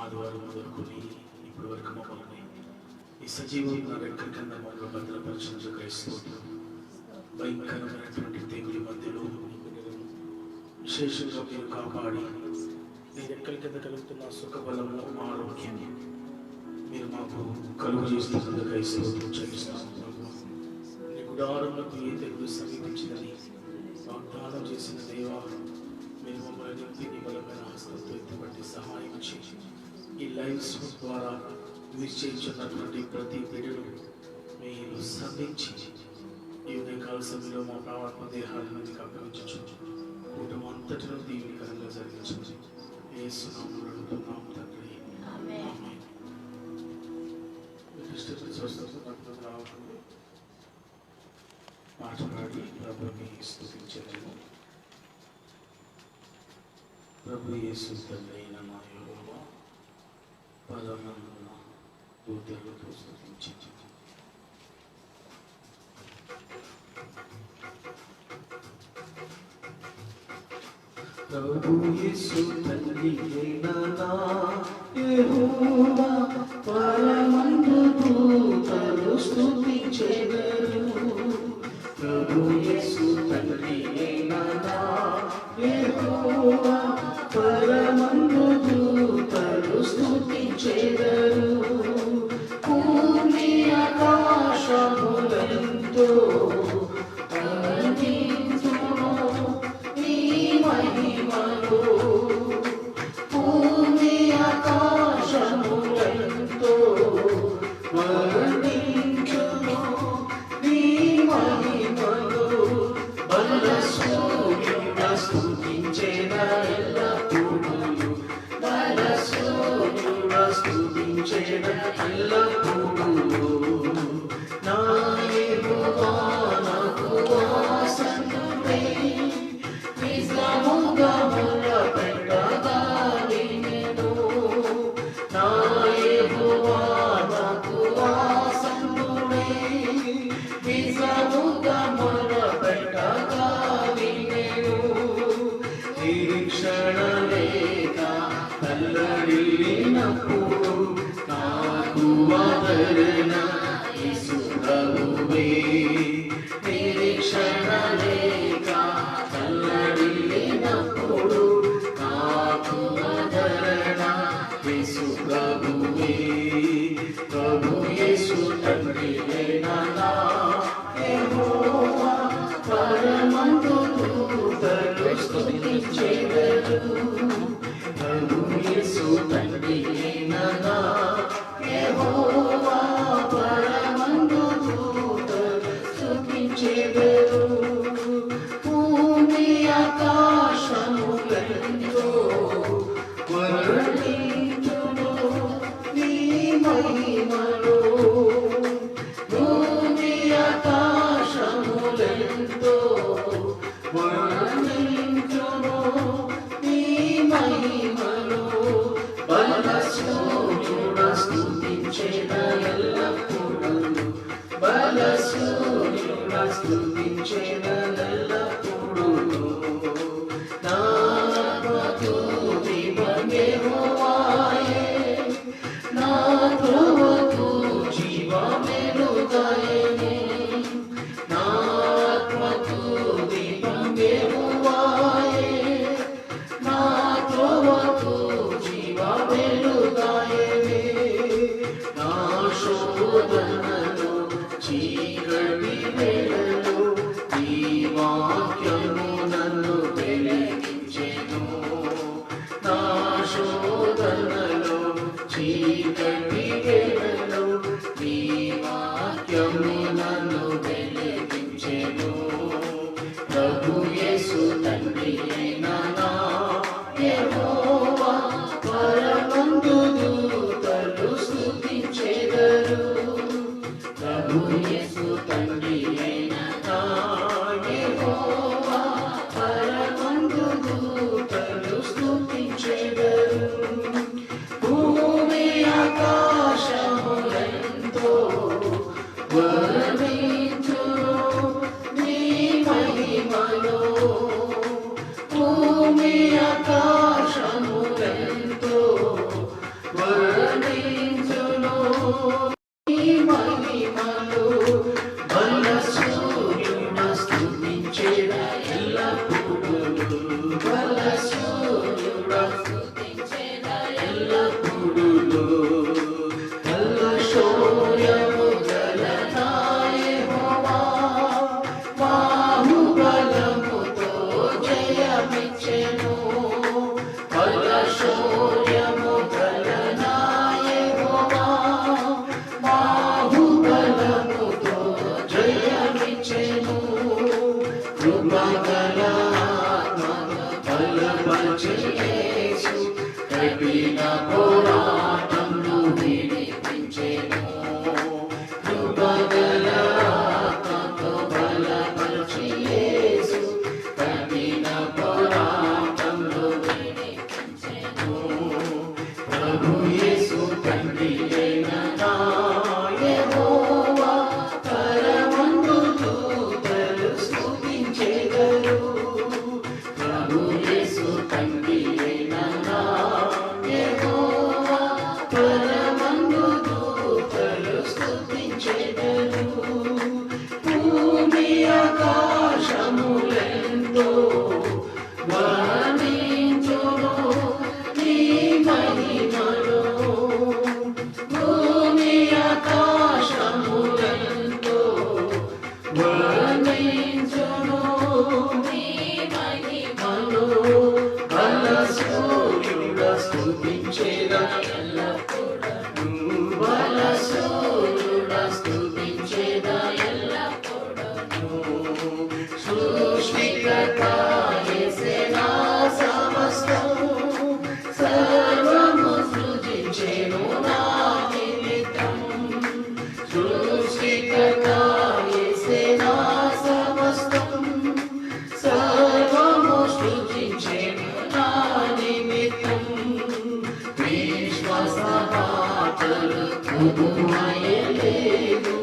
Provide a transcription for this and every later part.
ఆదివారం మొదలుకొని ఇప్పటి వరకు మమ్మల్ని ఈ సజీవంగా రెక్కల కింద మమ్మల్ని భద్రపరిచినందుకు క్రైస్తవులు భయంకరమైనటువంటి తెగుల మధ్యలో విశేషంగా మీరు కాపాడి మీ రెక్కల కింద కలుగుతున్న సుఖబలము ఆరోగ్యం మీరు మాకు కలుగు చేస్తున్నందుకు క్రైస్తవులు చెల్లిస్తాము. నీ గుడారంలోకి ఏ తెగులు సమీపించిందని వాగ్దానం చేసిన దేవా, మీరు మమ్మల్ని నింపి నీ బలమైన హస్తంతో ఎత్తుపట్టి సహాయం చేసి ఈ లైవ్స్ ద్వారా మీరు చేయించున్నటువంటి ప్రతి బిడ్డను మీరు సంధించి ఈ ఉదయకాల సమయంలో మా ప్రాణాత్మ దేహాలను మీకు అప్పగించు కుటుంబం అంతటిలో దీవెనకరంగా జరిగించండి. యేసు నామములో అడుగుతున్నాం తండ్రి, ఆమేన్. మాట్లాడి ప్రభుని స్తుతించలేము. ప్రభు యేసు తండ్రైన మా యెహోవా పరమందున దూతలతో స్తుతించు. ప్రభు యేసు తండ్రైన నా యెహోవా పరమందు దూతలు స్తుతించెదరు. ప్రభు యేసు తండ్రైన నా యెహోవా పరమందు దూతలు స్తుతించెదరు. భూమి ఆకాశములంతో వర్ణించును నీ మహిమను. భూమి ఆకాశములంతో వర్ణించును నీ మహిమను. బలసూర్యుడ స్తుతించెద ఎల్లప్పుడూ, బలసూర్యుడ స్తుతించెద ఎల్లప్పుడూ. నా యెహోవా నాకు ఆసన్నుడై నిజముగా మొరపెట్టగా వినెను. నా యెహోవా నాకు ఆసన్నుడై నిజముగా మొరపెట్టగా వినెను. నిరీక్షణ లేక తల్లడిల్లినప్పుడు నాకు ఆదరణ యేసు ప్రభువే. నిరీక్షణ లేక తల్లడిల్లినప్పుడు నాకు ఆదరణ యేసు ప్రభువే. ప్రభు యేసు తండ్రైన నా యెహోవా పరమందు దూతలు స్తుతించెదరు. ప్రభు యేసు తండ్రైన నా యెహోవా పరమందు దూతలు స్తుతించెదరు. భూమి ఆకాశములంతో వర్ణించును నీ మహిమను. భూమి ఆకాశములంతో వర్ణించును నీ మహిమను. బలసూర్యుడ స్తుతించెద ఎల్లప్పుడూ, బలసూర్యుడ స్తుతించెద ఎల్లప్పుడూ. నా ఆత్మకు దీపం యెహోవాయే, నా త్రోవకు జీవ వెలుగాయెను. నా ఆత్మకు దీపం యెహోవాయే, నా త్రోవకు జీవ వెలుగాయెను. నా శోధనలో చీకటి వేళలో నీ వాక్యము నన్ను వెలిగించెను. నా శోధనలో చీకటి వేళలో నీ వాక్యము నన్ను వెలిగించెను. ప్రభు యేసు తండ్రైన నా యెహోవా పరమందు దూతలు స్తుతించెదరు. ప్రభు యేసు తండ్రైన నా యెహోవా పరమందు దూతలు స్తుతించెదరు. భూమి ఆకాశం కఠిన పోరాటంలో విడిపించెను. కృపగల ఆత్మతో బలపరచి యేసు కఠిన పోరాటంలో విడిపించెను. ప్రభు యేసు తండ్రి అయిన నా యెహోవా పరమందు దూతలు స్తుతించెదరు. ప్రభు యేసు తండ్రి అయిన నా యెహోవా పరమందు దూతలు స్తుతించెదరు. భూమి ఆకాశములెంతో వర్ణించును నీ మహిమను. భూమి ఆకాశములెంతో వర్ణించును నీ మహిమను. బల సూర్యుడ స్తుతించెదా ఎల్లప్పుడూ. బల సూర్యుడ స్తుతించెదా ఎల్లప్పుడూ. సృష్టికర్త యేసే నా సమస్తము. సర్వము సృజించెను నా నిమిత్తం. సృష్టికర్త యేసే నా సమస్తం. సర్వము సృజించెను నా నిమిత్తం. విశ్వాసపాత్రలు కుదుమయలేదు.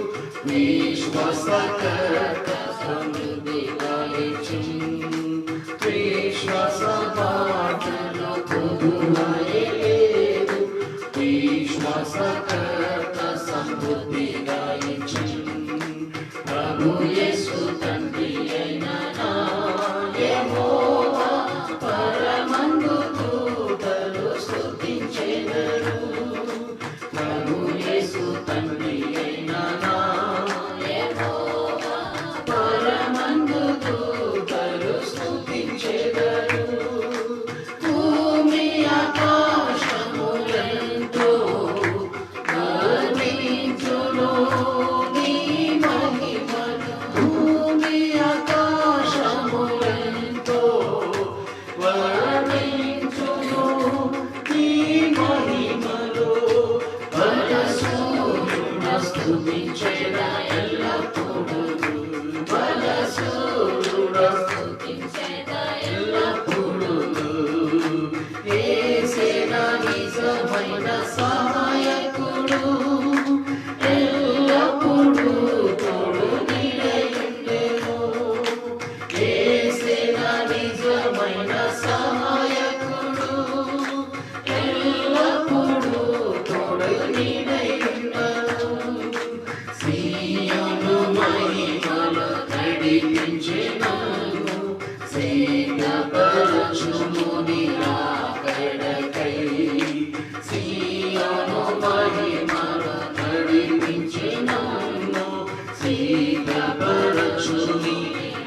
విశ్వాసకర్త సమృద్ధిగా ఇచ్చెను. విశ్వాసపాత్రలు కుదుమయలేదు. విశ్వాసకర్త సమృద్ధిగా ఇచ్చెను. ప్రభు యేసు తండ్రి అయిన నా యెహోవా పరమందు దూతలు స్తుతించెదరు. ప్రభు యేసు తండ్రి అయిన నా యెహోవా పరమందు దూతలు స్తుతించెదరు. భూమి ఆకాశములెంతో వర్ణించును నీ మహిమను. భూమి ఆకాశములెంతో వర్ణించును నీ మహిమను. బల సూర్యుడ స్తుతించెదా ఎల్లప్పుడూ. బల సూర్యుడ స్తుతించెదా ఎల్లప్పుడూ. యేసే నా నిజమైన సహాయకుడు. ఎల్లప్పుడూ తోడు నీడయుండెను. యేసే నా నిజమైన సహాయకుడు. ఎల్లప్పుడూ తోడు నీడయుండెను. సీయోను మహిమలో నడిపించెను. సిద్ధపరచుము నీ రాకడకై. సీయోను మహిమలో నడిపించెను. సిద్ధపరచుము నీ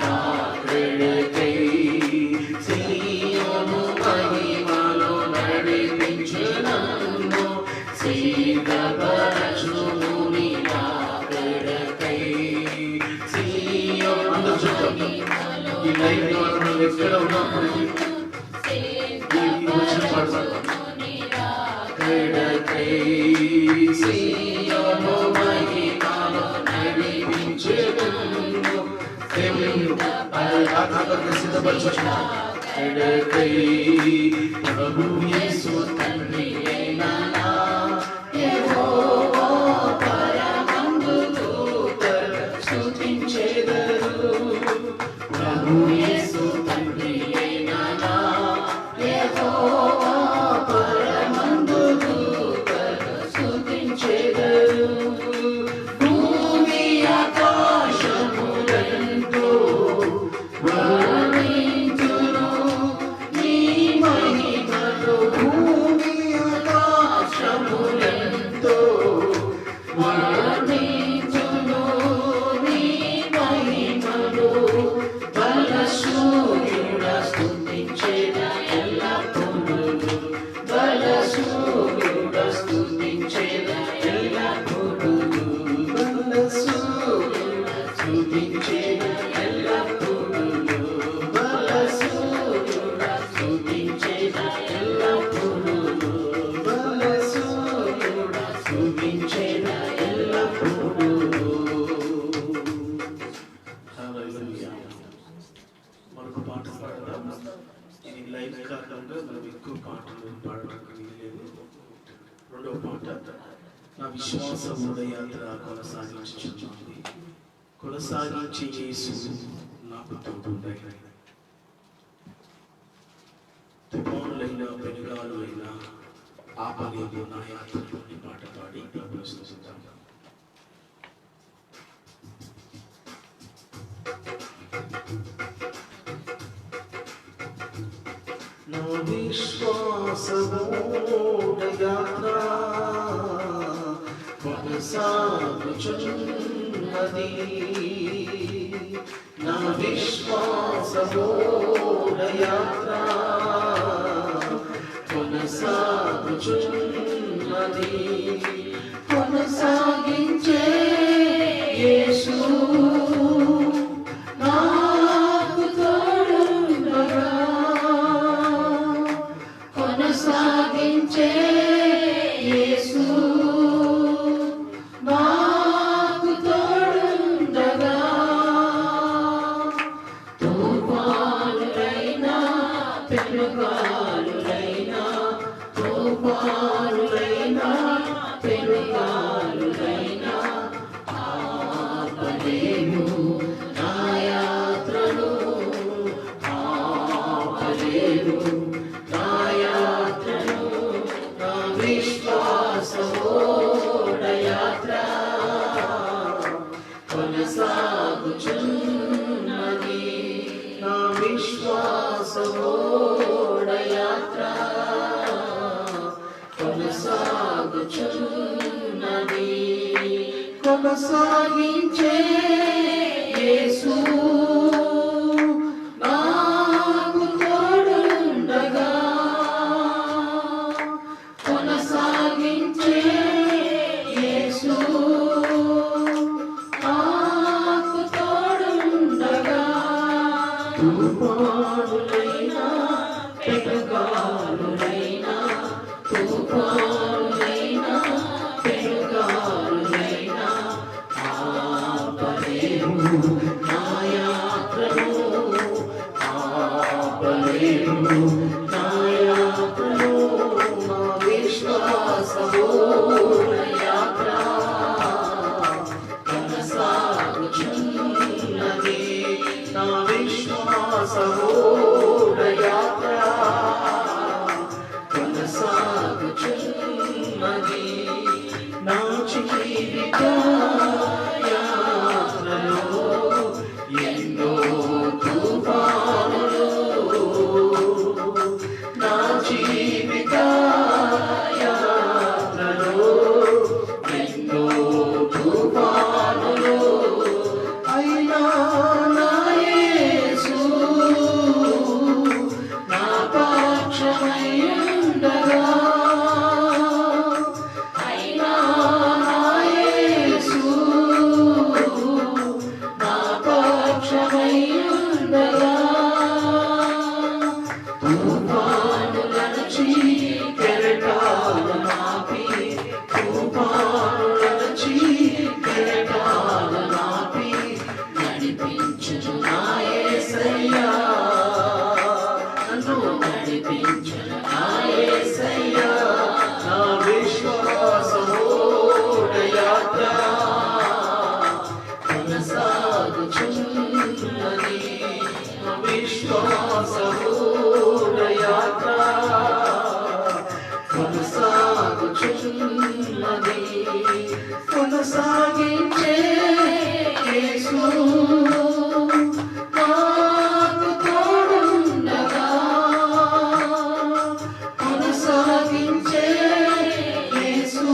రాకడకై. సీయోను మహిమలో నడిపించెను. సిద్ధపరచుము నీ రాకడకై. సీయోను అందరూ చెప్తాం. ఈ లైవ్ ద్వారా మనం ఎక్కడ ఉన్నప్పటికీ ఈ వచనం పాడతాం. రాకడకై సీయోను మహిమలో నడిపించెను. దేవుడు రాకడకై సిద్ధపరచుచున్నాడు. రాకడకై ప్రభు యేసు తండ్రి అయిన నా యెహోవా పరమందు దూతలు స్తుతించెదరు. ప్రభు యేసు తండ్రి అయిన నా యెహోవా పరమందు దూతలు స్తుతించెదరు. భూమి ఆకాశములెంతో వర్ణించును నీ మహిమను. భూమి ఆకాశములెంతో వర్ణించును నీ మహిమను. బల సూర్యుడ స్తుతించెదా ఎల్లప్పుడూ. బల సూర్యుడ స్తుతించెదా ఎల్లప్పుడూ. బల సూర్యుడ స్తుతించెదా ఎల్లప్పుడూ. బల సూర్యుడ స్తుతించెదా ఎల్లప్పుడూ. నా విశ్వాస యాత్ర కొనసాగించుచున్నది. కొనసాగించి యేసు నాకు తోడుండై. తుఫానులైనా పెనుగాలులైనా ఆపలేదు నా యాత్రలోని పాట పాడి ప్రభువును స్తుతిద్దాం. నా విశ్వాసమూఢ యాత్ర కొనసాగుచున్నది. నా విశ్వాసమూఢ యాత్ర కొనసాగుచున్నది. కొనసాగించే యేసు నాకు తోడుండగా. కొనసాగించే యేసు నాకు తోడుండగా. తుఫానులైనా పెనుగాలులైనా, తుఫానులైనా పెనుగాలులైనా ఆపలేను నా యాత్రను. ఆపలేను నా యాత్రను. నా విశ్వాసమూఢ యాత్ర కొనసాగుచున్నది. నా విశ్వాసమూఢ యాత్ర కొనసాగుచున్నది. కొనసాగించే యేసు నాకు తోడుండగా. కొనసాగించే యేసు నాకు తోడుండగా. తుఫానులైనా పెనుగాలులైనా, తుఫానులైనా పెనుగాలులైనా ఆపలేను నా యాత్రను. ఆపలేను నా యాత్రను. నా విశ్వాసమూఢ యాత్ర కొనసాగుచున్నది. నా విశ్వాసమూఢ యాత్ర కొనసాగుచున్నది. నా జీవిత యాత్రలో ఎన్నో తుఫానులు. నా జీవిత యాత్రలో ఎన్నో తుఫానులు. అయినా నా యేసు నా పక్షమై ఉండగా. అయినా నా యేసు నా పక్షమై ఉండగా. తుఫానులనచి కెరటాలనాపి, తుఫానులనచి కెరటాలనాపి నడిపించును నా యేసయ్యా. నన్ను నడిపించును నా యేసయ్యా. నా విశ్వాసమూఢ యాత్ర కొనసాగుచున్నది. నా విశ్వాసమూఢ యాత్ర కొనసాగుచున్నది. కొనసాగించే యేసు నాకు తోడుండగా. కొనసాగించే యేసు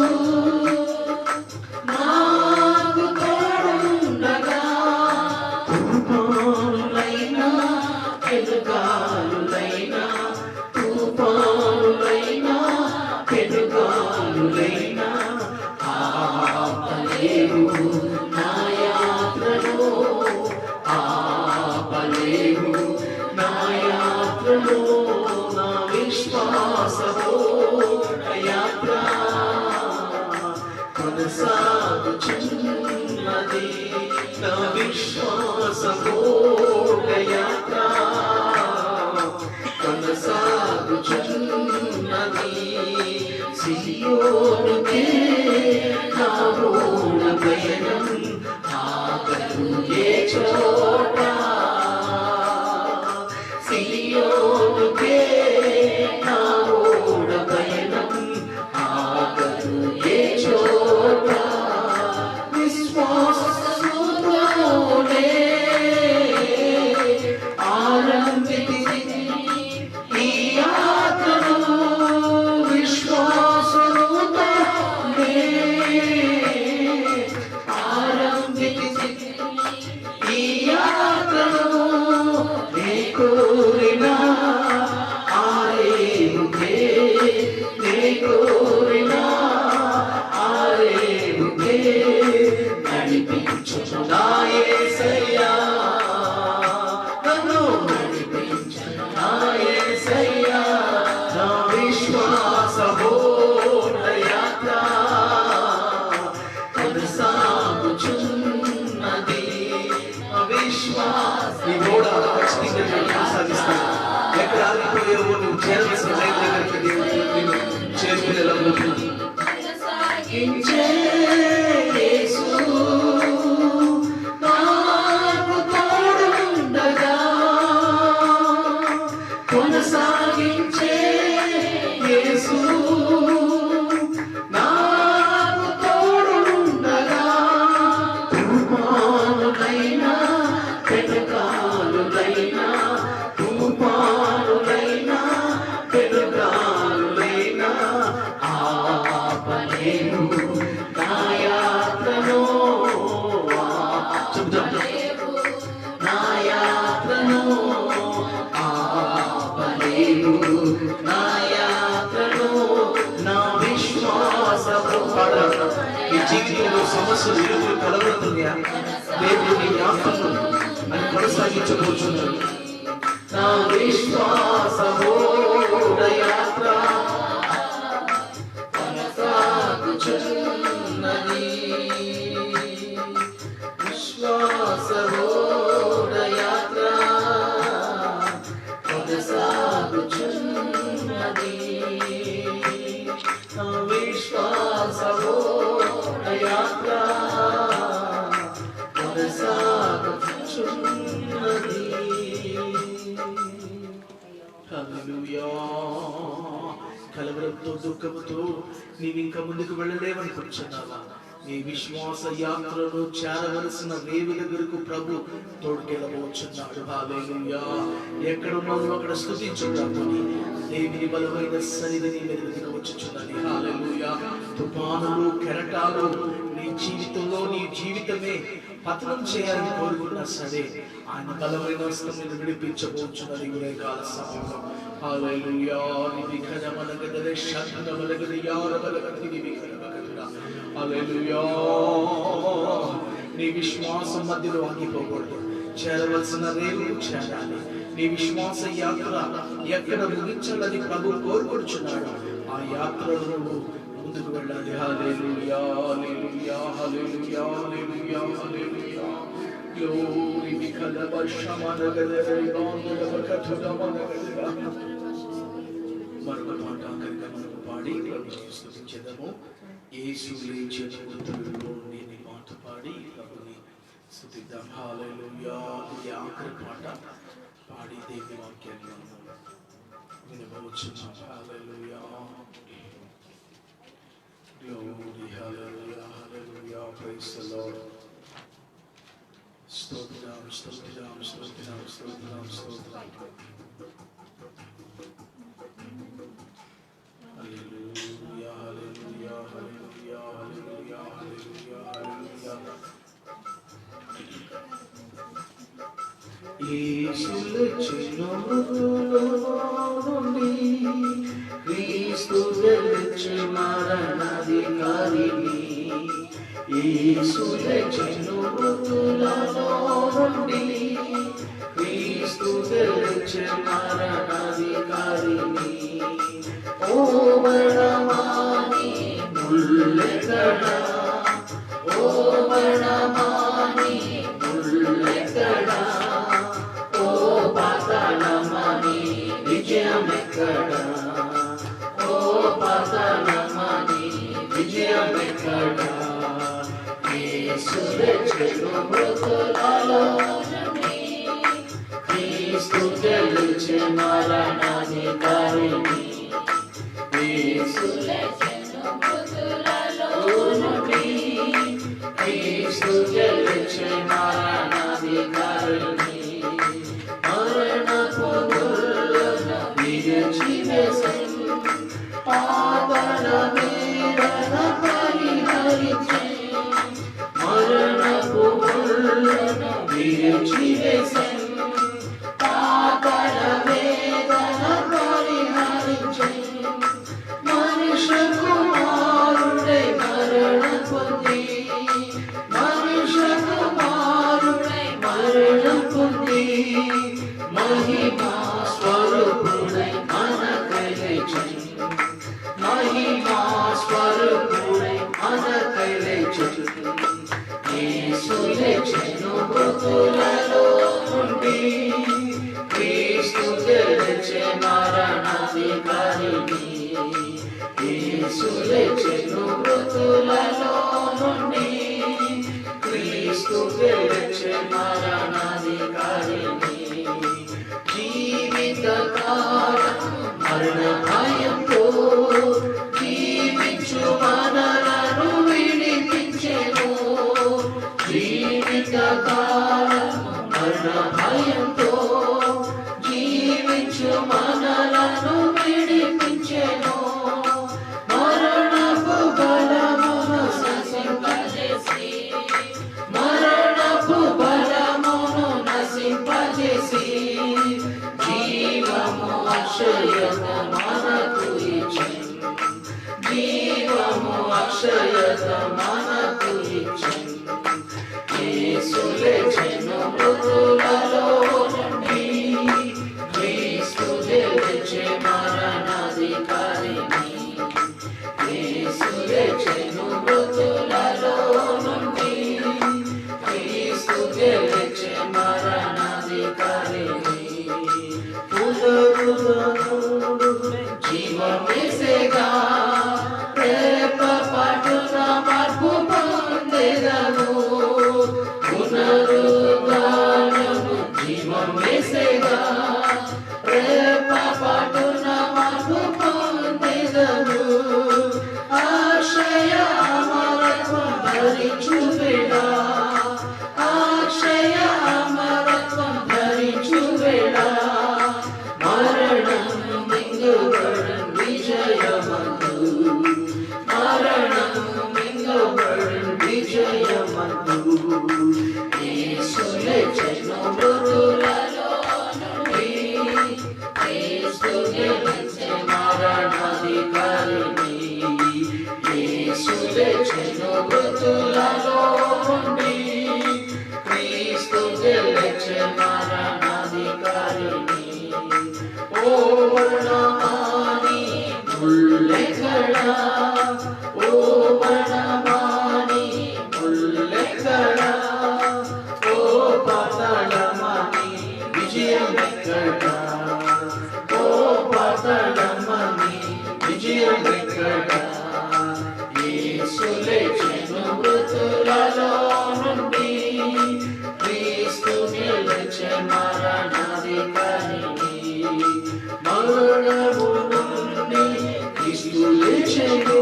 నాకు తోడుండగా. తుఫానులైనా పెనుగాలులైనా, తుఫానులైనా పెనుగాలులైనా ఆపలేవు నా యాత్రను. ఆపలేవు నా యాత్రను. నా విశ్వాసమూఢ యాత్ర కొనసాగుచున్నది. నా విశ్వాసమూఢ యాత్ర కొనసాగుచున్నది. సియోనుకే చోట సియోనుకే నా ఓడ పయనం ఆగదు ఏ చోట విశ్వాసముతోనే ఆరంభించి ఈ యాత్రను విశ్వాసముతోనే ఆరంభించి ఈ యాత్రను నీ కోరిన ఆరేముకే నీ కోరిన ఆరేముకే నడిపించు నా యేసయ్యా నన్ను నడిపించు నా యేసయ్యా నా విశ్వాసమోడ యాత్ర కొనసాగుచున్నది అవిశ్వాస నీ ఓడ ఖచ్చితంగా కొనసాగిస్తాను ఎక్కడ ఆగిపోయావో నువ్వు చేరవలసిన లైన్ దగ్గరికి దేవుడు నిన్ను చేరుకునేలా కొనసాగించే యేసు నాకు తోడుండగా కొనసాగించే యేసు నాకు తోడుండగా తుఫానులైనా పెనుగాలులైనా తుఫానులైనా పెనుగాలులైనా ఆపలేను నా యాత్రను నా యాత్రను ఆపలేను నా యాత్రను నా విశ్వాసము ఈ జీవితంలో సమస్యలు ఎదురు కలవడుతున్నాయా దేవుడు నీ యాత్రను అని కొనసాగించబోతున్నాడు నా విశ్వాసమోడ యాత్ర కొనసాగుచున్నది విశ్వాసమోడ యాత్ర కొనసాగుచున్నది నా విశ్వాసమోడ యాత్ర కొనసాగుచున్నది. హల్లెలూయా. కలవరంతో దుఃఖముతో నీవింక ముందుకు వెళ్ళలేవని కూర్చున్నావా? నీ విశ్వాస యాత్రలో చేరవలసిన రేవు దగ్గరకు ప్రభు తోడుకెళ్ళబోచున్నాడు. హల్లెలూయా. ఎక్కడున్నావు అక్కడ స్తుతించు ప్రభుని. దేవుని బలమైన సన్నిధిని వెలుగుకు వచ్చుచున్నది. హల్లెలూయా. తుఫానులు కెరటాలు నీ జీవితంలో నీ జీవితమే పతనం చేయాలని కోరుకున్నా సరే ఆయన బలమైన హస్తమును విడిపించబోచున్నది ఈ కాల సమయంలో. హల్లెలూయా. నివిఘనమనగదరే శబ్దమనగదరే యారబలగది నివిఘనమగదరా. హల్లెలూయా. నీ విశ్వాసం మధ్యలో ఆగిపోకూడదు. చేరవలసిన రేవు చేరాలి. నీ విశ్వాస యాత్ర ఎక్కడ ముగించాలని ప్రభు కోరుకుంటున్నాడు. ఆ యాత్రలో నువ్వు ముందుకు వెళ్ళాలి. హల్లెలూయా. Hallelujah. Hallelujah. Hallelujah. Hallelujah. Glory be మరొక పాట ఆఖరిగా మనకు పాడి ప్రభుని స్తుతించెదము. యేసు లేచిన మృతులలో నుండి పాట పాడి ప్రభుని స్తుతిద్దాం. హల్లెలూయా. ఈ ఆఖరి పాట పాడి దేవుని వాక్యాన్ని వినబోచున్నాం. హల్లెలూయా. Glory. Hallelujah. Hallelujah. Praise the Lord. స్తోత్రం. స్తోత్రం. స్తోత్రం. స్తోత్రం. స్తోత్రం. Hallelujah. Hallelujah. Hallelujah. Hallelujah. Hallelujah. Hallelujah. యేసుల చిన్నములో నుండి క్రీస్తు వెలిచి మరణాధికారిని. యేసుల చిన్నములో నుండి క్రీస్తు వెలిచి మరణాధికారిని. ఓ బడమాని ముల్లెకడా, ఓ బడమాని ముల్లెకడా, ఓ పాతాళమని విజయమెక్కడా, ఓ పాతాళమని విజయమెక్కడా. యేసు లేచెను మృతులలో నుండి, క్రీస్తు గెలిచె మరణాధికారిని. యేసు లేచెను మృతులలో నుండి, క్రీస్తు గెలిచె మరణాధికారిని. మరణపు ముళ్ళను విరిచివేసెను, పాపల వేదన పరిహరించెను. మరణపు ముళ్ళను విరిచివేసెను, పాపల వేదన పరిహరించెను. మనుష్య కుమారుడై మరణ పొంది, మనుష్య కుమారుడై మరణ పొంది, మహిమా స్వరూపుడై మనకై లేచెను. మహిమా స్వరూపుడై మనకై లేచెను. యేసు లేచెను మృతులలో నుండి, క్రీస్తు గెలిచె మరణాధికారిని. యేసు లేచెను మృతులలో నుండి, క్రీస్తు గెలిచె మరణాధికారిని. జీవిత కాలం మరణ భయంతో జీవించు మనలను విడిపించెను. జీవిత కాలం మరణ భయంతో జీవించు మనలను విడిపించెను. మరణపు బలమును నశింపజేసి, మరణపు బలమును నశింపజేసి, జీవము అక్షయత మనకు ఇచ్చెను. జీవము అక్షయత మనకు ఇచ్చెను. యేసు లేచెను మృతులలో నుండి, క్రీస్తు గెలిచె మరణాధికారిని. యేసు లేచెను మృతులలో నుండి, క్రీస్తు గెలిచె మరణాధికారిని. పునరుద్ధరణుడు జీవమేసెగా, రేపపటున మార్పు పొందెదము. పునరుద్ధరణుడు జీవమేసెగా, రేపపటున మార్పు పొందెదము. అక్షయ అమరత్వం ధరించు వేళ, అక్షయ అమరత్వం ధరించు వేళ, మరణం మింగుబడన్ విజయమందు, మరణం మింగుబడన్ విజయమందు. యేసు లేచెను మృతులలో నుండి, క్రీస్తు గెలిచె మరణాధికారిని. యేసు లేచెను మృతులలో నుండి, క్రీస్తు గెలిచె మరణాధికారిని. ఓ మరణమాని ముల్లెక్కడా, ఓ మరణమాని ముల్లెక్కడా, ఓ పాతాళమని విజయమెక్కడా, ఓ పాతాళమని విజయమెక్కడా. యేసు లేచెను మృతులలో నుండి, క్రీస్తు గెలిచె మరణాధికారిని. మరణము నుండి క్రీస్తు లేచెను,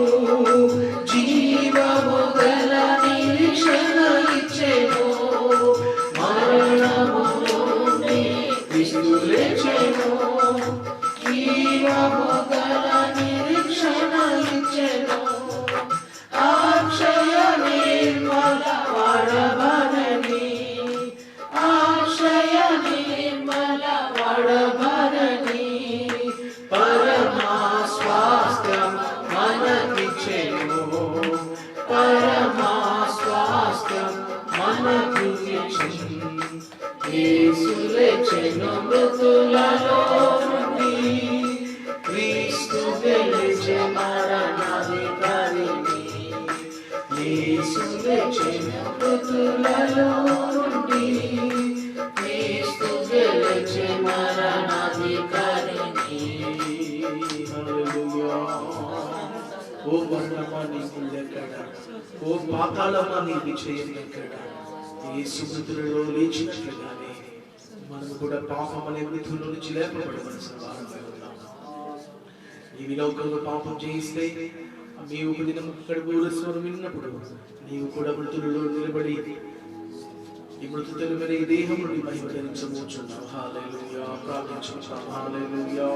జీవము గల నిరీక్షణ ఇచ్చెను. మరణము నుండి క్రీస్తు లేచెను, జీవము గల నిరీక్షణ ఇచ్చెను. అక్షయ నిర్మల వడభరణి, అక్షయ నిర్మల వడభరణి. పరమా స్వాస్థ్యం మనకిచ్చెను, పరమా స్వాస్థ్యం మనకు ఇచ్చెను. యేసు లేచెను మృతులలో నుండి, క్రీస్తు గెలిచె మరణాధికారిని. యేసు లేచెను మృతులలో నుండి, క్రీస్తు గెలిచె మరణాధికారిని. హల్లెలూయా. ఓ ఓ మరణమా నీ ముళ్ళెక్కడ, ఓ పాతాళమా నీ విజయం ఎక్కడ. యేసు మృతులలో లేచినట్లుగానే మనం కూడా పాపం అనే మృతుల నుంచి లేపబడవలసిన వారమై ఉన్నాం. నీవు లోకంలో పాపం చేయిస్తే నీవు దినం స్వరం విన్నప్పుడు నీవు కూడా మృతులలో నిలబడి ఈ మృతుల మీద ఈ దేహం నుండి మహిమ ధరించబోచున్నావు. హల్లెలూయా. ప్రార్థించుకుంటాం. Hallelujah.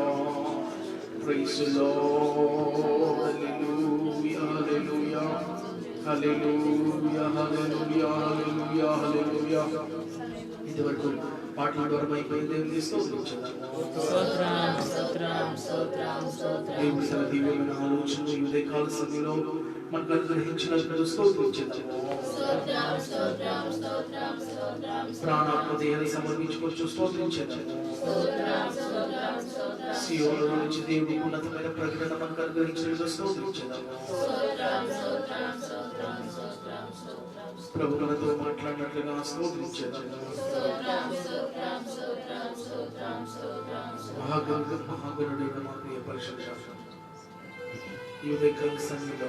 Praise the lord. Hallelujah. Hallelujah. Hallelujah. Hallelujah. Hallelujah. Hallelujah. ఇంతవరకు పాటల ద్వారా అయిపోయింది. దేవుని స్తోత్రించుదాం. దేవుని తన దివ్యమైన ఆలోచనలు ఈ ఉదయకాల సమయంలో మనకు అనుగ్రహించినందుకు స్తోత్రించుదాం. ప్రాణాత్మ దేహాన్ని సమర్పించుకోవచ్చు. స్తోత్రించేద్దాం. సియోనులో నుంచి దేవుడి ఉన్నతమైన ప్రకటన మనకు అనుగ్రహించినందుకు స్తోత్రించేద్దాం. ప్రభు మనతో మాట్లాడినట్లుగా స్తోత్రించేద్దాం. మహాగణుడైన మా ప్రియ పరిశుద్ధ ఈ ఉదయకాల సమయంలో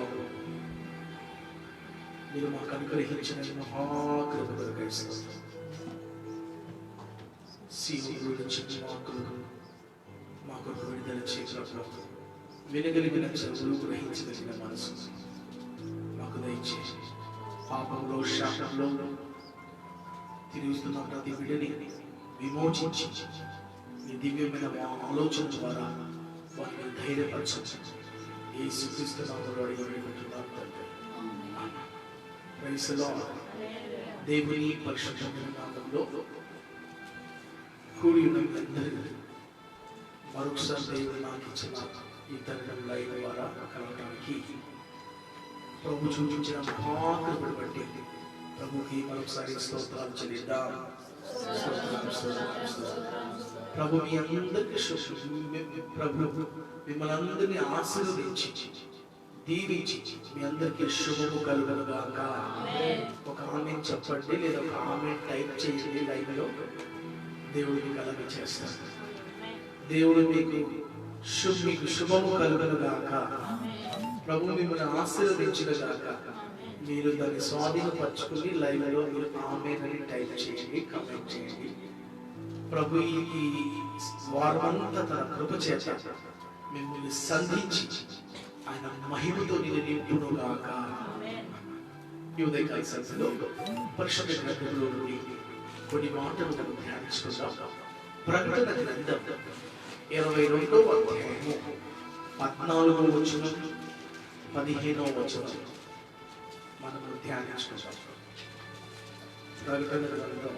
మీరు మాకు అనుగ్రహించిన మహాకృప కొరకై స్తోత్రం. సీయోను నుంచి మాకు విడుదల చేసినప్పుడు వినగలిగిన చెవులు, గ్రహించగలిగిన మనసు మాకు దయచేసి పాపంలో శాపంలో తిరుగుతున్న ప్రతి బిడ్డని విమోచించి మీ దివ్యమైన ఆలోచన ద్వారా వారిని ధైర్యపరచండి. యేసుక్రీస్తు నామములో అడిగి వేడుకుంటున్నాను తండ్రి. Praise the Lord. దేవుని పరిశుద్ధమైన నామములో కూడి ఉన్న అందరికీ మరొకసారి దేవుడు నాకు ఇచ్చిన ఈ తరుణం లైవ్ ద్వారా కలవడానికి ప్రభు చూపించిన మహాకృపను బట్టి ప్రభుకి మరొకసారి స్తోత్రాలు చెల్లిద్దాం. ప్రభు మీ అందరికీ ప్రభు మిమ్మల్ని అందరినీ ఆశీర్వదించి దీవించి మీ అందరికీ శుభము కలుగునుగాక. ఒక ఆమేన్ చెప్పండి, లేదా ఒక ఆమేన్ టైప్ చేయండి. లైవ్ లో దేవుడిని కలగ చేస్తారు. దేవుడు మీకు శుభము కలుగునుగాక. ప్రభు మిమ్మల్ని ఆశీర్వదించునుగాక. మీరు దాన్ని స్వాధీనపరచుకుని లైవ్ లో మీరు ఆమేన్ అని టైప్ చేయండి, కామెంట్ చేయండి. ప్రభు ఈ వారమంతా తన కృప చేత మిమ్మల్ని సంధించి ఆయన మహిమతో నింపునుగాక. ఈ ఉదయకాల సమయంలో పరిశుద్ధ గ్రంథంలో నుండి కొన్ని మాటలు మనం ధ్యానించుకుందాం. ప్రకటన గ్రంథం 22వ అధ్యాయము 14వ వచనం 15వ వచనం మనం ధ్యానించుకుందాం. ప్రకటన గ్రంథం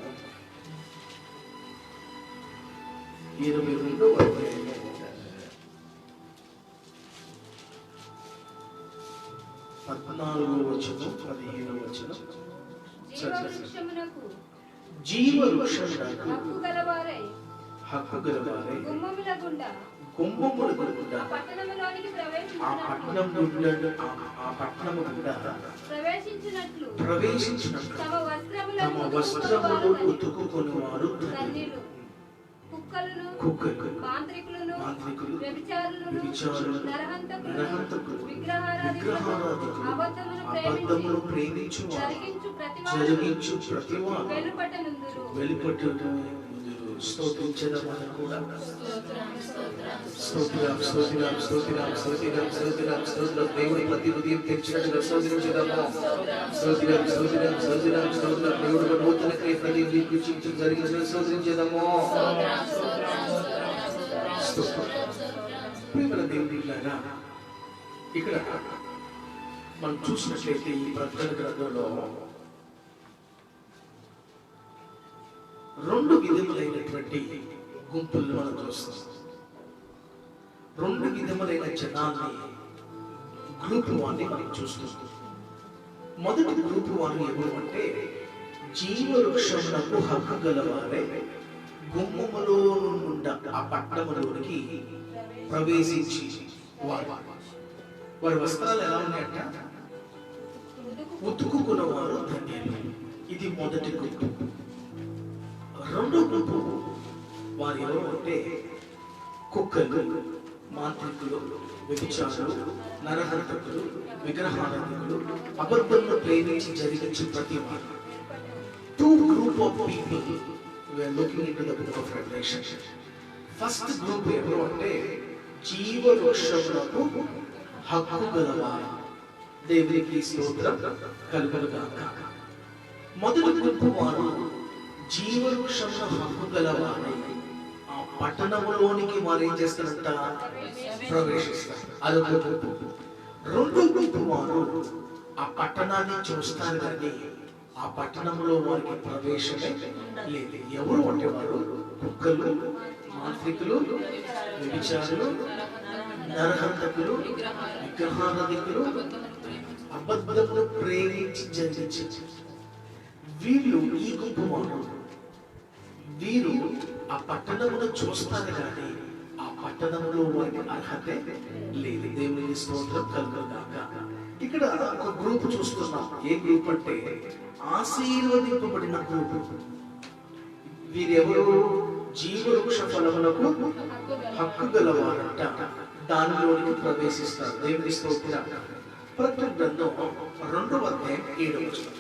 22వ అధ్యాయము 14వ వచనం 15వ వచనం. జీవ వృక్షమునకు హక్కు గలవారై కుంభముల గుండా ఆ పట్టణము గుండా ప్రవేశించినట్లు తమ వస్త్రములు ఉతుకుకొనివారు ధన్యులు. కుక్కలు, మాంత్రికులు, వ్యభిచారులు, నరహంతకులు, విగ్రహారాధికులు, అబద్ధమును ప్రేమించు జరిగించు ప్రతివాడు వెలుపట్టును. స్తోత్రించదమని కూడా స్తోత్రం స్తోత్రం స్తోత్రం స్తోత్రం స్తోత్రం స్తోత్రం. దేవుడి ప్రతి హృదయం తెచ్చినట్టుగా స్తోత్రించదము. స్తోత్రం స్తోత్రం స్తోత్రం స్తోత్రం. దేవుడు నూతన క్రియ ప్రతి హృదయం జరిగించిన స్తోత్రించదము. ప్రియమైన దేవుడి బిడ్డలారా, ఇక్కడ మనం చూసినట్లయితే ఈ ప్రకటన గ్రంథంలో రెండు విధములైనటువంటి గుంపులను మనం చూస్తాం. రెండు విధములైన జనాన్ని, గ్రూప్ వారిని మనం చూస్తున్నాం. మొదటి గ్రూప్ వారు ఎవరు అంటే జీవవృక్షమునకు హక్కు గలవారే గుమ్మములో నుండి ఆ పట్టణములోనికి ప్రవేశించి వారి వస్త్రాలు ఎలా ఉన్నాయంట? ఉతుకుకున్నవారు ధన్యులు. ఇది మొదటి గుంపు. రెండో గుంపు వారు ఎవరు అంటే కుక్కలు, మాంత్రికులు, వ్యభిచారులు, నరహంతకులు, విగ్రహారాధకులు, అబద్ధంలో ప్రేమించి జరిగించి ప్రతి వారు. Two group of people we are looking into the book of Revelation. First group ఎవరు అంటే జీవ వృక్షములకు హక్కు గలవారు. దేవునికి స్తోత్రం కలుగునుగాక. మొదటి గుంపు వారు జీవ వృక్షముల హక్కు గలవారు. ఆ పట్టణంలోనికి వారు ఏం చేస్తారంట? ప్రవేశిస్తారు. అదొక గుంపు. రెండో గుంపు వారు ఆ పట్టణాన్ని చూస్తారు కానీ ఆ పట్టణంలో వారికి ప్రవేశమే లేదు. ఎవరు అంటే వారు కుక్కలు, మాంత్రికులు, వ్యభిచారులు, నరహంతకులు, విగ్రహారాధికులు, అబద్ధమును ప్రేమించి జరిగించి వీళ్ళు ఈ గుంపు వారు. వీరు ఆ పట్టణమును చూస్తారు కానీ ఆ పట్టణంలో వారికి అర్హత లేదు. దేవునికి స్తోత్రం కలుగుగాక. ఇక్కడ ఒక గ్రూప్ చూస్తున్నాం. ఏ గ్రూప్ అంటే ఆశీర్వదింపబడిన గ్రూప్. వీరెవరు? జీవవృక్ష ఫలములకు హక్కు గలవారంట. దానిలోనికి ప్రవేశిస్తారు. దేవుని స్తోత్రం. ప్రకటన గ్రంథం 2వ అధ్యాయం 7వ వచనం.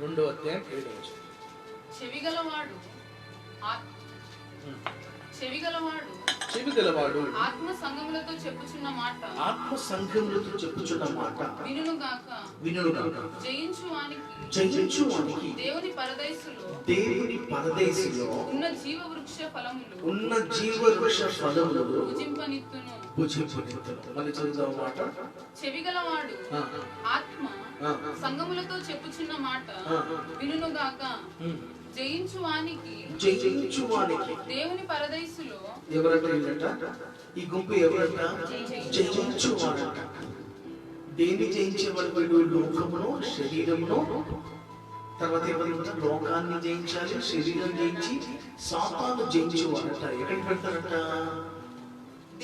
2వ అధ్యాయం 7వ వచనం. చెవిగలవాడు ఆత్మ సంఘములతో చెప్పుచున్న మాట వినుగాక. జయించు వానికి దేవుని పరదేశులో ఉన్న జీవవృక్ష ఫలములు భుజింపనిత్తును. మళ్ళీ చదువుదాం మాట. చెవిగలవాడు ఆత్మ సంఘములతో చెప్పుచున్న మాట వినుగాక. జయించు వానికి దేవుని పరదేశులో. ఎవరంట ఈ గుంపు? ఎవరంట? జయించు వారంట. దేన్ని జయించేవాడు? వీడు లోకమును, శరీరమును. తర్వాత ఎవరంట? లోకాన్ని జయించాలి, శరీరం జయించి సాతాను జయించేవారంట. ఎక్కడికి పెడతారంట?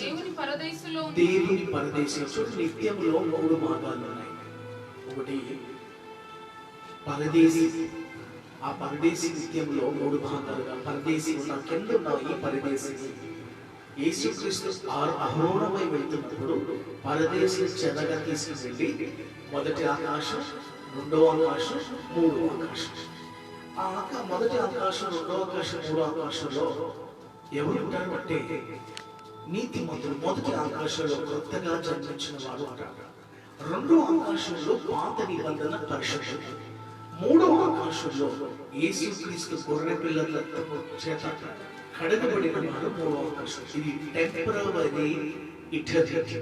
దేవుని పరదేశులో. దేవుని పరదేశంలో. చూడండి, నిత్యంలో 3 భాగాలు ఉన్నాయి. ఒకటి పరదేశి. ఆ పరదేశి నిత్యంలో 3 భాగాలుగా పరదేశి ఉన్న కింద ఉన్న ఈ పరదేశి యేసుక్రీస్తు అహరోణమై వెళ్తున్నప్పుడు పరదేశి చెరగా తీసుకువెళ్ళి మొదటి ఆకాశం, 2వ ఆకాశం, 3వ ఆకాశం. మొదటి ఆకాశం, 2వ ఆకాశం, 3వ ఆకాశంలో ఎవరు ఉంటారు అంటే నీతిమంతులు. మొదటి ఆకాశంలో కొత్తగా జన్మించిన వారు అంటారు. 2వ ఆకాశంలో పాత నిబంధన పరిశుద్ధులు. 3వ ఆకాశంలో యేసుక్రీస్తు గొర్రె పిల్లల రక్తము చేత కడగబడిన వారు 3వ ఆకాశం. ఇది టెంపరరీ ఇటర్నిటీ,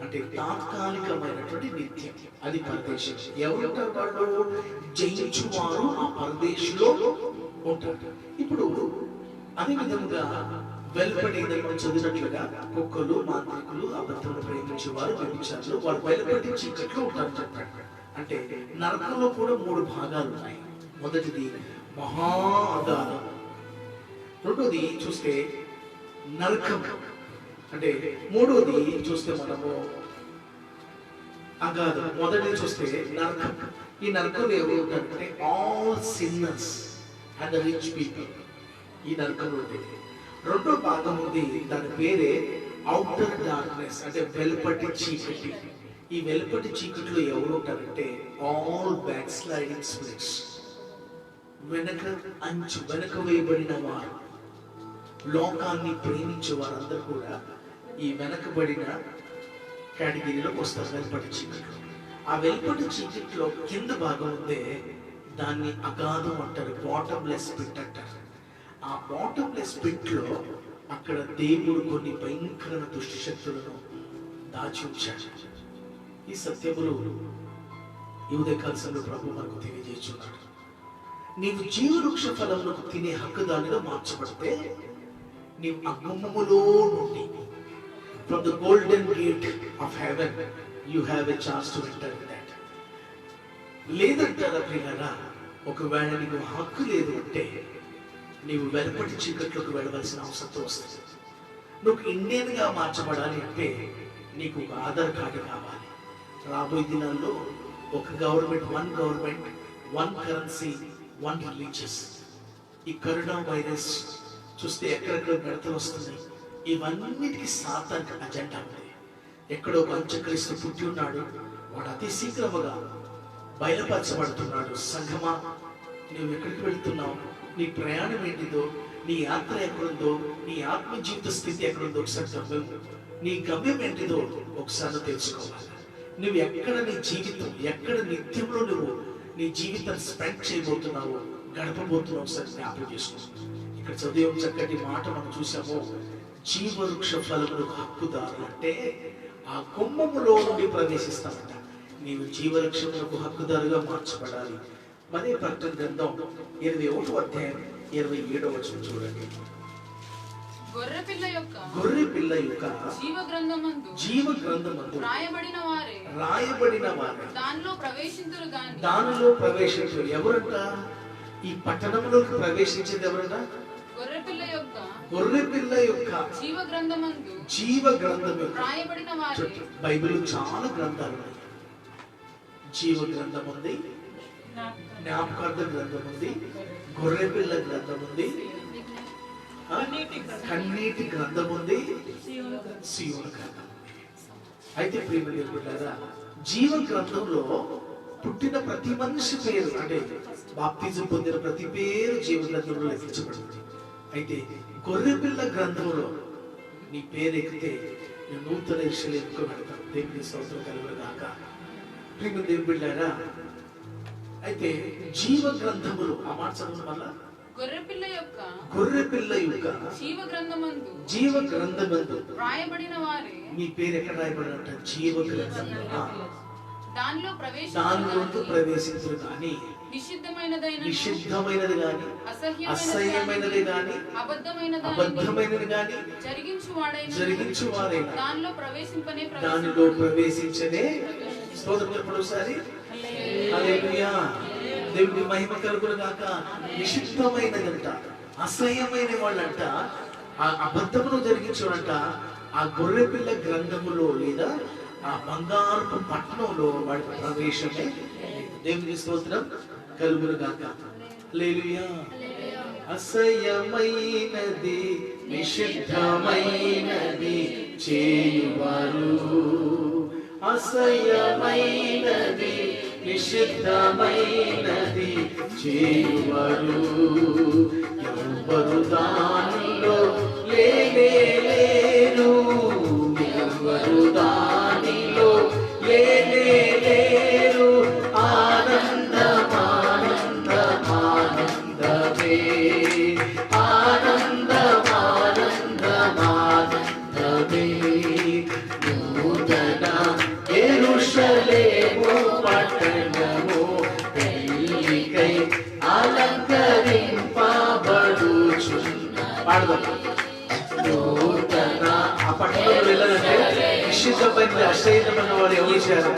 అంటే తాత్కాలికమైనటువంటి నిత్యం. అది పరదేశం. ఎవరుంటారు? వాళ్ళు జయించువారు ఆ పరదేశంలో ఉంటారు. ఇప్పుడు అదే విధంగా వెలుపడి చదివినట్లుగా కుక్కలు, మాంత్రికులు, అబద్ధమును ప్రేమించేవారు, వ్యభిచారులు, వాళ్ళు వెలుపడి చీకట్లో ఉంటారు చెప్పాడు. అంటే నరకంలో కూడా 3 భాగాలు ఉన్నాయి. మొదటిది మహా అగాధం. రెండోది చూస్తే నరకం. అంటే మూడోది చూస్తే మనము అగాధం. మొదటిది చూస్తే నరకం. ఈ నరకంలో ఎవరు ఉంటారంటే all sinners and rich people. ఈ నరకంలో ఉంటుంది. రెండో భాగం ఉంది, దాని పేరే అవుటర్ డార్క్నెస్, అంటే వెలుపటి చీకటి. ఈ వెలుపటి చీకటిలో ఎవరు ఉంటారంటే ఆల్ బ్యాక్ స్లైడింగ్ స్పిరిట్స్. వెనక వేయబడిన వారు, లోకాన్ని ప్రేమించే వారందరూ కూడా ఈ వెనకబడిన కేటగిరీలోకి వస్తారు. వెలుపటి చీకట్లో. ఆ వెలుపటి చీకట్లో కింద భాగం ఉందే దాన్ని అగాధం అంటారు, బాటమ్లెస్ పిట్ అంటారు. ఆ బాటమ్లెస్ పిట్ లో అక్కడ దేవుడు కొన్ని భయంకరమైన దుష్ట శక్తులను దాచి ఉంచాడు. ఈ సత్యములు ఈ ఉదయకాల ప్రభు మనకు తెలియజేస్తున్నాడు. నీవు జీవవృక్ష ఫలములకు తినే హక్కుదానిగా మార్చబడితే నీవు అగుమ్మములో నుండి from the golden gate of heaven you have a chance to enter in that. లేదంటారా ప్రియులారా? ఒకవేళ నీకు హక్కు లేదు అంటే నీవు వెలుపటి చీకట్లోకి వెళ్ళవలసిన అవసరం వస్తుంది. నువ్వు ఇండియన్ గా మార్చబడాలి అంటే నీకు ఒక ఆధార్ కార్డు కావాలి. రాబోయే దినాల్లో ఒక గవర్నమెంట్, 1 గవర్నమెంట్, 1 కరెన్సీ, 1 రిలీజియస్. ఈ కరోనా వైరస్ చూస్తే ఎక్కడెక్కడ గడతలు వస్తున్నాయి. ఇవన్నిటికీ సాతాను అజెండా ఉంది. ఎక్కడో ఒక అంత్యక్రీస్తు పుట్టి ఉన్నాడు, వాడు అతి శీఘ్రముగా బయలుపరచబడుతున్నాడు. సంఘమా, నువ్వు ఎక్కడికి వెళ్తున్నావు? నీ ప్రయాణం ఏంటిదో, నీ యాత్ర ఎక్కడుందో, నీ ఆత్మ జీవిత స్థితి ఎక్కడుందో ఒకసారి నీ గమ్యం ఏంటిదో ఒకసారి తెలుసుకోవాలి. నువ్వు ఎక్కడ నీ జీవితం, ఎక్కడ నిత్యంలో నువ్వు నీ జీవితాన్ని స్పెండ్ చేయబోతున్నావు, గడపబోతున్నావు ఒకసారి జ్ఞాపకం చేసుకో. ఇక్కడ చదివే చక్కటి మాట మనం చూసాము. జీవవృక్ష ఫలములకు హక్కుదారులు అంటే ఆ కొమ్మములో నుండి ప్రవేశిస్తామంట. నీవు జీవవృక్షములకు హక్కుదారుగా మార్చబడాలి. మదే ప్రకటన గ్రంథం 21వ అధ్యాయం 27వ వచనం చూడండి. గొర్రెపిల్ల యొక్క జీవ గ్రంథమందు రాయబడిన వారే దానిలో ప్రవేశించరు. ఎవరంట? ఈ పట్టణంలోకి ప్రవేశించేది ఎవరంట? గొర్రెపిల్ల యొక్క జీవ గ్రంథమందు రాయబడిన వారే. బైబిల్ చాలా గ్రంథాలు ఉన్నాయి. జీవ గ్రంథం ఉంది, జ్ఞాపకార్థ గ్రంథం ఉంది, గొర్రెపిల్ల గ్రంథం ఉంది, కన్నీటి గ్రంథం ఉంది, సీయోను గ్రంథం ఉంది. అయితే ప్రియమైన బిడ్డలారా, జీవ గ్రంథంలో పుట్టిన ప్రతి మనిషి పేరు, అంటే బాప్తిజం పొందిన ప్రతి పేరు జీవ గ్రంథంలో లెక్కించబడుతుంది. అయితే గొర్రెపిల్ల గ్రంథంలో నీ పేరు ఎక్కితే నేను నూతన విషయాలు ఎత్తుకోబడతాను. దేవుని స్తోత్రం కలుగునుగాక. ప్రియమైన దేవుని బిడ్డలారా, అయితే జీవ గ్రంథములు, ఆ మాట చదువు వల్ల గొర్రెపిల్ల యొక్క జీవ గ్రంథమందు రాయబడిన వారే. నీ పేరు ఎక్కడ రాయబడినట్ట? జీవ గ్రంథం. దానిలో ప్రవేశించరు కానీ నిషిద్ధమైనది గాని, అసహ్యమైనది గాని, అబద్ధమైనది గాని జరిగించువాడైనా దానిలో ప్రవేశించనే. స్తోత్రం చెప్పండి. హల్లెలూయా. దేవుని మహిమ కలుగును గాక. నిషిద్ధమైనదంట, అసహ్యమైన వాళ్ళంట, ఆ అబద్ధమును జరిగించాడంట ఆ గొర్రెపిల్ల గ్రంథములో లేదా ఆ బంగారపు పట్టణంలో వాడి ప్రవేశమే. దేవుని స్తోత్రం కలుగును గాక. హల్లెలూయా. అసహ్యమైనది నిషిద్ధమైనది చేయువారు, అసహ్యమైనది నిషిద్ధమైనది చేయువారు ఎవరు దానిలో లేరు, ఎవరు దానిలో లేరు. ఆనందమానందమానందమే, ఆనందమానందమానందమే. నూతన యెరూషలేము పట్టణము పెళ్ళికై అలంకరింపబడుచున్న. పాడదాం. నూతన ఆ పట్టణంలో వెళ్ళాలంటే నిషిద్ధమైన అసహ్యమైన వాడు ఎవరు చేయాలి?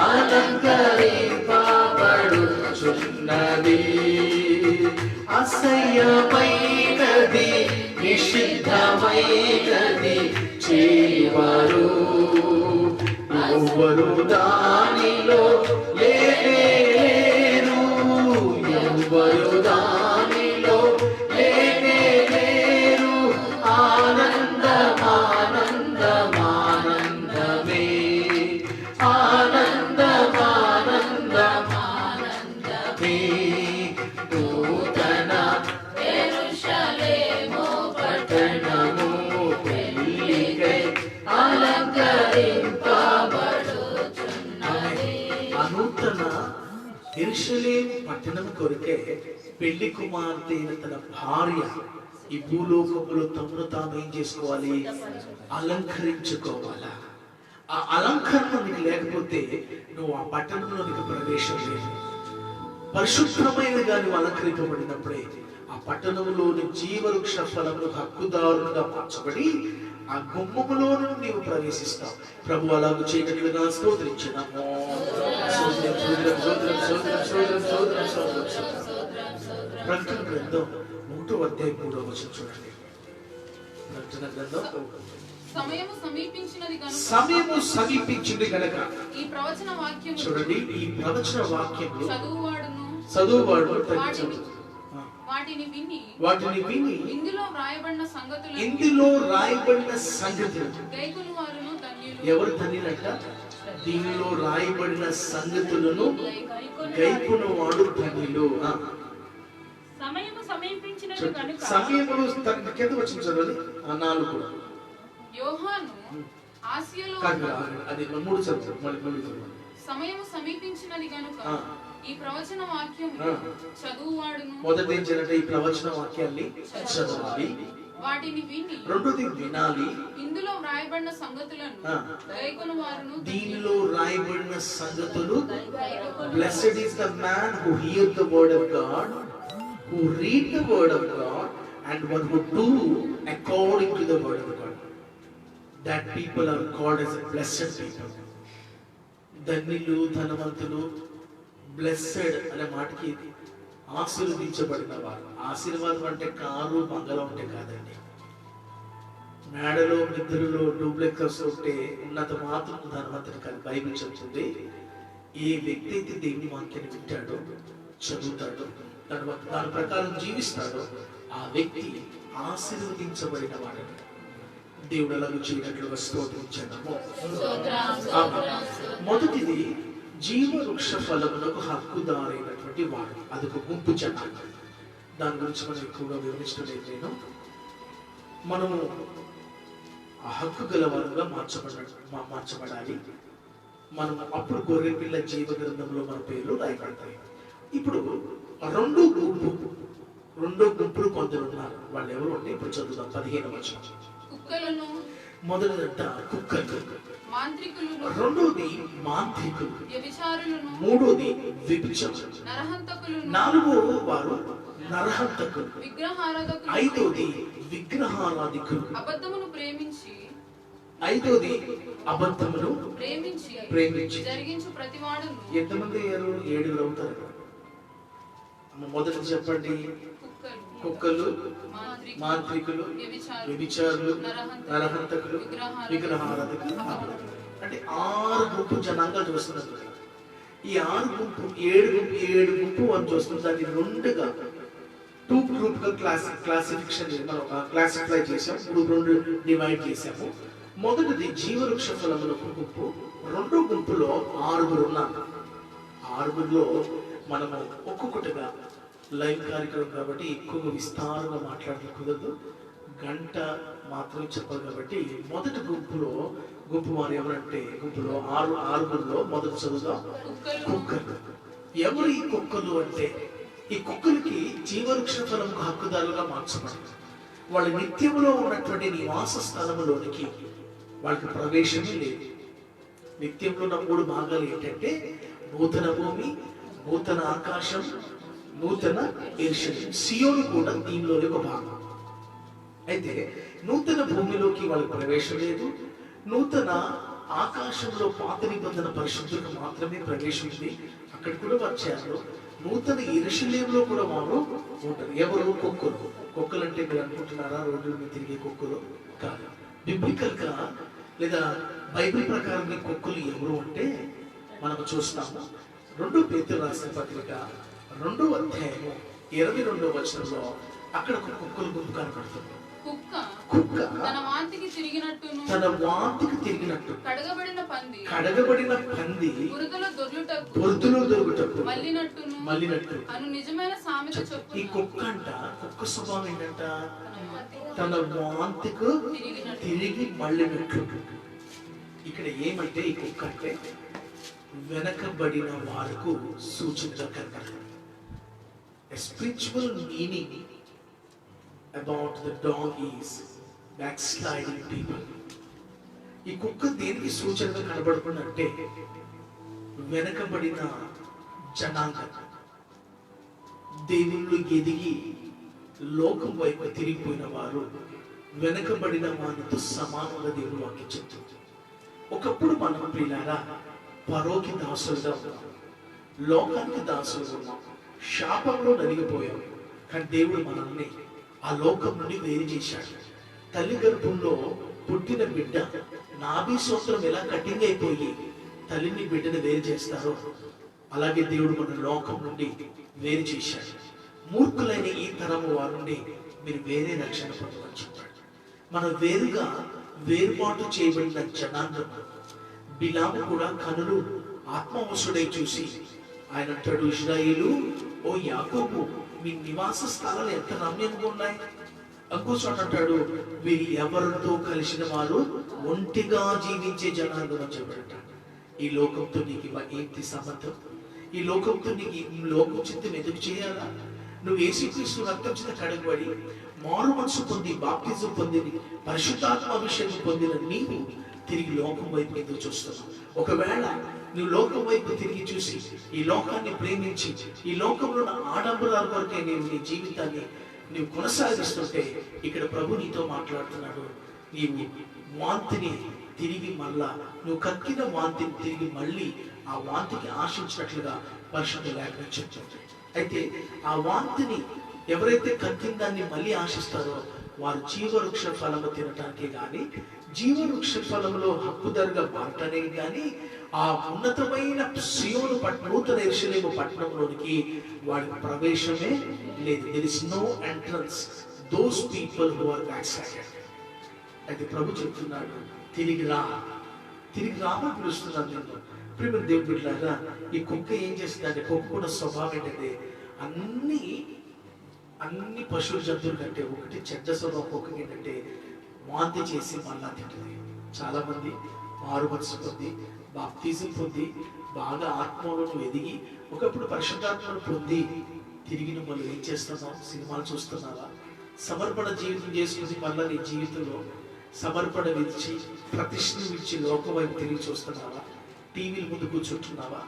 అలంకరింపబడుచున్నది. అసహ్యమైనది నిషిద్ధమైనది చేయువారు ఎవరు దానిలో లేరు, ఎవరు దానిలో లేరు. ఆనందమానందమానందమే, ఆనందమానందమానందమే. నూతన యెరూషలేము పట్టణము పెళ్ళికై అలంకరింపబడుచున్నది. ఆ నూతన యెరూషలేము పట్టణం కొరకే పెళ్లి కుమార్తె తన భార్య ఈ భూలోకములో తమను తాను ఏం చేసుకోవాలి? అలంకరించుకోవాలా. ఆ అలంకరణ నీకు లేకపోతే నువ్వు ఆ పట్టణంలో నీకు ప్రవేశం లేదు. పరిశుభ్రమైనగా నువ్వు అలంకరింపబడినప్పుడే ఆ పట్టణంలోని జీవవృక్ష ఫలములు హక్కుదారులుగా మార్చబడి ఆ గుమ్మములోను నీవు ప్రవేశిస్తావు. ప్రభు అలాగ చేయగలుగుగా స్తోత్రించినాము. ప్రకటన గ్రంథం 1వ అధ్యాయం 3వ వచనం చూడండి. ప్రకటన గ్రంథం సమయము సమీపించింది గనక ఈ ప్రవచన వాక్యము చూడండి. ఈ ప్రవచన వాక్యము చదువువాడును చదువువాడు వాటిని విని ఇందులో వ్రాయబడిన సంగతులు గైకొను వారును ధన్యులు. ఎవరు ధన్యులంట? దీనిలో రాయబడిన సంగతులను గైకొను వాడు ధన్యులు. సమయము సమీపించినది కనుక సమయములు కింద వచ్చిన చదవాలి. 4 యోహాను ఆసియలో అది 3 చదువు మళ్ళీ సమయము సమీపించినది గనుక ఈ ప్రవచన వాక్యం చదువువాడును. మొదటి ఏం చేయాలంటే ఈ ప్రవచన వాక్యాన్ని చదవాలి, వాటిని విని రెండోది వినాలి, ఇందులో వ్రాయబడిన సంగతులను గైకొను వారును. దీనిలో రాయబడిన సంగతులు. Blessed is the man who hears the word of God, who read the word of God, and one who do according to the word of God. That people are called as blessed people. ధన్యులు, ధనవంతులు. Blessed అనే మాటకి ఆశీర్వదించబడిన వారు. ఆశీర్వాదం అంటే car బంగళం అంటే కాదండి. మేడలో నిద్రలో డూప్లెక్స్ ఉంటే ఉన్నత మాత్రం ధనవంతుడు కాదు. బైబిల్ చెప్తుంది, ఏ వ్యక్తి అయితే దేవుని వాక్యాన్ని వింటాడో, చదువుతాడో, దాని ప్రకారం జీవిస్తాడో ఆ వ్యక్తి ఆశీర్వదించబడిన వాడు. దేవుడు అలాగ చేయనట్లుగా స్తోత్రించాము. మొదటిది జీవవృక్ష ఫలములకు హక్కుదారైనటువంటి వాడు. అదొక గుంపు జనాలు. దాని గురించి మనం ఎక్కువగా వివరించడం లేదు. మనము ఆ హక్కు గలవారుగా మార్చబడాలి. మనం అప్పుడు గొర్రె పిల్ల జీవ గ్రంథంలో మన పేర్లు రాయబడతాయి. ఇప్పుడు రెండో గుంపులు కొందరు ఉన్నారు. వాళ్ళు ఎవరు అంటే ఇప్పుడు చదువుదాం. 15వ వచనం. కుక్కలను, మొదటిదంట కుక్కలు, మాంత్రికులను, రెండోది మాంత్రికులు, వ్యభిచారులను, మూడోది వ్యభిచారులు, నరహంతకులను, నాలుగో వారు నరహంతకులు, విగ్రహారాధకులు, ఐదోది విగ్రహారాధికులు, అబద్ధమును ప్రేమించి అబద్ధమును ప్రేమించి జరిగించు ప్రతివాడును. ఎంతమంది అయ్యారు? 7 అవుతారు. మొదటి చెప్పండి. కుక్కలు, మాంత్రికులు, వ్యభిచారులు, నరహంతకులు, విగ్రహారాధకులు. అంటే 6 గుంపు జనాంగాలు చూస్తున్నారు. ఈ 6 గుంపు 7 గుంపు అని చూస్తుంది. దాన్ని 2గా 2 గ్రూప్ గా క్లాసిఫికేషన్ మనం క్లాసిఫై చేసాం. 2 డివైడ్ చేసాము. మొదటిది జీవవృక్ష ఫలములకు గుంపు. రెండో గుంపులో 6 ఉన్నారు. 6లో మనము ఒక్కొక్కటిగా లైవ్ కార్యక్రమం కాబట్టి ఎక్కువ విస్తారంగా మాట్లాడడం కుదరదు. గంట మాత్రమే చెప్పాలి కాబట్టి మొదటి గుంపు వారు ఎవరంటే గుంపులో 6లో మొదటి చదువుగా కుక్కలు. ఎవరు ఈ కుక్కలు అంటే, ఈ కుక్కలకి జీవవృక్ష ఫలముకు హక్కుదారులుగా మార్చబడింది. వాళ్ళ నిత్యములో ఉన్నటువంటి నివాస స్థలములోనికి వాళ్ళకి ప్రవేశమే లేదు. నిత్యంలో ఉన్న 3 భాగాలు ఏంటంటే నూతన భూమి, నూతన ఆకాశం, నూతన యెరూషలేము. సియోను కూడా దీనిలోని ఒక భాగం. అయితే నూతన భూమిలోకి వాళ్ళకి ప్రవేశం లేదు. నూతన ఆకాశంలో పాత నిబంధన పరిశుద్ధులకు మాత్రమే ప్రవేశం ఉంది. అక్కడ కూడా వచ్చారు. నూతన యెరూషలేములో కూడా వారు ఉంటారు. ఎవరు? కుక్కలు అంటే మీరు అనుకుంటున్నారా రోడ్ల మీద తిరిగే కుక్కలు కాదు. బిబ్లికల్ గా లేదా బైబిల్ ప్రకారం కుక్కలు ఎవరు అంటే మనము చూస్తాము. 2 పేతురు రాసిన పత్రిక 2వ అధ్యాయము 22వ వచనంలో అక్కడ ఒక కుక్కల గుంపు కనబడుతుంది. కుక్క తన వాంతికి తిరిగినట్టు కడగబడిన పంది బురదలో దొరుకుటకు మళ్ళినట్టు అను నిజమైన సామెత చొప్పున ఈ కుక్క స్వభావం ఏంటంట? తన వాంతికు తిరిగి మళ్ళినట్లు. ఇక్కడ ఏమంటే ఈ కుక్క అంటే వెనకబడిన వారికి సూచనగా కనబడుతుంది. A spiritual meaning about the dog is backsliding people. ఈ కుక్క దేనికి సూచనగా కనబడుతుందంటే వెనకబడిన జనాంగం, దేవుళ్ళు ఎదిగి లోకం వైపు తిరిగిపోయిన వారు వెనకబడిన వారితో సమానంగా దేవుడు వాక్యం చెప్తుంది. ఒకప్పుడు మనం ప్రియులారా పరోకి దాసులుగా ఉన్నాం, లోకానికి దాసులుగా ఉన్నాం, శాపంలో నలిగిపోయాం. కానీ దేవుడు మనల్ని ఆ లోకం నుండి వేరు చేశాడు. తల్లి గర్భంలో పుట్టిన బిడ్డ నాభి సూత్రం ఎలా కఠినంగా అయిపోయి తల్లిని బిడ్డని వేరు చేస్తారో అలాగే దేవుడు మన లోకం నుండి వేరు చేశాడు. మూర్ఖులైన ఈ తరము వారుండి మీరు వేరే రక్షణ పొందమని చెప్పాడు. మనం వేరుగా వేరుపాటు చేయబడిన జనాంగం. బిలాము కూడా కనులు ఆత్మవశుడై చూసి ఆయన అంటాడు, ఇశ్రాయేలు, ఓ యాకోబు, మీ నివాస స్థలాలు ఎంత రమ్యంగా ఉన్నాయి. అంకోచోట అంటాడు, వీరు ఎవరితో కలిసిన వారు ఒంటిగా జీవించే జనాంగం అని చెప్పాడు. ఈ లోకంతో నీకు ఏంటి సంబంధం? ఈ లోకంతో నీకు ఈ లోకం చిత్తం ఎందుకు చేయాలా? నువ్వు యేసుక్రీస్తు రక్తం చేత కడగబడి మారు మనసు పొంది బాప్తిజం పొంది పరిశుద్ధాత్మ అభిషేకం పొందిన నీవు తిరిగి లోకం వైపు ఎందుకు చూస్తున్నావు? ఒకవేళ నువ్వు లోకం వైపు తిరిగి చూసి ఈ లోకాన్ని ప్రేమించి ఈ లోకంలో ఉన్న ఆడంబరాల వరకే నీవు నీ జీవితాన్ని నువ్వు కొనసాగిస్తుంటే ఇక్కడ ప్రభు నీతో మాట్లాడుతున్నాడు. నీవు వాంతిని తిరిగి మళ్ళా నువ్వు కక్కిన వాంతిని తిరిగి మళ్ళీ ఆ వాంతికి ఆశించినట్లుగా పరిశుద్ధ లేఖనం చెప్తుంది. అయితే ఆ వాంతిని ఎవరైతే కక్కిన దాన్ని మళ్ళీ ఆశిస్తారో వారు జీవవృక్ష ఫలము తినటానికి కానీ జీవవృక్ష ఫలములో హక్కుదారుగా మారటానికి కానీ ఆ ఉన్నతమైన సియోను నూతన యెరూషలేము పట్టణంలోనికి వాడి ప్రవేశమే లేదు. There is no entrance those people who are backslided. అయితే ప్రభు చెప్తున్నాడు, తిరిగి రామని పిలుస్తున్నాను నేను. ప్రేమ దేవుడి బిడ్డలారా, ఈ కుక్క ఏం చేస్తుందంటే, కుక్క కూడా స్వభావం ఏంటంటే అన్ని పశువుల జంతువుల కంటే ఒకటి చెడ్డ స్వభావం కుక్కకి ఏంటంటే వాంతి చేసి మళ్ళా తింటుంది. చాలా మంది మారు మనసు పొంది బాప్తిజం పొంది బాగా ఆత్మలో ఎదిగి ఒకప్పుడు పరిశుద్ధాత్మను పొంది తిరిగి నువ్వు మళ్ళీ ఏం చేస్తున్నావు? సినిమాలు చూస్తున్నావా? సమర్పణ జీవితం చేసుకుని మళ్ళీ నీ జీవితంలో సమర్పణ విడిచి ప్రతిష్ఠను విడిచి లోకం వైపు తిరిగి చూస్తున్నావా? టీవీల ముందు కూర్చుంటున్నావా?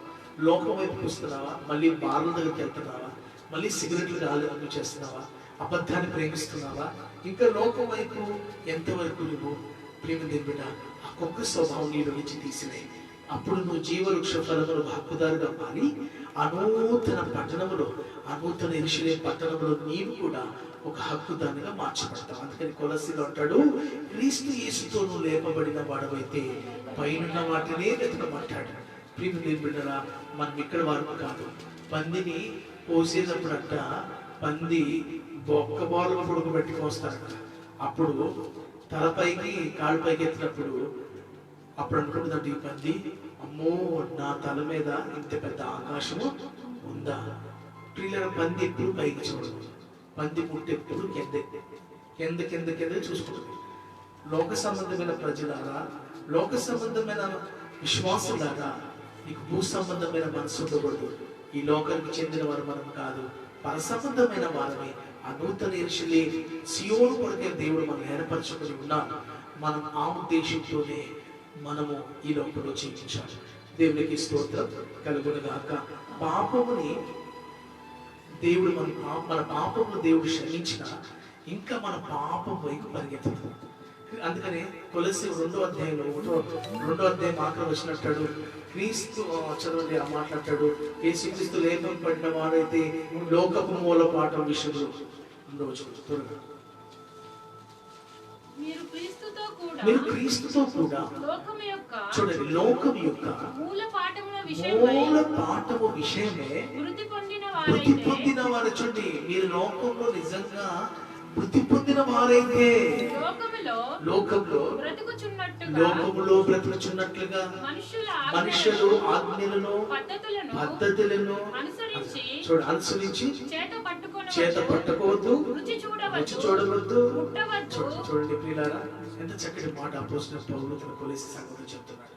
లోకం వైపు చూస్తున్నావా? మళ్ళీ బార్ల దగ్గరికి వెళ్తున్నావా? మళ్ళీ సిగరెట్లు రాళ్ళు చేస్తున్నావా? అబద్ధాన్ని ప్రేమిస్తున్నావా? ఇంకా లోకం వైపు ఎంతవరకు నువ్వు ప్రేమ దేవుడ ఆ కుక్క స్వభావం నీలో నుంచి తీసినాయి. అప్పుడు నువ్వు జీవవృక్ష ఫలములు హక్కుదారుగా మారి అనూతన పట్టణములో అనూతన యెరూషలేము పట్టణంలో నీవు కూడా ఒక హక్కుదారుగా మార్చబడతావు. అందుకని కొలస్సీలో అంటాడు, క్రీస్తు యేసుతో నువ్వు లేపబడిన వాడవైతే పైనున్న వాటినే వెతకమంటాడు. ప్రేమ దేవుడా, మనం ఇక్కడ వరకు కాదు. పందిని కోసేటప్పుడంట పంది బొక్క బాలు పొడుగుబెట్టి కోస్తారంట. అప్పుడు తలపైకి కాళ్ళపైకి ఎత్తినప్పుడు అప్పుడు అనుకుంటుందంటే ఈ పంది, అమ్మో నా తల మీద ఇంత పెద్ద ఆకాశము ఉందా? పిల్లల పంది ఎప్పుడు పైకి చూడదు. పంది పుట్టి ఎప్పుడు కింద కింద కింద చూసుకుంటుంది. లోక సంబంధమైన ప్రజలారా, లోక సంబంధమైన విశ్వాసులారా, నీకు భూ సంబంధమైన మనసు ఉండకూడదు. ఈ లోకానికి చెందిన వారు మనం కాదు, పర సంబంధమైన వారమే. ఆ నూతన యెరూషలేము సియోను కొరకే దేవుడు మనం ఏర్పరచుకుని ఉన్నాం. మనం ఆ ఉద్దేశంతోనే మనము ఈ లోకంలో జీవించాలి. దేవునికి స్తోత్రం కలుగునుగాక. పాపముని దేవుడు మన పాపమును దేవుడు క్షమించిన ఇంకా మన పాపం వైపు పరిగెత్తుతాం. అందుకనే కొలస్సీ 2వ అధ్యాయం ఆఖరి వచ్చినట్టాడు, క్రీస్తు చదవండి ఆ మాట్లాడతాడు, యేసుక్రీస్తు లేపబడిన వాడైతే లోకపు మూలపాఠం విషయంలో రోజు త్వరగా మీరు క్రీస్తుతో కూడా చూడండి, లోకం యొక్క మూల పాఠము విషయమే వృద్ధి పొందిన వారు. చూడండి, మీరు లోకంలో నిజంగా వృద్ధి పొందిన వారైతే లోకంలో బ్రతుకుచున్నట్లుగా మనుషులు ఆజ్ఞలను పద్ధతులను అనుసరించి చేత పట్టుకోవద్దు, రుచి చూడవద్దు. చూడండి ప్రియులారా, ఎంత చక్కటి మాట అపోస్తలుడైన పౌలు తన కొలస్సీ సంఘంలో చెప్తున్నాడు.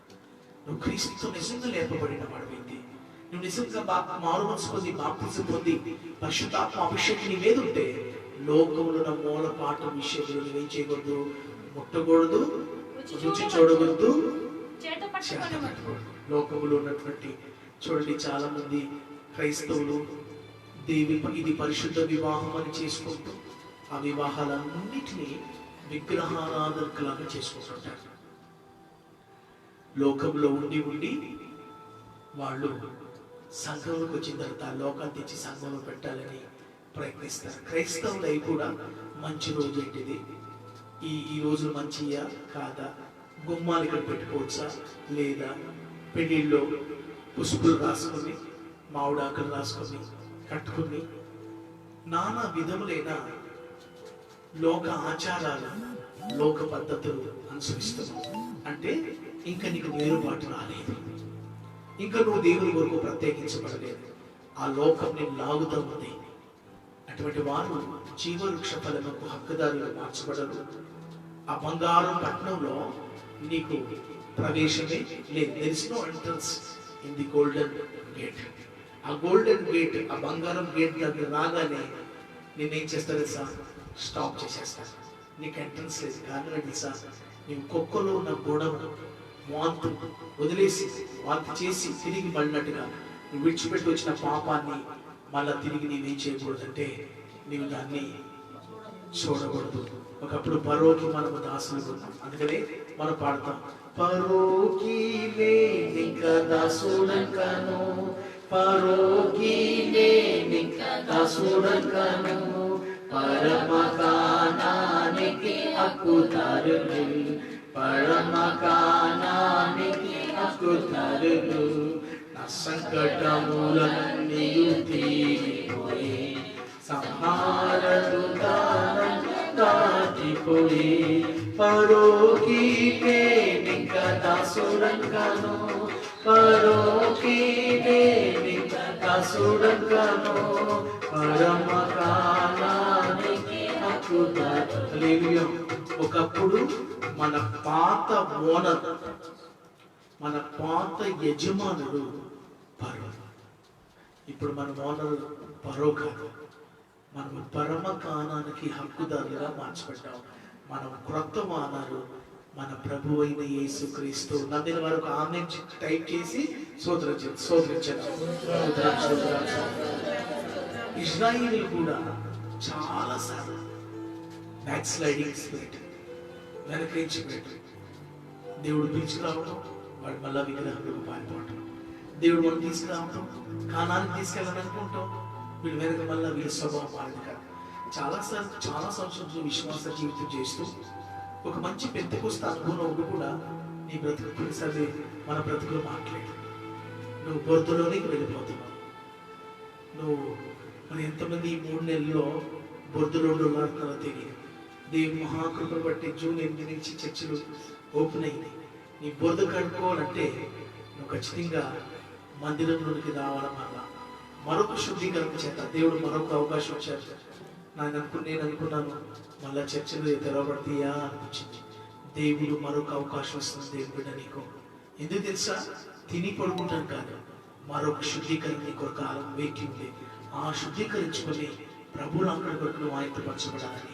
నువ్వు క్రీస్తుతో నిజంగా లేపబడిన వాడివైతే, నువ్వు నిజంగా మారు మనసు పొంది బాప్తిజం పొంది పరిశుద్ధాత్మ అభిషేకం నీ మీద ఉంటే లోకంలో ఉన్న మూల పాఠం విషయంలో నువ్వేం చేయకూడదు? ముట్టకూడదు, రుచి చూడకూడదు, చేత పట్టుకోకూడదు. లోకంలో ఉన్నటువంటి చూడండి, చాలా మంది క్రైస్తవులు ఇది పరిశుద్ధ వివాహం అని చేసుకుంటూ ఆ వివాహాలన్నిటినీ విగ్రహారాధనలాగా చేసుకుంటుంటారు. లోకంలో ఉండి వాళ్ళు సంఘంలోకి వచ్చిన తర్వాత లోకాన్ని తెచ్చి సంఘంలో పెట్టాలని ప్రయత్నిస్తారు. క్రైస్తవులై కూడా మంచి రోజు ఏంటిది, ఈ రోజు మంచియా కాదా, గుమ్మాలు ఇక్కడ పెట్టుకోవచ్చా లేదా, పెళ్లిళ్ళలో పుష్పులు రాసుకొని మామిడాకులు రాసుకొని కట్టుకుని నానా విధములైన లోక ఆచారాలు, లోక పద్ధతులు అనుసరిస్తున్నావు అంటే ఇంకా నీకు వేరుబాటు రాలేదు, ఇంకా నువ్వు దేవుని కొరకు ప్రత్యేకించబడలేదు. ఆ లోకం నేను లాగుతూ ఉంది. అటువంటి వారు జీవవృక్ష ఫలముకు హక్కుదారులు మార్చబడరు. ఆ బంగారం పట్టణంలో నీకు ప్రవేశమే లేదు. There is no entrance in the golden gate. ఆ గోల్డెన్ గేట్, ఆ బంగారం గేట్ దగ్గర రాగానే నేనేం చేస్తాను తెలుసా? స్టాప్ చేసేస్తాను. నీకు ఎంట్రన్స్ లేదు. కారణం ఏంటి తెలుసా? నీవు కుక్కలో ఉన్న గోడవ వాంతు వదిలేసి వాంతి చేసి తిరిగి మళ్ళినట్టుగా నువ్వు విడిచిపెట్టి వచ్చిన పాపాన్ని మళ్ళా తిరిగి నీవేం చేయకూడదంటే నీవు దాన్ని చూడకూడదు. ఒకప్పుడు పరోకి మనము దాసులు ఉన్నాం. అందుకనే మనం పాడతాం, పరోకి నేనింకా దాసుడను, పరోకి నేనింకా దాసుడను, పరమ కానానికి హక్కుదారులు, పరమ కానానికి హక్కుదారులు. నా సంకటములన్నీ తీరిపోయి సంహారదు దాటిపోయి, పరోకి నేనింకా దాసుడను, పరోకి నేనింకా దాసుడను, పరమ కానానికి హక్కుదారులు. హల్లెలూయా. ఒకప్పుడు మన పాత ఓనర్, మన పాత యజమానుడు పరో. ఇప్పుడు మన ఓనర్ పరో కాదు. మనం పరమ కానానికి హక్కుదారులుగా మార్చబడ్డాం. మనం క్రొత్త ఓనరు మన ప్రభు అయిన యేసుక్రీస్తు. నమ్మిన వారు ఆమె టైప్ చేసి సోదరించారు. ఇజ్రాయిల్ కూడా చాలా సార్లు బ్యాక్ స్లైడింగ్ స్పిరిట్, వెనకరించిపోయాడు. దేవుడు పిలుచుకురావడం, వాడు మళ్ళా విగ్రహాలకు పారిపోవటం. దేవుడు మనం తీసుకురావటం, కానానికి తీసుకెళ్ళాలని అనుకుంటాం, వీళ్ళు వెనక మళ్ళా వీళ్ళ స్వభావం మారింది కాదు. చాలా సంవత్సరాలు విశ్వాస జీవితం చేస్తూ ఒక మంచి పెద్దకొస్త అనుభవం ఉండి కూడా నీ బ్రతుకు కొన్నిసార్లు మన బ్రతుకులు మాట్లాడు. నువ్వు బొర్దులోనికి వెళ్ళిపోతున్నావు. నువ్వు మరి ఎంతమంది ఈ 3 నెలల్లో బొర్దులోళ్ళు ఉన్నారో తెలియదు. దేవుని మహాకృపను బట్టి జూన్ 8 నుంచి చర్చలు ఓపెన్ అయింది. నీ బొర్దు కడుక్కోవాలంటే నువ్వు ఖచ్చితంగా మందిరంలోనికి రావడం వల్ల మరొక శుద్ధీకరణ చేత దేవుడు మరొక అవకాశం ఇచ్చారు. నేను అనుకున్నాను మళ్ళా చర్చలు తెరవబడతాయా అనిపించింది. దేవుడు మరొక అవకాశం వస్తుంది దేవుడు నీకు. ఎందుకు తెలుసా? తిని పడుకుంటాను కాదు, మరొక శుద్ధీకరణ నీ కొరకు వేకి ఉంది. ఆ శుద్ధీకరించుకొని ప్రభువులు అక్కడి కొరకు నువ్వు ఆయత్తపరచబడాలని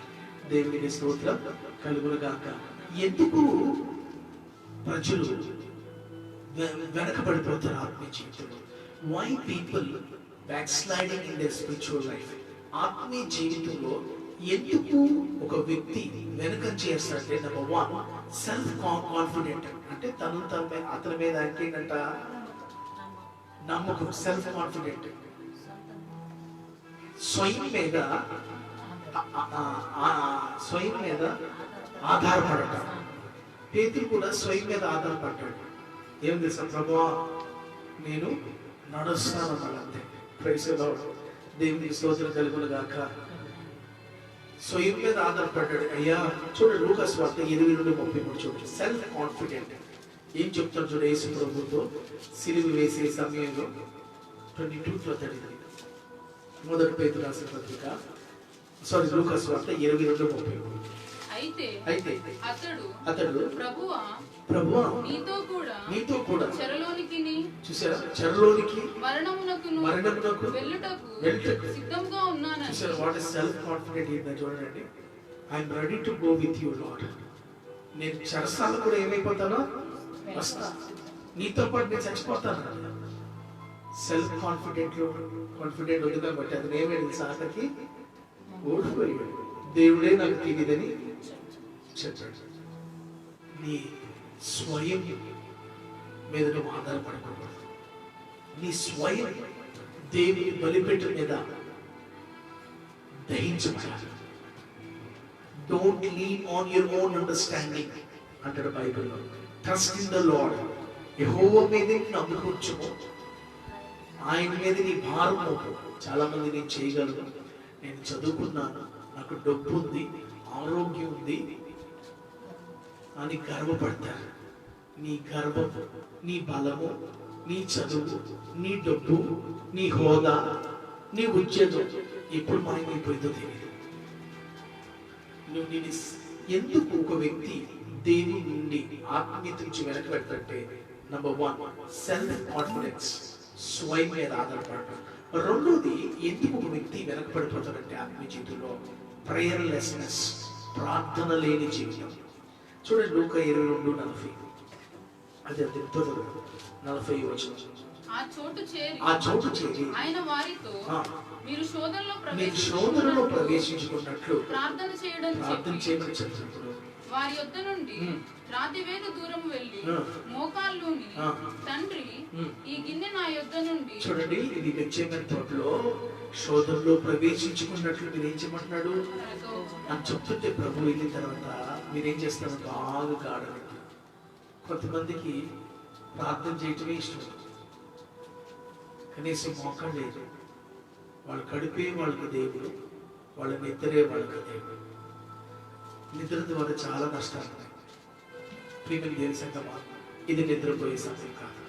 దేవునికి స్తోత్రం కలుగునుగాక. ఎందుకు ప్రజలు వెనకబడిపోతారు ఆత్మీయ జీవితంలో? Why people backsliding in their spiritual life? ఆత్మీయ జీవితంలో ఎందుకు ఒక వ్యక్తి వెనకం చేస్తాడంటే, నెంబర్ 1 సెల్ఫ్ కాన్ఫిడెంట్. అంటే అతని మీద ఏంటంట నమ్మకం, సెల్ఫ్ కాన్ఫిడెంట్. స్వయం మీద ఆధారపడటం. పేతురు కూడా స్వయం మీద ఆధారపడ్డాడు. ఏం తెలుసా? ప్రభువా నేను నడుస్తాను అన్నాడంతే. Praise the lord. దేవునికి స్తోత్రం కలుగునుగాక. స్వయం మీద ఆధారపడ్డాడు. అయ్యా చూడండి లూకా సువార్త 20-33 చూడండి. సెల్ఫ్ కాన్ఫిడెంట్ ఏం చెప్తాడు చూడ యేసు ప్రభుతో సిలువ వేసే సమయంలో 22-33 మొదటి పేతురు రాసిన పత్రిక, లూకా సువార్త 20-33. అయితే అతడు ప్రభువా నీతో కూడా చూసారా, చెరలోనికి మరణమునకు వెళ్ళుటకు సిద్ధంగా ఉన్నాను. చూసారా వాట్ ఇస్ సెల్ఫ్ కాన్ఫిడెంట్ ఏంటో చూడండి. I'm ready to go with you lord. నేను చెరసాల కూడా ఏమైపోతానో వస్తా, నీతో పాటు నేను చచ్చిపోతాను. సెల్ఫ్ కాన్ఫిడెంట్ వద్దుగా బట్టి అతను ఏమైంది? సాటకి ఓడిపోయాడు. దేవుడే నాకు తెలియదని చెప్పాడు. నీ స్వయం మీద నువ్వు ఆధారపడకూడదు. నీ స్వయం దేవుని బలిపీఠం మీద దహించబడాలి. Don't lean on your own understanding అంటాడు బైబిల్లో. Trust in the lord. యెహోవా మీద నమ్ముకొచ్చుకో, ఆయన మీద నీ భారం మోపు. చాలా మంది నేను చేయగలను, నేను చదువుకున్నాను, నాకు డబ్బు ఉంది, ఆరోగ్యం ఉంది అని గర్వపడతారు. నీ గర్వము, నీ బలము, నీ చదువు, నీ డబ్బు, నీ హోదా, నీ ఉద్యోగం ఎప్పుడు మాయమైపోయిందో తెలియదు. నువ్వు నేను ఎందుకు ఒక వ్యక్తి దేవుని నుండి ఆత్మీయత నుంచి వెనక పెడతాంటే, నంబర్ 1 సెల్ఫ్ కాన్ఫిడెన్స్, స్వయం మీద ఆధారపడటం. రెండోది ఎందుకు ఒక వ్యక్తి వెనకబడిపోతాడంటే ఆత్మీయ జీవితంలో ప్రేయర్లెస్నెస్, ప్రార్థన లేని జీవితం. చూడండి లూకా 22:40, అది ఎంతో 40 వచనం. ఆ చోటు చేరి ఆయన వారితో మీరు శోధనలో ప్రవేశించుకున్నట్లు ప్రార్థన చేయమని చెప్పినప్పుడు వారి యొద్ద నుండి రాతివేలు దూరం వెళ్ళి మోకాళ్ళుని, తండ్రి ఈ గిన్నె నా యొద్ద నుండి. చూడండి, ఇది గెత్సేమనే తోటలో శోధనలో ప్రవేశించుకున్నట్లు మీరేం చేయమంటున్నాడు అని చెప్తుంటే ప్రభు వెళ్ళిన తర్వాత మీరేం చేస్తారు, బాగా గాఢం. కొంతమందికి ప్రార్థన చేయటమే ఇష్టం, కనీసం మోకాలు లేదు. వాళ్ళు కడిపే వాళ్ళకి దేవుడు, వాళ్ళ నిద్రే వాళ్ళకి దేవుడు. నిద్ర ద్వారా చాలా నష్టాలు ఉన్నాయి. ప్రియమైన దేవుని సంగమా, ఇది నిద్రపోయే సమయం కాదు,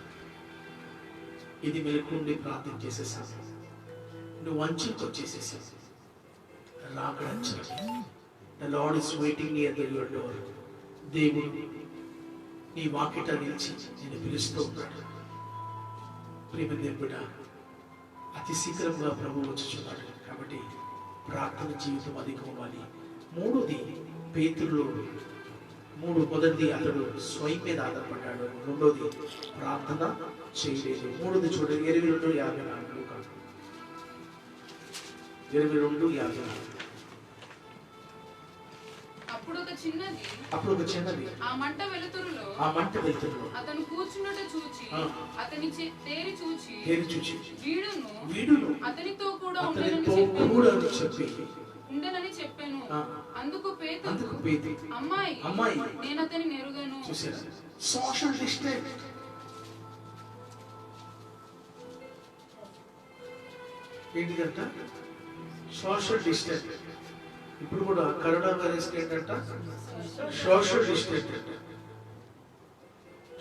ఇది మెలకుండి ప్రార్థన చేసే సమయం. నువ్వు అంచులకు వచ్చేసేసావు, రాకడ అంచులకి. The lord is waiting near your door. దేవుడు నీ వాకిట నిలిచి నేను పిలుస్తూ ఉన్నాడు. ప్రియమైన దేవుడ, అతి శీఘ్రంగా ప్రభు వచ్చుచున్నాడు. కాబట్టి ప్రార్థన జీవితం అధికం అవ్వాలి. మూడోది పేతురులో మొదటిది అతడు స్వయం మీద ఆధారపడ్డాడు. రెండోది ప్రార్థన చేయలేదు. మూడోది చూడండి 22:54, 22:54. అప్పుడు ఒక చిన్నది ఆ మంట వెలుతురులో అతను కూర్చున్నట్టు చూచి అతని తేరి చూచి వీడును అతనితో కూడా ఉండనని చెప్పాను. అందుకు పేతురు అమ్మాయి నేను అతని నెరుగను. Social distance. ఏంటిదంట? Social distance. ఇప్పుడు కూడా కరోనా వైరస్ ఏంటంట సోషల్ డిస్టెన్స్ అంట.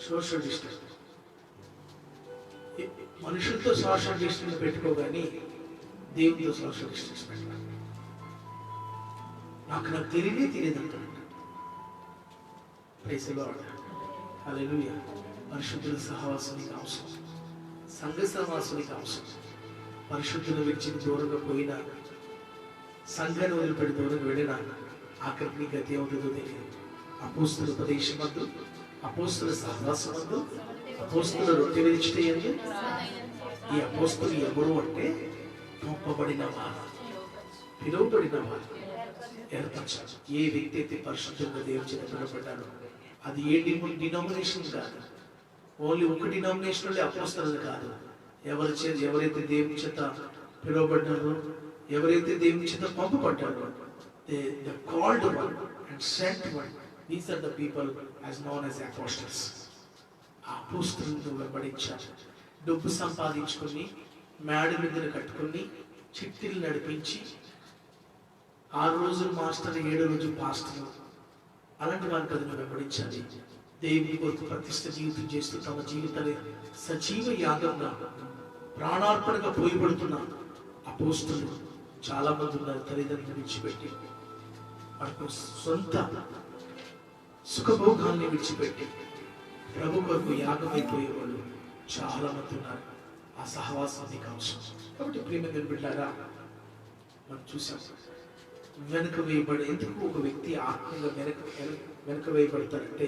Social distance. మనుషులతో సోషల్ డిస్టెన్స్ పెట్టుకోగాని దేవుడితో సోషల్ డిస్టెన్స్ పెట్టాలి. నాకు తెలియదు అంటాడు. Praise the lord, hallelujah. పరిశుద్ధుల సహవాసానికి అవసరం, సంఘ సహవాసానికి అవసరం. పరిశుద్ధుల విడిచి దూరంగా పోయినా, సంఘాన్ని వదిలిపెట్టి దూరంగా వెళ్ళినా ఆఖరికి నీ గతి ఏమవుతుందో తెలియదు. అపోస్తుల ఉపదేశమందు, అపోస్తుల సహవాసమందు, అపోస్తుల రొట్టె విరిచిటయందు. ఈ అపోస్తులు ఎవరు అంటే పంపబడిన వారు, పిలువబడిన వారు, ఏర్పరచాలి. ఏ వ్యక్తి అయితే పరిశుద్ధంగా దేవుని చేత పిలువబడ్డాడో అది ఏ డినామినేషన్ కాదు, ఓన్లీ ఒక డినామినేషన్ అపోస్తలులు కాదు. ఎవరైతే దేవుని చేత పిలువబడ్డారో, ఎవరైతే దేవుని చేత పంపబడ్డారో, the called one and sent one, these are the people as known as apostles. అపోస్తలులను వెంబడించాలి. డబ్బు సంపాదించుకొని, మేడ మీద కట్టుకొని, చిట్టీలు నడిపించి, 6 రోజులు మాస్టర్, 7వ రోజు పాస్టర్, అలాంటి వారికి అది వెంబడించాలి. దేవుని కొరకు ప్రతిష్ఠ జీవితం చేస్తూ తమ జీవితాన్ని సజీవ యాగంగా, ప్రాణార్పణగా పోయబడుతున్న అపోస్తలు చాలా మంది ఉన్నారు. తల్లిదండ్రులు విడిచిపెట్టి, వారికి సొంత సుఖభోగాల్ని విడిచిపెట్టి ప్రభు కొరకు యాగమైపోయేవాళ్ళు చాలా మంది ఉన్నారు. ఆ సహవాసానికి అవసరం. కాబట్టి ప్రియమైన బిడ్డలారా, మనం చూసాం వెనక వేయబడి. ఎందుకు ఒక వ్యక్తి ఆత్మీయంగా వెనక వేయబడతాడంటే,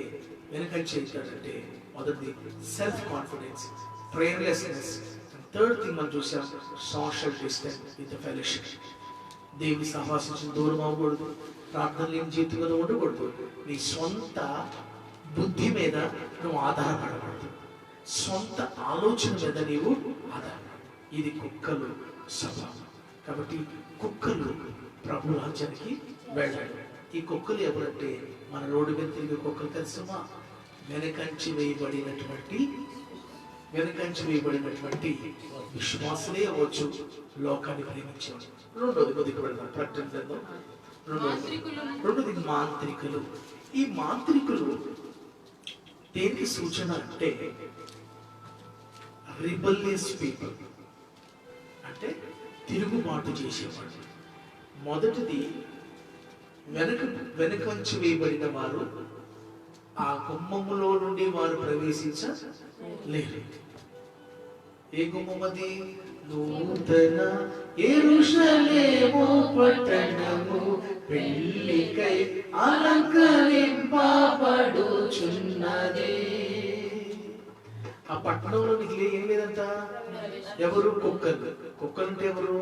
వెనక చేస్తాడంటే, మొదటిది self confidence, prayerlessness. Third thing మనం చూసాం, social distance with the fellowship. దేవుని సహవాసం దూరం అవ్వకూడదు, ప్రార్థన లేని జీవితంలో ఉండకూడదు. నీ సొంత బుద్ధి మీద నువ్వు ఆధారపడకూడదు, సొంత ఆలోచన మీద నీవు ఆధారపడ. ఇది కుక్కలు స్వభావం. కాబట్టి కుక్కలు ప్రభు రాజ్యానికి వెళ్ళాడు. ఈ కుక్కలు ఎవరంటే, మన రోడ్డు మీద తిరిగే కుక్కలు తెలుసుమా? వెనకంచి వేయబడినటువంటి వెనకంచి వేయబడినటువంటి విశ్వాసులే అవ్వచ్చు, లోకాన్ని ప్రేమించేవాడు. రెండోది కొద్దిగా పెడతాం ప్రకటన గ్రంథం. రెండోది మాంత్రికులు. ఈ మాంత్రికులు దేనికి సూచన అంటే రిబెలియస్ పీపుల్, అంటే తిరుగుబాటు చేసేవాడు. మొదటిది వెనకంచి వేయబడిన వారు, ఆ గుమ్మములో నుండి వారు ప్రవేశించలేరు. ఏ గుమ్మమది? నూతన యెరూషలేము పట్టణము పెళ్లికై అలంకరింపబడుచున్నది. ఆ పట్టణంలో నీకు ఏం లేదంట. ఎవరు? కుక్కలు. కుక్కలు అంటే ఎవరు?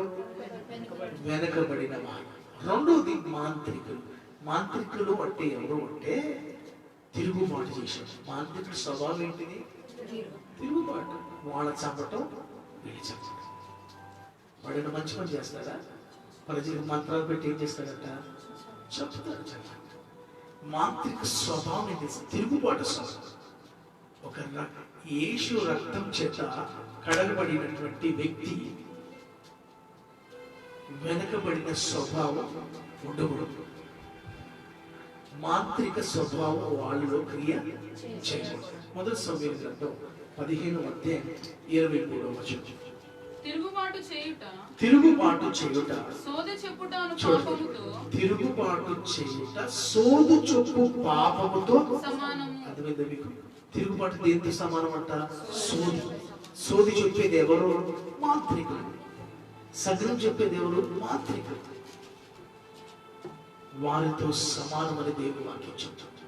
వెనకబడిన వారు. రెండోది మాంత్రికులు. మాంత్రికులు అంటే ఎవరు అంటే తిరుగుబాటు చేశారు. మాంత్రికుడు స్వభావం ఏంటిది? తిరుగుబాటు. వాళ్ళ చంపటం, వీళ్ళు చంపటం. వాడైనా మంచి పని చేస్తారా? ప్రజలకు మంత్రాలు పెట్టి ఏం చేస్తారంట? చెప్తారు. మాంత్రిక స్వభావం ఏంటి? తిరుగుబాటు స్వభావం. ఒక యేసు రక్తం చేత కడగబడినటువంటి వ్యక్తి వెనకబడిన స్వభావం ఉండకూడదు. మాంత్రిక స్వభావం వాళ్ళలో క్రియ చేయకూడదు. మొదటి సమూయేలు గ్రంథం 15:23 వచనం. తిరుగుబాటు చేయుట సోదె చెప్పుట అను పాపముతో, తిరుగుబాటు చేయుట సోదు చొప్పు పాపముతో సమానము. అర్థమైందా మీకు? తిరుగుబాటు దేనితో సమానం అంట? సోది. సోది చెప్పేది ఎవరు? మాంత్రికులు. సగం చెప్పేది ఎవరు? మాంత్రికులు. వారితో సమానమని దేవుడు వాక్యం చెప్తుంది.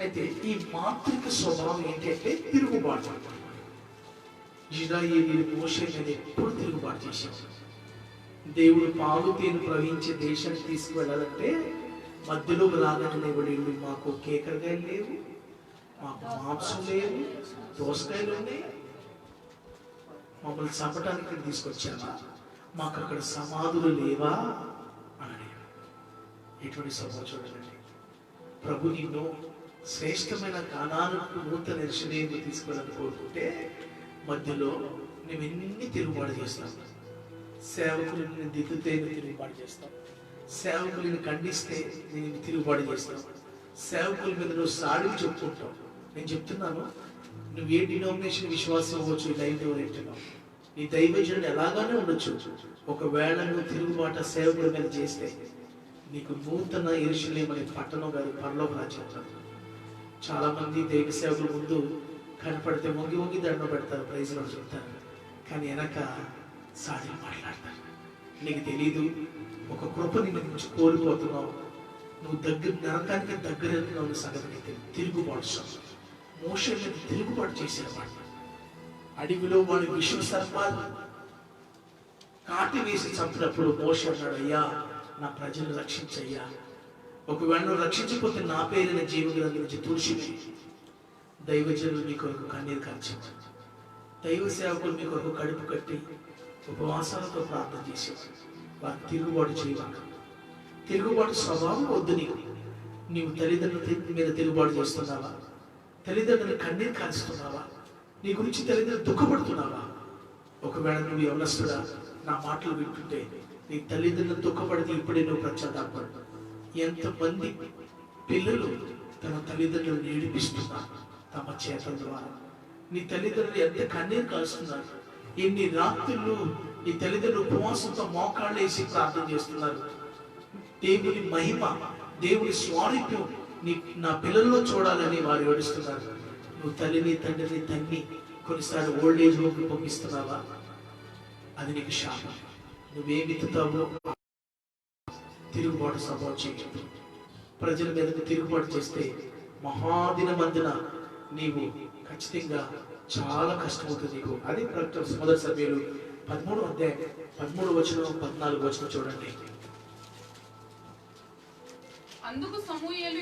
అయితే ఈ మాంత్రిక స్వభావం ఏంటంటే తిరుగుబాటు. ఇశ్రాయేలీయులు మోషే మీద ఎప్పుడు తిరుగుబాటు చేశారు. దేవుడు పాలు తేనె ప్రవహించే దేశానికి తీసుకువెళ్ళాలంటే మధ్యలోకి రాగానే వీళ్ళు మాకు కేకరకాయలు లేవు, మాకు మాంసం లేవు, దోసకాయలు ఉన్నాయి, మమ్మల్ని చంపడానికి తీసుకొచ్చావా, మాకు అక్కడ సమాధులు లేవా అని అడిగాడు. ఎటువంటి స్వభావం చూడండి. ప్రభు నిన్ను శ్రేష్టమైన కానానుకు నూతన యెరూషలేముకు తీసుకెళ్ళాలని కోరుకుంటే మధ్యలో నువ్వు ఎన్ని తిరుగుబాటు చేస్తావు. సేవకులను దిద్దుతే తిరుగుబాటు చేస్తావు, సేవకులను ఖండిస్తే నేను తిరుగుబాటు చేస్తావు, సేవకుల మీద నువ్వు సాడులు చెప్పుకుంటావు. నేను చెప్తున్నాను, నువ్వు ఏ డినామినేషన్ విశ్వాసం అవ్వచ్చు, లైవ్ ఎవరైతున్నావు, నీ దైవజనుడు ఎలాగానే ఉండొచ్చు. ఒకవేళ నువ్వు తిరుగుబాటు సేవకుల మీద చేస్తే నీకు నూతన యెరూషలేము అనే పట్టణం కాదు, పరలోక రాజ్యం. చాలా మంది దైవ సేవకుల ముందు కనపడితే వంగి వంగి దండం పెడతారు, ప్రైజ్లో చెప్తారు, కానీ వెనక సాధ్యం మాట్లాడతారు. నీకు తెలీదు ఒక కృప నిన్ను గురించి కోల్పోతున్నావు, నువ్వు నరకానికి దగ్గర వెళ్తున్నావు సంగతి. తిరుగుబాటు మోషే మీద తిరుగుబాటు చేసేవాడు. అడవిలో వాడి విష సర్పాలు కాటి వేసి చంపినప్పుడు మోషే అన్నాడు, అయ్యా నా ప్రజలను రక్షించయ్యా, ఒకవేళ నువ్వు రక్షించకపోతే నా పేరున జీవగ్రంథం నుంచి తుడిచిపోయి. దైవజనులు మీ కొరకు కన్నీరు కార్చేవారు, దైవ సేవకులు మీ కొరకు కడుపు కట్టి ఉపవాసాలతో ప్రార్థన చేసేవారు. వారు తిరుగుబాటు చేయవాక. తిరుగుబాటు స్వభావం వద్దు నీకు. నీవు తల్లిదండ్రుల మీద తిరుగుబాటు చేస్తున్నావా? తల్లిదండ్రులు కన్నీరు కాల్చుతున్నావా? నీ గురించి తల్లిదండ్రులు దుఃఖపడుతున్నావా? ఒకవేళ నువ్వు యవనస్తుడా నా మాటలు వింటుంటే నీ తల్లిదండ్రులు దుఃఖపడితే ఇప్పుడే నువ్వు పశ్చాత్తాపడు. ఎంతమంది పిల్లలు తన తల్లిదండ్రులను ఏడిపిస్తున్నారు తమ చేతల ద్వారా. నీ తల్లిదండ్రులు ఎంత కన్నీరు కాల్చుతున్నారు. ఎన్ని రాత్రులు నీ తల్లిదండ్రులు ఉపవాసంతో మోకాళ్ళు వేసి ప్రార్థన చేస్తున్నారు. దేవుని మహిమ, దేవుని స్వారూప్యం నా పిల్లల్లో చూడాలని వారు ఏడుస్తున్నారు. నువ్వు తల్లిని తండ్రిని తన్ని కొన్నిసార్లు ఓల్డ్ ఏజ్ హోమ్కి పంపిస్తున్నావా? అది నీకు శాపం. నువ్వేం విత్తుతావో తిరుగుబాటు స్వభావం చేయదు. ప్రజల మీదకు తిరుగుబాటు చేస్తే మహాదినమందున నీవు ఖచ్చితంగా చాలా కష్టమవుతుంది నీకు. అది ప్రకటన మొదటి సమూయేలు 13:13 చూడండి. అందుకు సమూయేలు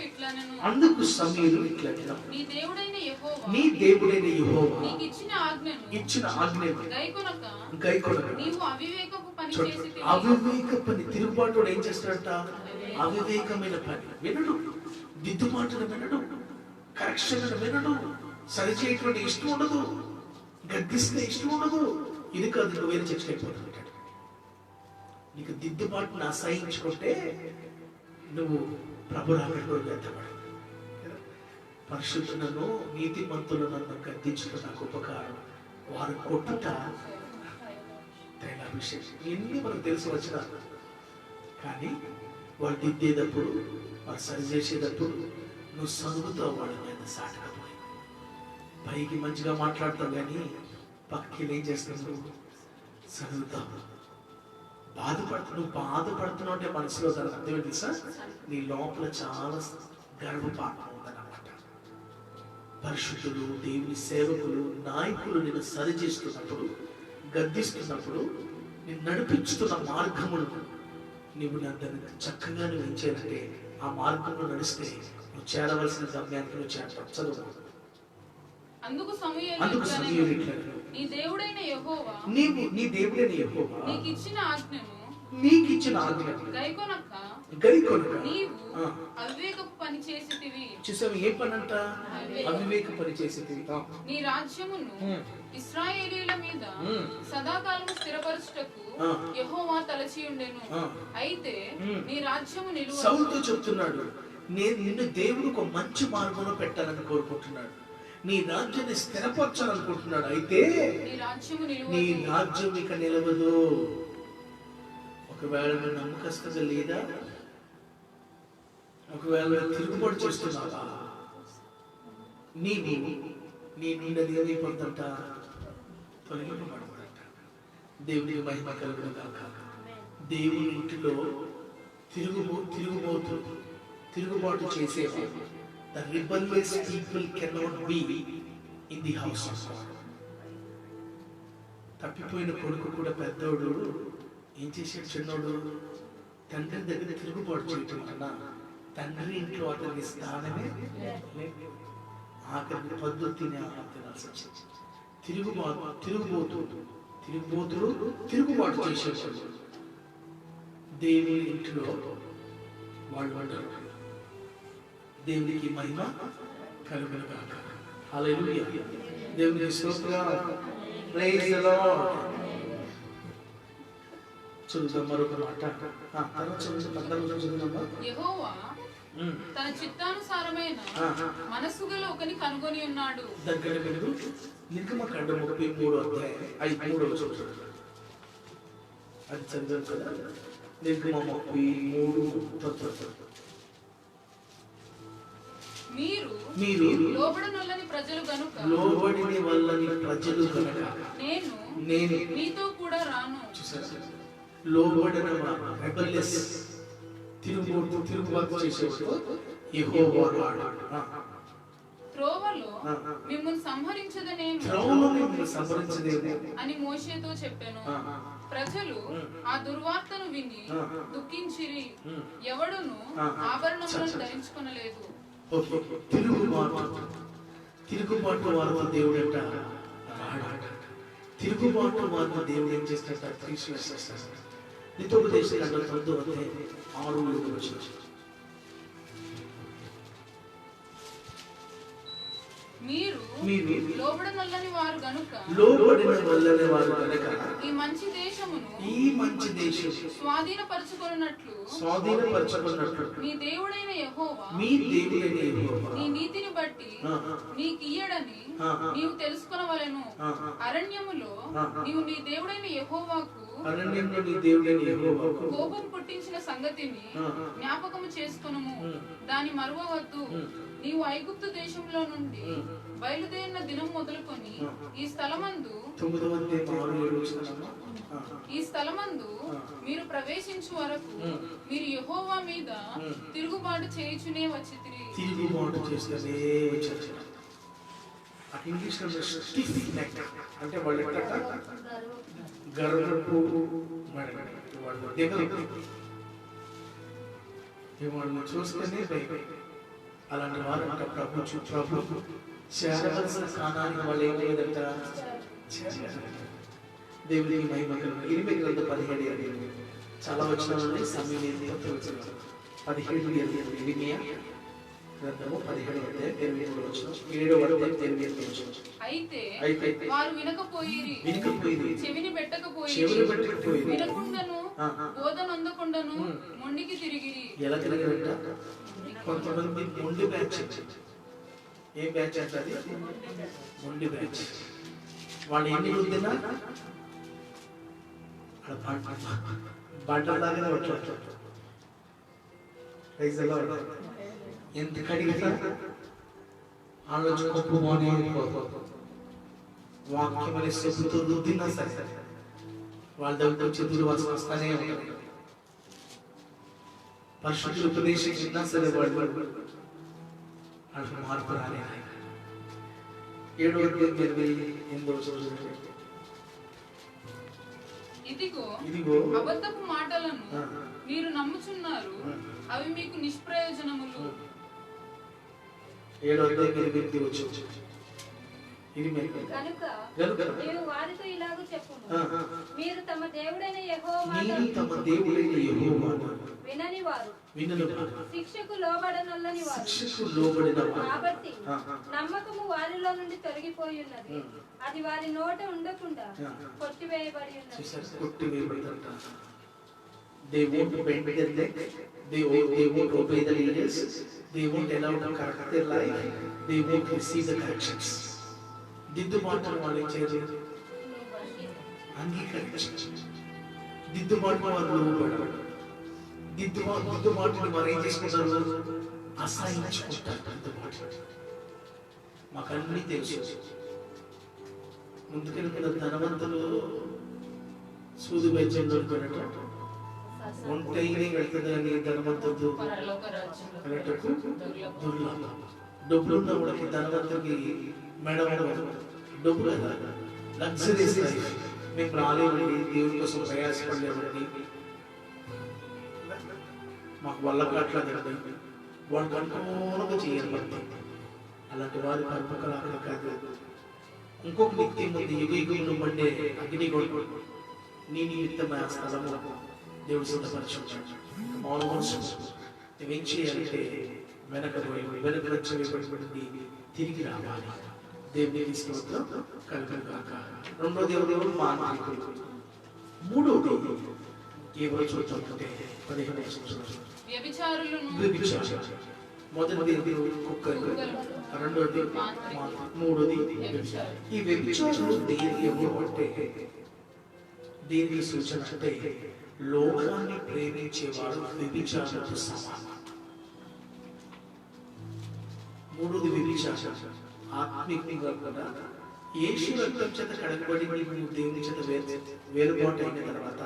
ఇట్లనెను, నీ దేవుడైన యెహోవా నీకు ఇచ్చిన ఆజ్ఞను గైకొనక నీవు అవివేకపు పని చేసి. అవివేక పని. తిరుగుబాటు ఏం చేస్తాడంట? అవివేకమైన పని వినడు, దిద్దుబాటును వినడు, కరెక్షన్ వినడు, సరిచేయటువంటి ఇష్టం ఉండదు. గద్దిస్తే ఇష్టం ఉండదు. ఇది కాదు, నువ్వు వేరే చర్చకి వెళ్ళిపోతుంటాడు. నీకు దిద్దుబాటును అసహించుకుంటే నువ్వు ప్రభు రాకడలో వ్యర్థపడు. పరిశుద్ధులను నీతిమంతులను నన్ను గద్దించుట నాకు ఉపకారం, వారు కొట్టుట తైలాభిషేకం. ఇవన్నీ మనకు తెలిసి వచ్చిన, కానీ వాళ్ళు దిద్దేటప్పుడు, వాళ్ళు సరి చేసేటప్పుడు నువ్వు చదువుతావు వాళ్ళ మీద సాటకపోయి. పైకి మంచిగా మాట్లాడతావు కానీ పక్కకి ఏం చేస్తావు? నువ్వు చదువుతావు. నువ్వు బాధపడుతున్నావు అంటే మనసులో దాని అర్థమే తెలుసా? నీ లోపల చాలా గర్వపాఠం ఉందన్నమాట. పరిశుద్ధులు, దేవుని సేవకులు, నాయకులు నేను సరి చేస్తున్నప్పుడు, గద్దిస్తున్నప్పుడు, నేను నడిపించుతున్న మార్గములు నువ్వు దాన్ని చక్కగా నువ్వు ఏం చేయాలంటే ఆ మార్గంలో నడిస్తే నువ్వు చేరవలసిన గమ్యానికి నువ్వు చేరతావు. చదువు. అందుకు సమూయేలు ఇట్లా, నీ దేవుడైన యెహోవా నీకు ఇచ్చిన ఆజ్ఞను గైకొనక నీవు అవివేకపు పని చేసితివి. చూసావు ఏ పని అంట? అవివేక పని చేసితివి. నీ రాజ్యమును ఇశ్రాయేలీయుల మీద సదాకాలము స్థిరపరచుటకు యెహోవా తలచి ఉండెను. అయితే నీ రాజ్యము నిలువ. సౌలుతో చెప్తున్నాడు, నేను నిన్ను దేవుడు ఒక మంచి మార్గంలో పెట్టాలని కోరుకుంటున్నాడు, నీ రాజ్యాన్ని స్థిరపరచాలనుకుంటున్నాడు. అయితే నీ రాజ్యం ఇక నిలవదు. ఒకవేళ నువ్వు నమ్మకస్తుగా లేదా, ఒకవేళ తిరుగుబాటు చేస్తున్నావా, నీ నుండి ఏమైపోతుందంట? తొలగింపబడతాడంట. దేవునికి మహిమ కలుగును గాక. దేవుని ఇంటిలో తిరుగుబాటు చేసేవారు, the rebellious people cannot be in the house of God. తప్పిపోయిన కొడుకు కూడా పెద్దోడు ఏం చేశాడు? చిన్నోడు తండ్రి దగ్గర తిరుగుబాటు చేయటం వలన తండ్రి ఇంట్లో అతనికి స్థానమే లేదు. ఆఖరికి పద్ధతిని తినాల్సి వచ్చింది. తిరుగుబాటు చేసేవాడు దేవుని ఇంట్లో వాళ్ళు అంటారు. దేవునికి మహిమ కలుగును గాక. హల్లెలూయా. దేవునికి స్తోత్రం. Praise the Lord. చదువుదాం మరొక మాట. యెహోవా తన చిత్తానుసారమైన మనస్సు గల ఒకని కనుగొని ఉన్నాడు. దగ్గర వెలుగు నిర్గమకాండం 33:5 అది చదివాం కదా. నిర్గమ 33. మీరు లోబడనొల్లని ప్రజలు గనుక నేను మీతో కూడా రాను. లోబడిన రెబెలియస్ తిరుగుబాటు చేసేవాడు యెహోవా రాడు. త్రోవలో మిమ్మును సంహరించదనేను అని మోషేతో చెప్పాను. ప్రజలు ఆ దుర్వార్తను విని దుఃఖించిరి, ఎవడును ఆభరణములను ధరించుకొనలేదు. తిరుగుబాటు వారితో దేవుడు అంట రాడు. తిరుగుబాటు వారితో దేవుడు ఏం చేస్తాడు? తీసివేస్తాడు. హితోపదేశకాండం 9:6 మీరు లోబడనొల్లని వారు గనుక ఈ మంచి దేశమును స్వాధీనపరచుకొనున్నట్లు మీ దేవుడైన యెహోవా నీ నీతిని బట్టి నీకియ్యడని నీవు తెలుసుకొనవలెను. అరణ్యములో నీవు నీ దేవుడైన యెహోవాకు కోపం పుట్టించిన సంగతిని జ్ఞాపకము చేసుకొనుము, దాని మరువవద్దు. నీవు ఐగుప్తు దేశంలో నుండి బయలుదేరిన దినం మొదలుకొని ఈ స్థలమందు మీరు ప్రవేశించు వరకు మీరు యెహోవా మీద తిరుగుబాటు చేయుచునే వచ్చితిరి. తిరుగుబాటు చేస్తూనే వచ్చారు. ఇంగ్లీష్ లో స్టిఫ్ నెక్ అంటే వాళ్ళు గర్వపు వాళ్ళు చూస్తేనే భయం. అలాంటి వారు అంట ప్రభు చేరవలసిన స్థానానికి వాళ్ళు ఏం లేదంట. దేవునికి మహిమ కలుగును. 8:17 చాలా వచ్చిన సమయం 17 ఇర్మియా గ్రంథము 17 అయితే అయితే వారు వినకపోయిరి, చెవిని పెట్టకపోయిరి, వినకుండాను బోధన అందకుండాను మొండికి తిరిగిరి. ఎలా తిరిగిరంట? కొంతమంది మొండి బ్యాచ్. ఏం బ్యాచ్ అంటది? మొండి బ్యాచ్. వాళ్ళు ఎన్ని రుద్దినా బండలాగానే ఉంటారు. ఎంత కడిగినా ఆలోచన కొప్పుకొని వాక్యం అనే శబ్దంతో రుద్దినా సరే వాళ్ళ దగ్గర వచ్చి దుర్వాసన వస్తానే ఉంటారు. పరిశుద్ధులు ఉపదేశించినా సరే వాళ్ళు మార్పు రాలే. 7:28 ఇదిగో అబద్ధపు మాటలను మీరు నమ్ముచున్నారు, అవి మీకు నిష్ప్రయోజనములు. 7:28 కనుక నీవు వారితో ఇలాగ చెప్పుము, మీరు తమ దేవుడైన యెహోవా వినని వారు, శిక్షకు లోబడనల్లని వారు. కాబట్టి నమ్మకము వారిలో నుండి తొలగిపోయి ఉన్నది, అది వారి నోట ఉండకుండా కొట్టివేయబడి ఉన్నది. They won't bend their neck. They won't obey the leaders. They won't allow to correct their life. They won't receive the corrections. దిద్దుబాటు వాళ్ళు ఏం చేయలేదు, అంగీకరించారు. దిద్దుబాటు వాళ్ళు లోబడరు. దిద్దుబాటుని వారు ఏం చేసుకుంటారు? అసహించుకుంటారు. దిద్దుబాటు మాకు అన్ని తెలుసు. ముందుకెళ్ళిన ధనవంతులు సూది వైద్యం దొరికినట్టు ఒంటైనే వెళ్తుంది అని ధనవంతుడు వెళ్ళటకు దుర్లభం. డబ్బులున్న వాళ్ళకి ధనవంతుడికి మేడం డబ్బు కదా, లగ్జరీస్ లైఫ్. మేము రాలేవండి, దేవుడి కోసం ప్రయాసపడలేవండి, మాకు వల్ల కావట్లేదండి, వాళ్ళు అనుకూలంగా చేయాలి భక్తి. అలాంటి వారి పరపకలు అక్కడ కాదు. ఇంకొక నిత్యం ఉంది, యుగయుగంలో మండే అగ్ని గొడుగు నీ నిమిత్తమైన స్థలము దేవుడు సిద్ధపరచుకుంటాడు. నువ్వేం చేయాలంటే వెనక వచ్చి తిరిగి రావాలి. దేవుని తీసుకుంటాం కలుగుగాక. రెండో దేవుడు మానవుడు. మూడోది ఎవరు చూస్తుంటే 15 వ్యభిచారులు. మొదటిది కుక్కలు, రెండోది మూడోది ఈ వ్యభిచారులు దేని ఎవరు అంటే దేని సూచన అంటే లోకాన్ని ప్రేమించేవాడు వ్యభిచారులతో సమానం. మూడోది వ్యభిచారం ఆత్మీయంగా కూడా యేసు రక్తం చేత కడగబడి నీవు దేవుని చేత వేరుబాటు అయిన తర్వాత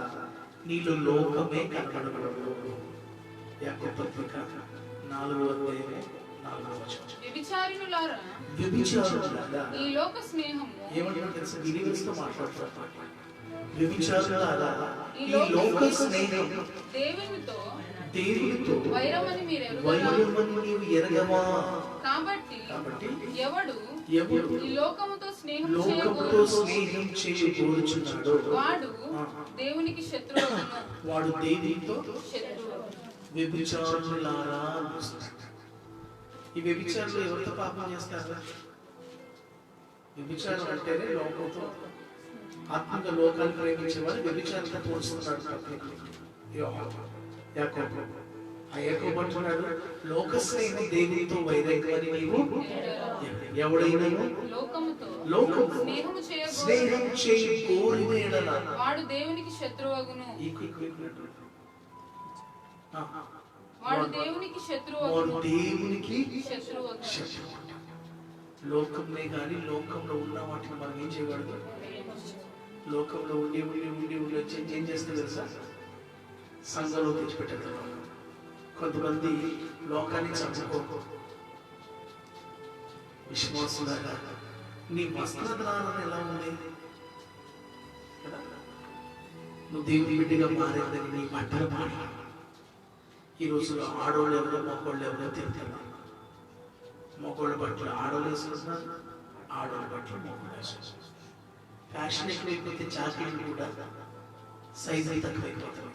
నీలో లోకమే కనబడబడదు. యాకోబు పత్రిక 4:4. వ్యభిచారులారా ఈ లోక స్నేహము ఏమంటారు తెలుసా? గిరిగిరితో మాట్లాడుతారు. వ్యభిచారులారా ఈ లోక స్నేహం దేవునితో వైరమని నీవు ఎరగవా? కాబట్టి ఎవడు ఈ లోకముతో స్నేహం చేయకూరుచున్నాడో వాడు దేవునికి శత్రువు. వాడు దేవునితో వ్యభిచారులారా. ఈ వ్యభిచారులు ఎవరితో పాపం చేస్తారు? వ్యభిచారం అంటేనే లోకంతో, ఆత్మిక లోకాన్ని ప్రేమించేవాడు వ్యభిచారంతో పోల్చుతున్నాడు. ఆ యాకోబు అంటున్నాడు, లోక స్నేహం దేవునితో వైరైకమని నీవు ఎవడైనా లోకము స్నేహం చేయకూడని యెడల వాడు దేవునికి శత్రువగును. వాడు దేవునికి శత్రువు. లోకంనే కానీ లోకంలో ఉన్న వాటిని మనం ఏం చేయకూడదు. లోకంలో ఉండి వచ్చి ఏం చేస్తే తెలుసా? సంఘంలో తెచ్చిపెట్టారు. కొంతమంది లోకాన్ని చంపుకో విశ్వాసులాగా నీ వస్త్రధారణ ఎలా ఉంది కదా? నువ్వు దేవుని బిడ్డగా మారేదని నీ బట్టలు మారి. ఈ రోజులో ఆడోళ్ళు ఎవరో మగోళ్ళు ఎవరో తిరుగుతారు. మగోళ్ళ బట్టలు ఆడోళ్ళు వేసుకుంటున్నారు, ఆడోళ్ళ బట్టలు మగోళ్ళు వేసుకుంటున్నారు. ఫ్యాషన్ ఎక్కువైపోతే జాకెట్లు కూడా సైజ్ అయితే తక్కువైపోతాయి.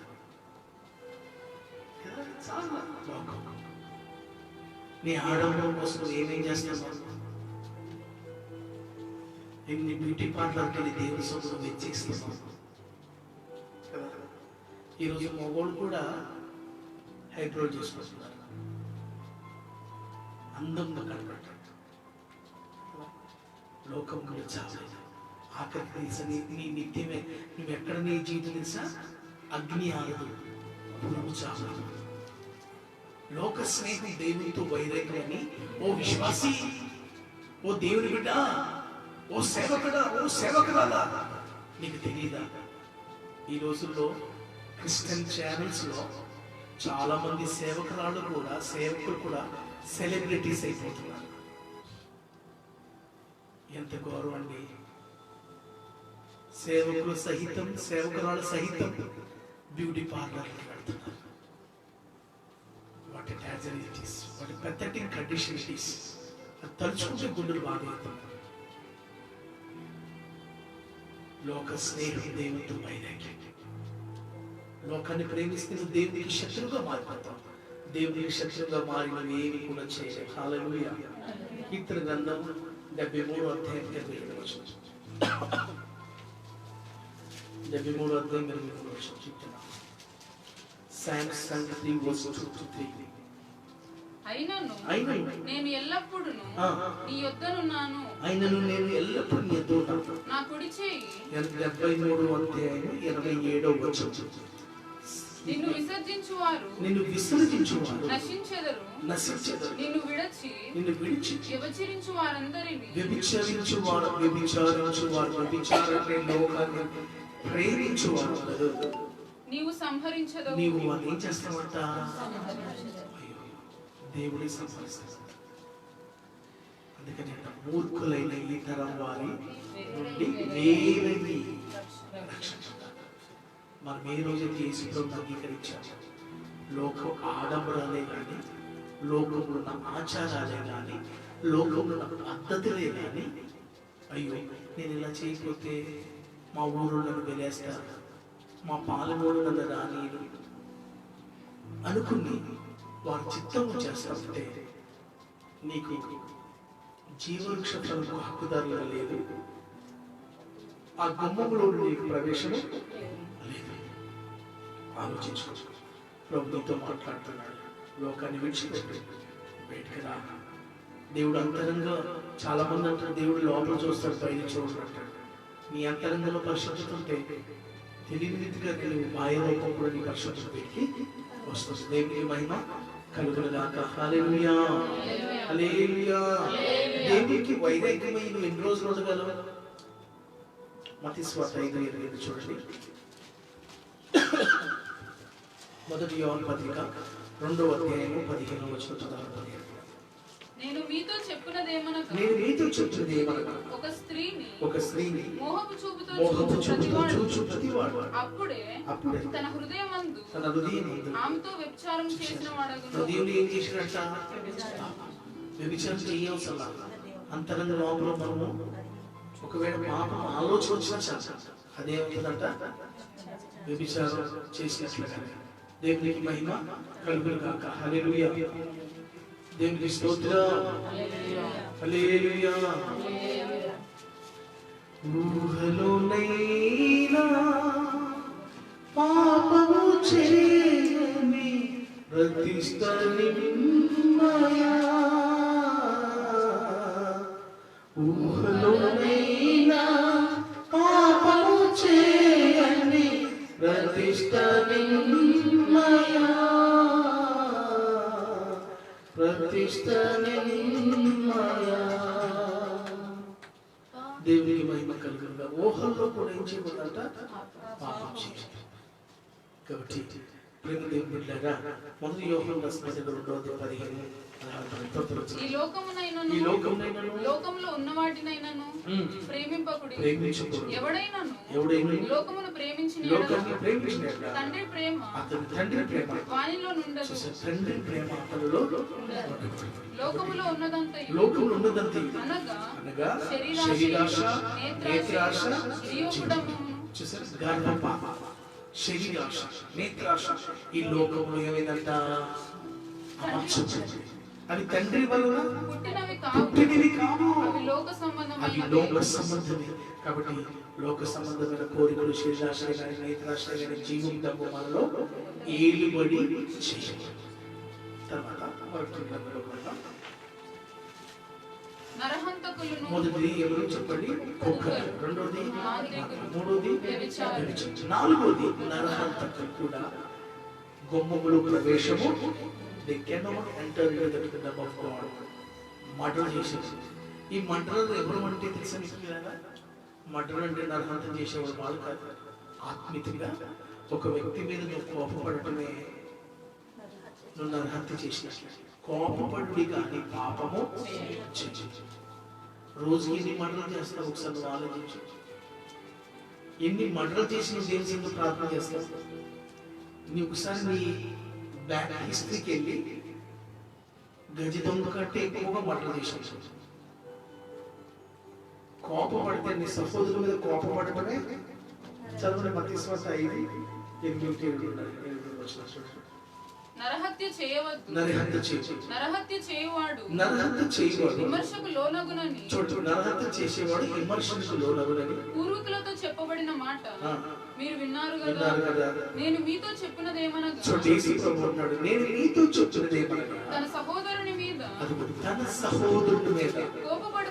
నీ ఆడంబరం కోసం ఏమేం చేస్తున్నావు? ఎన్ని బ్యూటీ పార్లర్కి వెళ్ళి దేవుని సొమ్మును వెచ్చిస్తున్నావు కదా. ఈరోజు మగోళ్ళు కూడా హైబ్రోడ్ చేసుకుంటున్నారు, అందంగా కనబడ్డాడు. లోకం కూడా చావలేదు. ఆఖరి తెలుసా నీ నిత్యమే, నువ్వు ఎక్కడ నీ జీవితం తెలుసా? అగ్ని ఆరదు, పురుగు చావదు. లోక స్నేహం దేవునితో వైరాగ్యాన్ని. ఓ విశ్వాసి, ఓ దేవుని బిడ్డ, ఓ సేవకుడా, ఓ సేవకురాలా, నీకు తెలియదా? ఈ రోజుల్లో క్రిస్టియన్ ఛానల్స్ లో చాలా మంది సేవకురాలు కూడా, సేవకులు కూడా సెలబ్రిటీస్ అయిపోతున్నారు. ఎంత గౌరవం అండి! సేవకులు సహితం, సేవకురాలు సహితం బ్యూటీ పార్లర్కి వెళ్తున్నారు. What a tragedy it is, what a pathetic condition it is. అది తలుచుకుంటే గుండెలు బాధపడుతుంది. లోక స్నేహం దేవునితో వైరాగ్యం. లోకాన్ని ప్రేమిస్తే నువ్వు దేవునికి శత్రువుగా మారిపోతావు. దేవునికి శత్రువుగా మారిన ఏమి కూడా చేయలేవు. హల్లెలూయా. కీర్తన గ్రంథం 73వ అధ్యాయం 27వ వచనం. 73వ అధ్యాయం 27వ వచనం కీర్తన. Psalms 3:2-3. అయినను నేను ఎల్లప్పుడూ నీ యొద్దనున్నాను. అయినను నేను ఎల్లప్పుడూ నీ యొద్దనున్నాను. నా కుడి చేయి 73వ అధ్యాయం 27వ వచనం. నిన్ను విసర్జించువారు నశించెదరు. నిన్ను విడిచి వ్యభిచరించు వారందరినీ ప్రేమించువారు నీవు సంహరించదవు. నీవు వారిని ఏం చేస్తావంట? దేవుడి సంహరిస్తాడు. అందుకని మూర్ఖులైన ఈ తరం వారి నుండి వేరేది రక్షించాలి. మనం ఏ రోజైతే యేసుప్రభువుని అంగీకరించాము, లోకం ఆడంబరాలే కానీ, లోకంలో ఉన్న ఆచారాలే కానీ, లోకంలో ఉన్న పద్ధతులే కానీ, అయ్యో నేను ఇలా చేయకపోతే మా ఊరు నన్ను వెలేస్తారు, మా పాలనోడు నన్ను రానీరు అనుకుని వారు చిత్తము చేస్తుంటే నీకు జీవవృక్ష ఫలముకు హక్కుదారులు లేదు. ఆ గుమ్మంలో నీకు ప్రవేశం లేదు. ఆలోచించుకో. ప్రభుత్వంతో మాట్లాడుతున్నాడు. లోకాన్ని విడిచిపెట్టు, బయటికి రా. దేవుడు అంతరంగా, చాలా మంది అంటారు దేవుడు లోపల చూస్తాడు, పైన చూడడు అంటాడు. నీ అంతరంగంలో పరిశుద్ధత ఉంటే తెలియని రీతిగా తెలివి బాహ్య రూపం కూడా నీ పరిశుద్ధత బయటికి వస్తుంది. దేవునికి మహిమ కలుగునుగాక. హల్లెలూయా, హల్లెలూయా. దేవునికి వైరాగ్యమై నువ్వు ఎన్ని రోజులు ఉండగలవు? మత్తయి సువార్త 5:20 చూడండి. మొదటి యోహాను పత్రిక 2వ అధ్యాయము 15వ వచనం చదవండి. నేను మీతో చెప్పినదేమనగా ఒక స్త్రీని మోహపు చూపుతో చూచు ప్రతివాడు అప్పుడే తన హృదయమందు ఆమెతో వ్యభిచారం చేసిన వాడగును. హృదయంలో ఏం చేసినట్ట? వ్యభిచారం చేయవసరం. అంతరంగ లోపల మనము ఒకవేళ పాపం ఆలోచన వచ్చినా చాలు, అదేమవుతుందంట? వ్యభిచారం చేసినట్లుగా. దేవునికి మహిమ కలుగునుగాక. హల్లెలూయా. దేవునికి స్తోత్రం. హల్లెలూయా. ఊహలోనైనా పాపము చేయని ప్రతిష్టనిమ్మయా, ఊహలోనైనా పాపము చేయని ప్రతిష్టనిమ్మయా, ప్రతిష్టనిమ్మయా. దేవునికి మహిమ కలుగునుగా. ఊహల్లో కూడా ఏం చేయకూడదంట? పాపం చేయాలి. కాబట్టి ప్రేమ దేవుని బిడ్డలారా, మొదటి యోహాను రాసిన పత్రిక 2:15 ఈ లోకమునైనను లోకములో ఉన్న వాటినైనను ప్రేమింపకుడి. ఎవడైనను లోకమును ప్రేమించిన తండ్రి ప్రేమ వానిలో నుండదు. తండ్రి ప్రేమ అతనిలో లోకములో ఉన్నదంతయు అనగా శరీరాశ, నేత్రాశ, గర్భపాప, శరీరాశ, నేత్రాశ, ఈ లోకంలో ఏమైందంట? అమర్చబడింది. అవి తండ్రి వలన పుట్టినవి పుట్టినవి కావు, అవి లోక అవి సంబంధమైనవి. లోక సంబంధమే. కాబట్టి లోక సంబంధమైన కోరికలు, శరీరాశలు కానీ నేత్రాశలు కానీ జీవం డబ్బు మనలో ఏలుబడి చేయాలి. తర్వాత నరహంతకులను, మొదటిది ఎవరు చెప్పండి? కుక్కలు. రెండోది, మాంత్రికులు, మూడోది, వ్యభిచారులు. నాలుగోది నరహంతకులు కూడా గుమ్మములు ప్రవేశము. They cannot enter into the kingdom of God. Murder చేసేది. ఈ మర్డర్ ఎవరు అంటే తెలుసా మీకు? మర్డర్ అంటే నరహంతం చేసేవాడు వాళ్ళు కాదు. ఆత్మీయంగా ఒక వ్యక్తి మీద నువ్వు కోపపడటమే నువ్వు నరహత్య చేసిన. కోపపడి కానీ పాపము చేసి రోజుకి ఎన్ని మర్డర్లు చేస్తావు ఒకసారి నువ్వు ఆలోచించు. ఎన్ని మర్డర్లు చేసి నువ్వు దేవుని ఎందుకు ప్రార్థన చేస్తావు? నీ ఒకసారి నీ బ్యాక్ హిస్టరీకి వెళ్ళి గజ దొంగ కంటే ఎక్కువగా మర్డర్ చేసావు. కోపపడితే నీ సహోదరుల మీద కోపపడటమే. చదవండి మత్తయి సువార్త 5:8. నరహత్య చేయవద్దు. నరహత్య చేయవద్దు. నరహత్య చేయువాడు నరహత్య చేయవాడు విమర్శకు లోనగునని, చూడు, నరహత్య చేసేవాడు విమర్శకు లోనగునని పూర్వీకులతో చెప్పబడిన మాట ఆ. మీరు విన్నారు విన్నారు కదా. కదా. నేను మీతో చెప్పినదేమనగా, చూడు, యేసు ప్రభువు అన్నాడు, నేను నీతో చెప్తున్నదేమనగా, తన సహోదరుని మీద అది తన సహోదరుడి మీద కోపపడు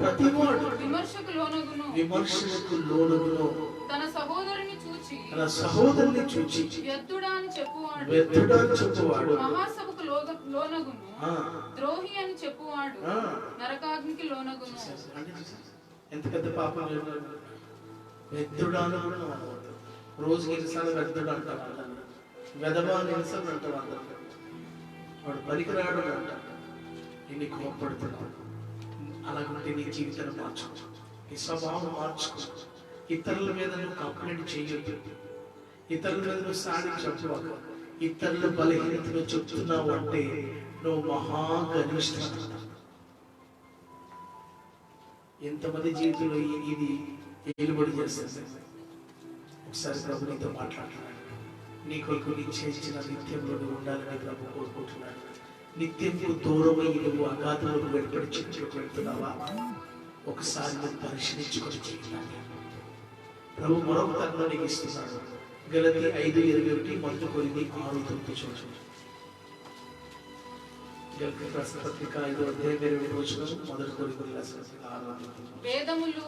ప్రతివాడు విమర్శకు లోనగును. విమర్శకు లోనగును. తన సహోదరుని చూచి తన సహోదరుని చూచి వ్యర్థుడా అని చెప్పువాడు వ్యర్థుడా అని చెప్పువాడు మహాసభకు లోనగును. ఆ. ద్రోహి అని చెప్పువాడు ఆ. నరకాగ్నికి లోనగును. అంటే ఎంత పెద్ద పాపం చేస్తున్నాడు. వ్యర్థుడా అని కూడా నువ్వు అనవద్దు. రోజుకి ఎన్నిసార్లు వ్యర్థుడు అంటావు? వెధవా అని ఎన్నిసార్లు అంటావు? అందరూ వాడు పనికిరాడు అంటాడు. ఎన్ని కోపడుతున్నాడు. అలాగంటే నీ జీవితాన్ని మార్చుకో, నీ స్వభావం మార్చుకో. ఇతరుల మీద నువ్వు కంప్లైంట్ చేయొద్దు. ఇతరుల మీద నువ్వు సాధించవు. ఇతరుల బలహీనతను చెప్తున్నావు అంటే నువ్వు మహాగనిష్ట. ఎంతమంది జీవితంలో ఇది ఏలుబడి చేస్తుంది. ఒకసారి ప్రభు నీతో మాట్లాడుతున్నాడు. నీ కొరకు నీ చేసిన నిత్యంలో నువ్వు ఉండాలని ప్రభు కోరుకుంటున్నాడు. నిత్యంకు దూరమై నువ్వు అగాధంలోకి వెలుపడి చిక్కులకు వెళ్తున్నావా? ఒకసారి నువ్వు పరిశీలించుకొని జీవితాన్ని ప్రభు మరొక తరంలో నీకు ఇస్తున్నాడు. గలతీ 5:21, మొదటి కొరింథీ 6:9 చూడండి. గలతీ రాసిన పత్రిక 5:21, మొదటి కొరింథీ రాసిన పత్రిక 6:9. భేదములు,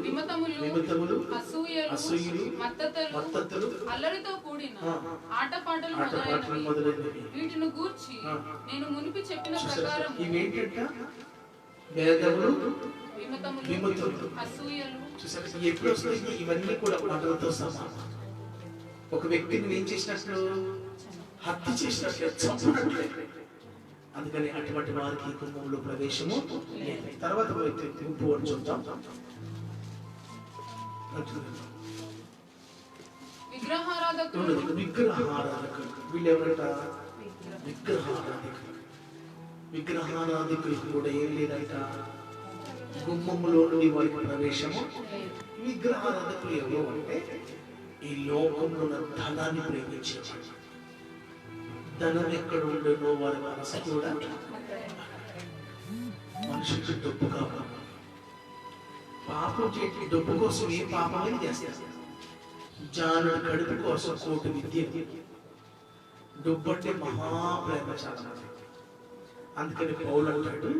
విమతములు, అసూయలు, మత్తతులు, అల్లరితో కూడిన ఆటపాటలు మొదలైనవి వీటిని గూర్చి నేను మునిపి చెప్పిన ప్రకారం ఇవేంటంట? భేదములు, విమతములు, అసూయలు. ఎప్పుడు వస్తాయి ఇవన్నీ కూడా మాటలతో సమానం. ఒక వ్యక్తిని ఏం చేసినట్లు? హత్య చేసినట్లు, చంపినట్లే. అందుకని అటువంటి వారికి కుటుంబంలో ప్రవేశము లేదు. తర్వాత గుంపు అని చూద్దాం. విగ్రహారాధకులు వీళ్ళు ఎవరట? విగ్రహారాధికులు కూడా ఏం లేదంట. గుమ్మములో నుండి వారికి ప్రవేశము. విగ్రహారాధకులు ఎవరు అంటే ఈ లోకంలో ఉన్న ధనాన్ని ప్రేమించేవాడు. ధనం ఎక్కడ ఉండేనో వారి మనసు కూడా మనుషులకు డబ్బు కావాలి. పాపం చేసి డబ్బు కోసం ఏ పాపమని చేస్తారు. జానుడు కడుపు కోసం కోటి విద్య. డబ్బు అంటే మహాప్రేమ చాలా. అందుకని పౌలు అంటాడు,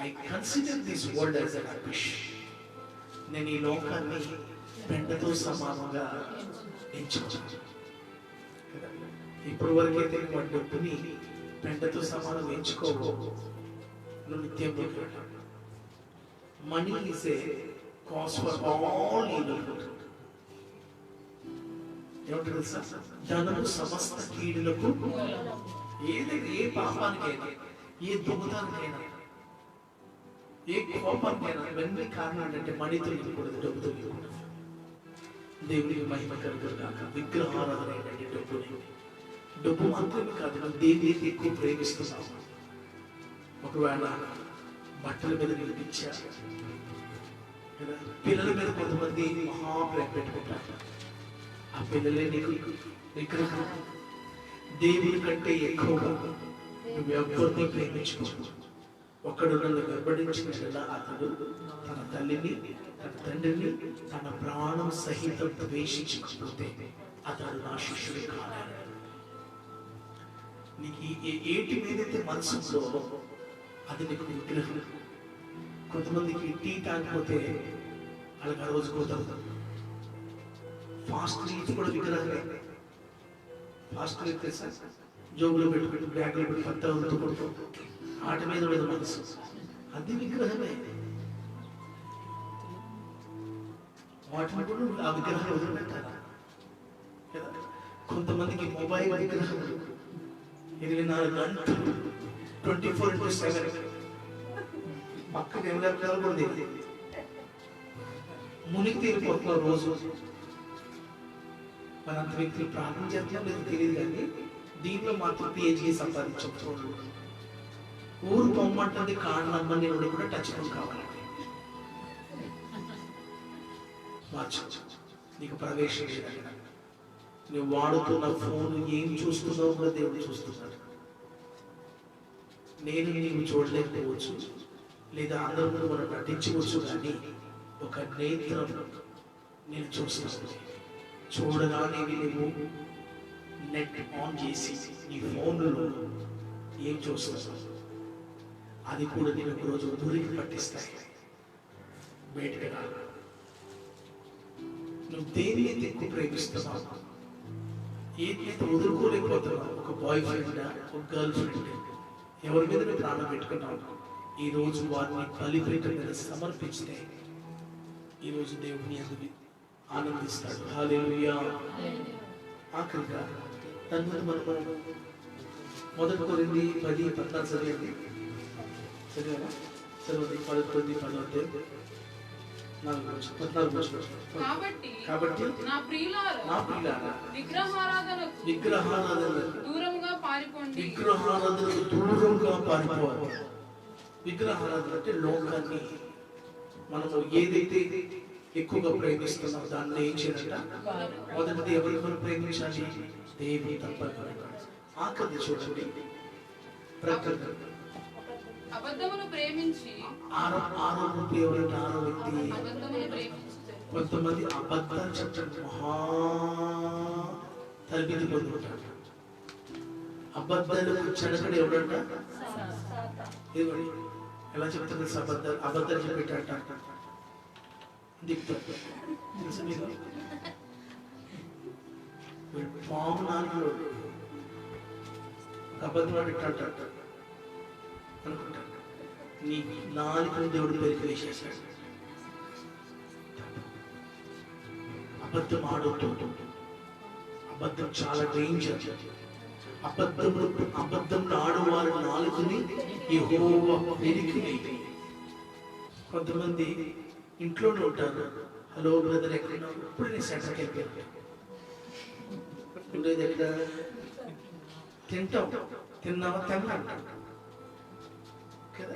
I consider this world as a rubbish. నేను ఈ లోకాన్ని పెండతో సమానంగా ఎంచుకున్నాను. ఇప్పుడు వరకైతే వాడి డబ్బుని పెండతో సమానంగా ఎంచుకోవు. నువ్వు నిత్యం money is a cause for all evil. ఏమంటారు తెలుసా? ధనము సమస్త కీడులకు. ఏదైనా ఏ పాపానికైనా, ఏ దొంగతనానికైనా, ఏ కోపానికైనా ఇవన్నీ కారణం ఏంటంటే మనీతో ఇవ్వకూడదు, డబ్బుతో ఇవ్వకూడదు. దేవునికి మహిమ కలుగుగాక. విగ్రహారాధన ఏంటంటే డబ్బుని. డబ్బు మాత్రమే కాదు, నువ్వు దేన్ని ఎక్కువ ప్రేమిస్తున్నావు. ఒకవేళ బట్టల మీద నిలిపించా, పిల్లల మీద కొంతమంది మహాప్రేమ పెట్టుకుంటారు. ఆ పిల్లలే నీకు విగ్రహం. దేవుని కంటే ఎక్కువగా నువ్వు ఎవరిని ప్రేమించుకో. ఒకడు నన్ను వెంబడించిన అతడు తన తల్లిని, తన తండ్రిని, తన ప్రాణం సహితం ద్వేషించకపోతే అతడు నా శిష్యుడు కాలేడు. నీకు ఏటి మీదైతే మనసులో అది నీకు విగ్రహం. కొంతమందికి టీ తాగిపోతే వాళ్ళకి ఆ రోజు పోతారు. ఫాస్ట్ ఇది కూడా విగ్రహమే. ఫాస్ట్ అయితే జోబులో పెట్టుకుంటూ బ్యాగ్లో పెట్టి పత్తా ఉంటూ ఆట మీద ఉండదు మనసు, అది విగ్రహమే. వాటిని కూడా ఆ విగ్రహాలు వదిలిపెట్టాలి కదా. కొంతమందికి మొబైల్ విగ్రహం 24 గంటలు 24/7 పక్కన ఎవరి మునిగి తీరిపోతున్నారు రోజు. మనంత వ్యక్తులు ప్రార్థన చేస్తున్నాం లేదు తెలియదు, కానీ దీంట్లో మాత్రం పిహెచ్డి సంపాదించవచ్చు. ఊరు పొమ్మంటుంది కారణమ్మని కూడా టచ్ ఫోన్ కావాలండి. మార్చు, నీకు ప్రవేశం లేదండి. నువ్వు వాడుతున్న ఫోన్ ఏం చూస్తున్నావు కూడా దేవుడు చూస్తున్నాడు. నేను నీవు చూడలేకపోవచ్చు, లేదా అందరూ మనం నటించవచ్చు, కానీ ఒక నేత్రం నేను చూస్తున్నాను. చూడగానే నువ్వు నెట్ ఆన్ చేసి నీ ఫోన్లో ఏం చూస్తున్నావు అది కూడా నేను ఒక రోజు ఊరికి పట్టిస్తాయి. బయటకు రా. నువ్వు దేన్ని ఎక్కువ ప్రేమిస్తున్నావు, ఏదైతే వదులుకోలేకపోతున్నావు, ఒక బాయ్ ఫ్రెండ్, ఒక గర్ల్ ఫ్రెండ్, ఎవరి మీద నువ్వు ప్రాణం పెట్టుకున్నావు, ఈ రోజు వారిని బలిపీఠం మీద సమర్పిస్తే ఈ రోజు దేవుని అందుకు ఆనందిస్తాడు. హల్లెలూయా. ఆఖరిగా తను మనం 1 కొరింథీ 10:14 చదివండి. చదివారా? చదవండి. 10:14 కాబట్టి నా ప్రియులారా విగ్రహారాధనకు దూరంగా పారిపోండి. విగ్రహారాధనకు దూరంగా పారిపోవాలి. విగ్రహారాధన అంటే లోకాన్ని మనము ఏదైతే ఎక్కువగా ప్రేమిస్తున్నాం దాన్ని ఏం చేయాలంట? మొదటిది ఎవరికి మనం ప్రేమించాలి? దేవుని తప్ప. ఆఖరి చూడండి, ప్రకృతి అబద్ధమును ప్రేమించి ఆరో వ్యక్తి కొంతమంది అబద్ధాలు చెప్పడం మహా తరబిది పొందుకుంటాడు. అబద్ధాలకు చెడకడ ఎవడంట? ఎలా చెప్తున్నారు? అబద్ధాలు చెప్పేట పాము నాలుగు అబద్ధం అడిట్ట అనుకుంటాడు. నీ నాలుగు దేవుడు పేరు వేసేసాడు. అబద్ధం ఆడుతూ, అబద్ధం చాలా డేంజర్. అబద్ధం ఆడువారు నాలుగుని యెహోవా వెలికి. కొంతమంది ఇంట్లోనే ఉంటారు. హలో బ్రదర్ ఎక్కడైనా, ఇప్పుడు నేను సెంటర్కి వెళ్ళిపోయాను. ఉండేది ఎక్కడ? తిన్నావా తిన్నా కదా.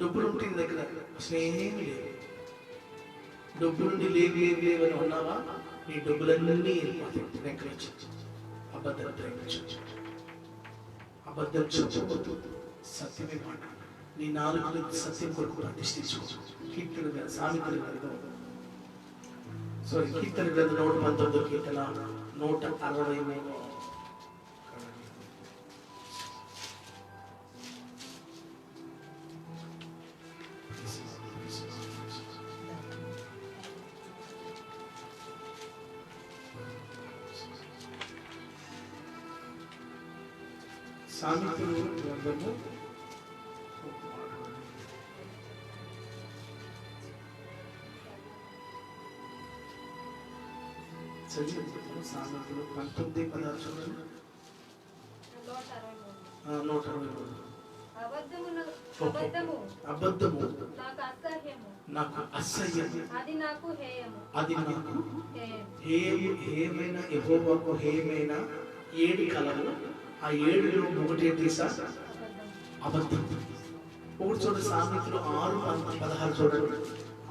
డబ్బులు ఉంటుంది దగ్గర, స్నేహం లేదు. డబ్బులుండి లేవని ఉన్నావా, నీ డబ్బులన్నీ వెళ్ళిపోతాయి. అబద్ధం ప్రేమించు, అబద్ధం చెప్పవద్దు, సత్యమే మాట. నీ నాలుగు సత్యం కొరకు ప్రతిష్ఠించుకో. కీర్తన సామెతలు కీర్తన గ్రంథం 119 కీర్తన 160 సామెతలు గ్రంథము సామెతలు 19:16 చూడండి. 163. అబద్ధము నాకు అసహ్యం, అది నాకు హేయమైన యెహోవాకు హేయమైన 7 కలలు. ఆ 7లో ఒకటి ఏంటి సార్? అబద్ధం. ఒకటి చూడండి, సామెతలు 6:16 చూడండి.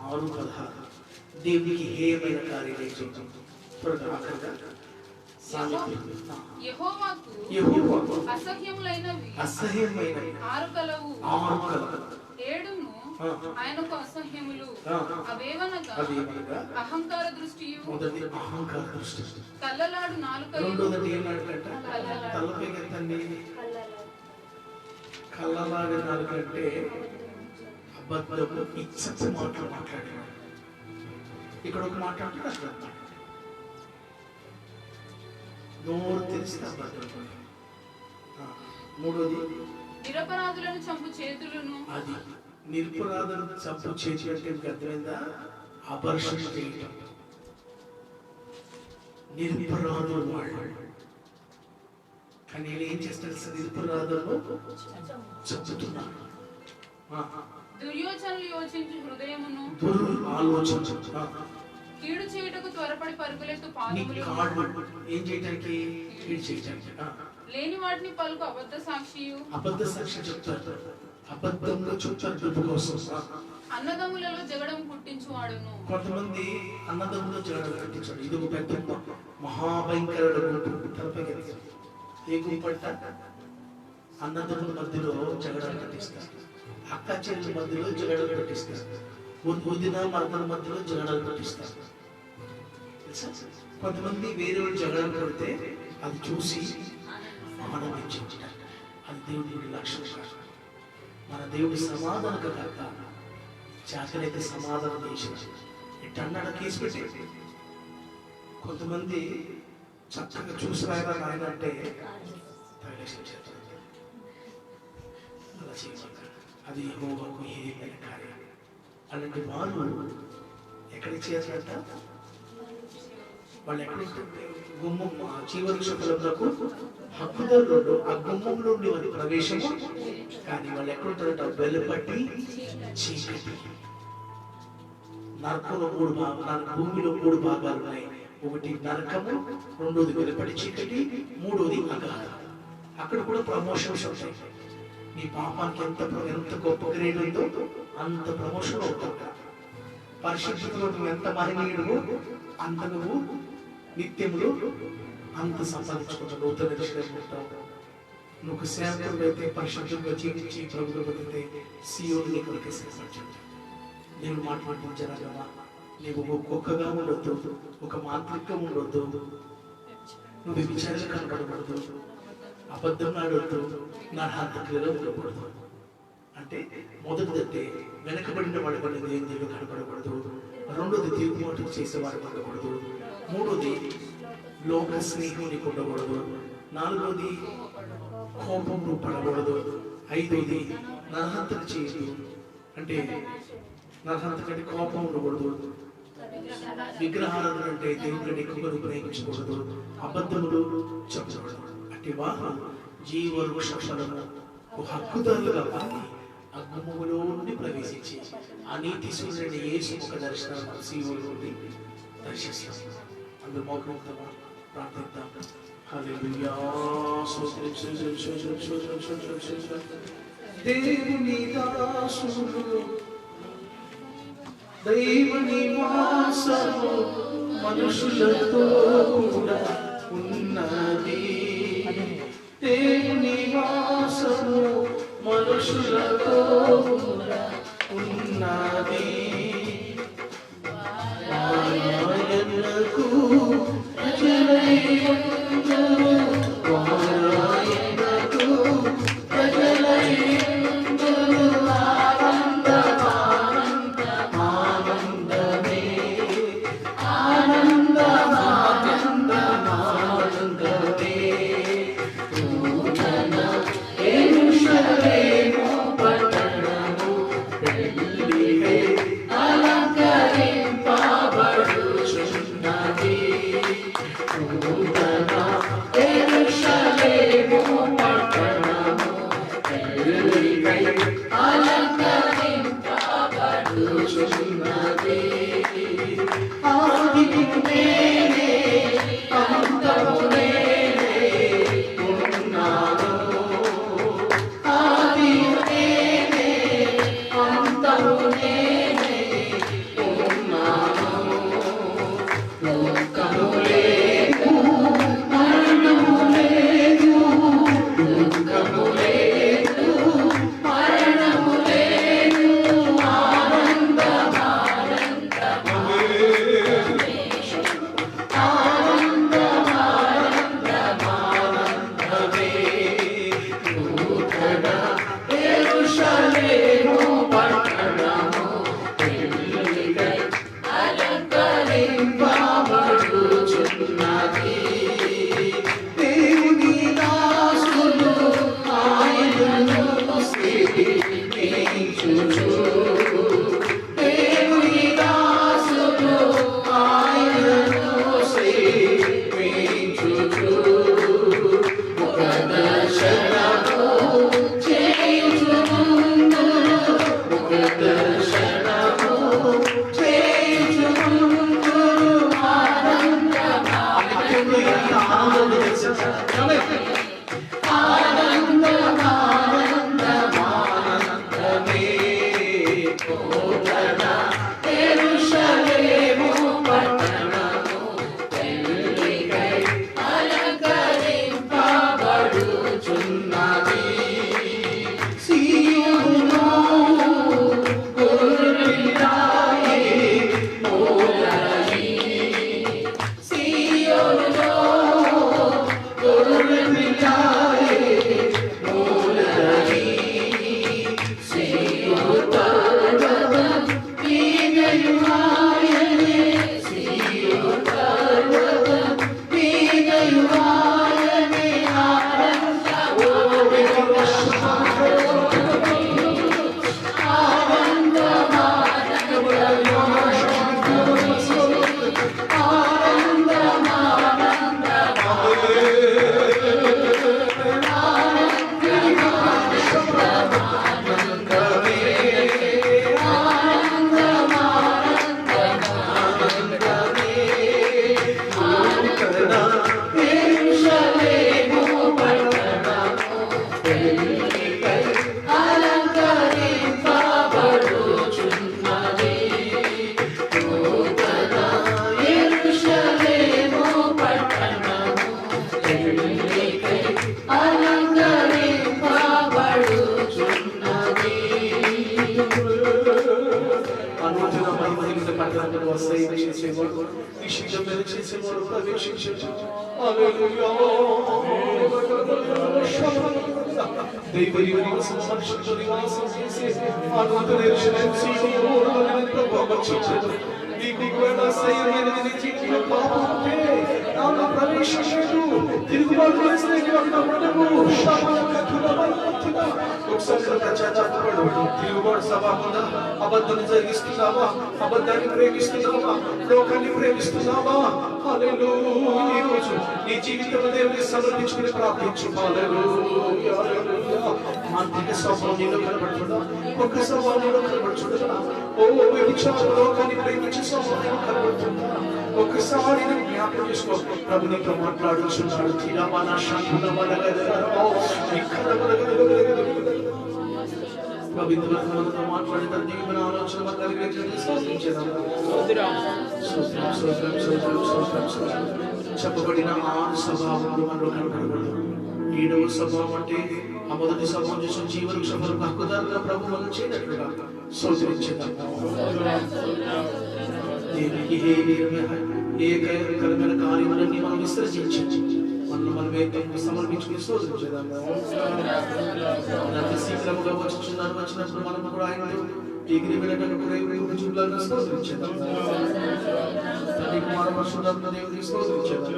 6:16 దేవునికి హేయమైన కార్యం చూడండి. ఆఖరిగా యెహోవాకు యెహోవాకు అసహ్యములైనవి అసహ్యమైనవి 6 కలవు. 6 కలవు. 7 ఆయనకు అసహ్యములు. అవేవనగా అహంకార దృష్టియు, మొదటి అహంకార దృష్టి, కళ్ళలాడు నాలుకయు, రెండోది ఏనాడుకంట తలపై ఎత్తండి కళ్ళలాగా నాలుకంటే అబద్ధము ఇచ్చటి మాటలు మాట్లాడేవాడు. ఇక్కడ ఒక మాట అంటాడు, అక్కడ ఒక మాట. నోరు తెలిస్తే అబద్ధం. మూడోది నిరపరాధులను చంపు చేతులను. అది నిరపరాధులను చంపు చేతి అంటే అర్థమైందా? అపర్షణ చేయటం. నిరపరాధులు వాళ్ళు, కానీ నేను ఏం చేస్తాను సార్? నిరపరాధులను చంపుతున్నాను. దుర్యోచనలు యోచించి హృదయమును, ఆలోచన కీడు చేయుటకు త్వరపడి పరుగులెత్తు పాదములు, ఏం చేయడానికి? కీడు చేయడానికి. లేని వాటిని పలుకు అబద్ధ సాక్షియు, అబద్ధ సాక్షి చెప్తారు, అబద్ధంగా చెప్తారు డబ్బు కోసం. అన్నదమ్ములలో జగడం పుట్టించువాడును. కొంతమంది అన్నదమ్ములో జగడం పుట్టించాడు. ఇది ఒక పెద్ద మహాభయంకర గుంపు. తలపై ఏ గుంపు అంట? అన్నదమ్ముల మధ్యలో జగడాలు పట్టిస్తారు, అక్క చెల్లెల మధ్యలో జగడాలు పట్టిస్తారు, వదిన మరదల మధ్యలో జగడాలు పట్టిస్తారు. కొంతమంది వేరే జగడాలు పడితే అది చూసి ఆనందించారు. అది దేవుడి లక్ష్యం కాదు. మన దేవుడి సమాధానకర్త. చాకరైతే సమాధానం చేసి ఇట్టన్నాడు కేసు పెట్టి. కొంతమంది చక్కగా చూసి రాయరా నాయన అంటే అలా చేయమంటారు. అది యెహోవాకు హేయమైన కార్యం. అలాంటి వాళ్ళు ఎక్కడికి చేయాలంట? వాళ్ళు ఎక్కడుంటే గుమ్మం జీవవృక్షములకు హక్కుదారులు ఆ గుమ్మంలో ఉండి వారి ప్రవేశము. కానీ వాళ్ళు ఎక్కడుంటారంట? వెలుపటి చీకటి. నరకంలో 3 భాగాలు, భూమిలో 3 భాగాలు ఉన్నాయి. ఒకటి నరకము, రెండోది వెలుపటి చీకటి, మూడోది అగాధం. అక్కడ కూడా ప్రమోషన్స్ ఉంటాయి. నీ పాపానికి ఎంత గొప్ప గ్రేడ్ ఉందో అంత ప్రమోషన్ అవుతావు. పరిశుద్ధతలో నువ్వు ఎంత మహనీయుడు అంత నువ్వు నిత్యములు అంత సంపాదించుకుంటావు. నూతన విషయం ఉంటావు. నువ్వు సేవకుడు అయితే పరిశుద్ధంగా జీవించి ప్రభుత్వ బతికితే సీయోని నీ కొరకు సేవపరచు. నేను మాట్లాడించరాగమా? నీవు ఒక కుక్కగా ఉండొద్దు, ఒక మాంత్రికం ఉండొద్దు, నువ్వు విచారణ కనబడకూడదు, అబద్ధం ఆడొద్దు, నా హంతకులలో ఉండకూడదు. అంటే మొదటిదంటే వెనకబడిన వాడి వల్ల దేవుడు కనబడకూడదు. రెండోది తిరుగుబాటు చేసేవాడు ఉండకూడదు. మూడోది లోక స్నేహం నీకు ఉండకూడదు. నాలుగోది కోపం నువ్వు పడకూడదు. ఐదోది నరహంతక చేయదు. అంటే నరహంతక అంటే కోపం ఉండకూడదు. విగ్రహారాధన అంటే దేవుడిని ఎక్కువగా ప్రేమించకూడదు. అబద్ధములు చెప్పకూడదు. అంటే వాహనం జీవవృక్ష ఫలము హక్కుదారులుగా మారి అగ్నిములో నుండి ప్రవేశించి అనీతి సూర్యుని యేసు ముఖ దర్శనం సీఓలో నుండి దర్శిస్తాం. అందరూ మౌఖికంగా ప్రార్థిద్దాం. హల్లెలూయా. దేవుని దాసులు దైవ నివాసము మనుషులతో కూడా ఉన్నది. దేవుని నివాసము మనుషులతో కూడా ఉన్నది. ఆయనకు ప్రజలైనందురు, ఆయనకు ప్రజలైనందురు ఆనందమే ఆనందమే. నూతన యెరూషలేము పట్టణము పెళ్ళికై అలంకరింపబడుచున్నది. నూతన యెరూషలేము పట్టణము పెళ్ళికై అలంకరింపబడుచున్నది. ఆదియు నేనే అంతము నేనే ఉన్నాను. ఆదియు నేనే అంతము నేనే ఉన్నాను. లోకము లేదు అబద్ధాన్ని జరిగిస్తున్నావా? అబద్ధాన్ని ప్రేమిస్తున్నావా? లోకాన్ని ప్రేమిస్తున్నావా? హల్లెలూయా. ఈ రోజు నీ జీవితంలో దేవునికి సమర్పించుకుని ప్రార్థించు. హల్లెలూయా. ఆంతరిక స్వభావం నీలో కనబడుతుందా? ఒక స్వభావం నీలో కనబడుతుందా? ఓ వ్యభిచార లోకాన్ని ప్రేమించే స్వభావం నీలో కనబడుతుందా? ఒకసారి జ్ఞాపకం చేసుకో. ప్రభు నీతో మాట్లాడుచున్నాడు. తీరమానా శాంతుల మాట్లాడిన దీవెన ఆలోచన చెప్పబడిన 6 స్వభావాలు మనలో కనబడకూడదు. 7వ స్వభావం అంటే ఆ మొదటి స్వభావం చేసిన జీవవృక్ష ఫలం హక్కుదారుగా ప్రభు మనం చేయనట్లుగా స్తోత్రించేద్దాం. దేవునికి ఏకకరమైన కార్యములన్నీ మనం విసర్జించి మనమే సమర్పించుకుని స్తోత్రించేద్దాం. శీఘ్రముగా వచ్చినప్పుడు మనం కూడా ఆయన ఎగిరి వెళ్ళడానికి స్తోత్రించేద్దాం. తండ్రి కుమార పరిశుద్ధాత్మ దేవునికి స్తోత్రించేద్దాం.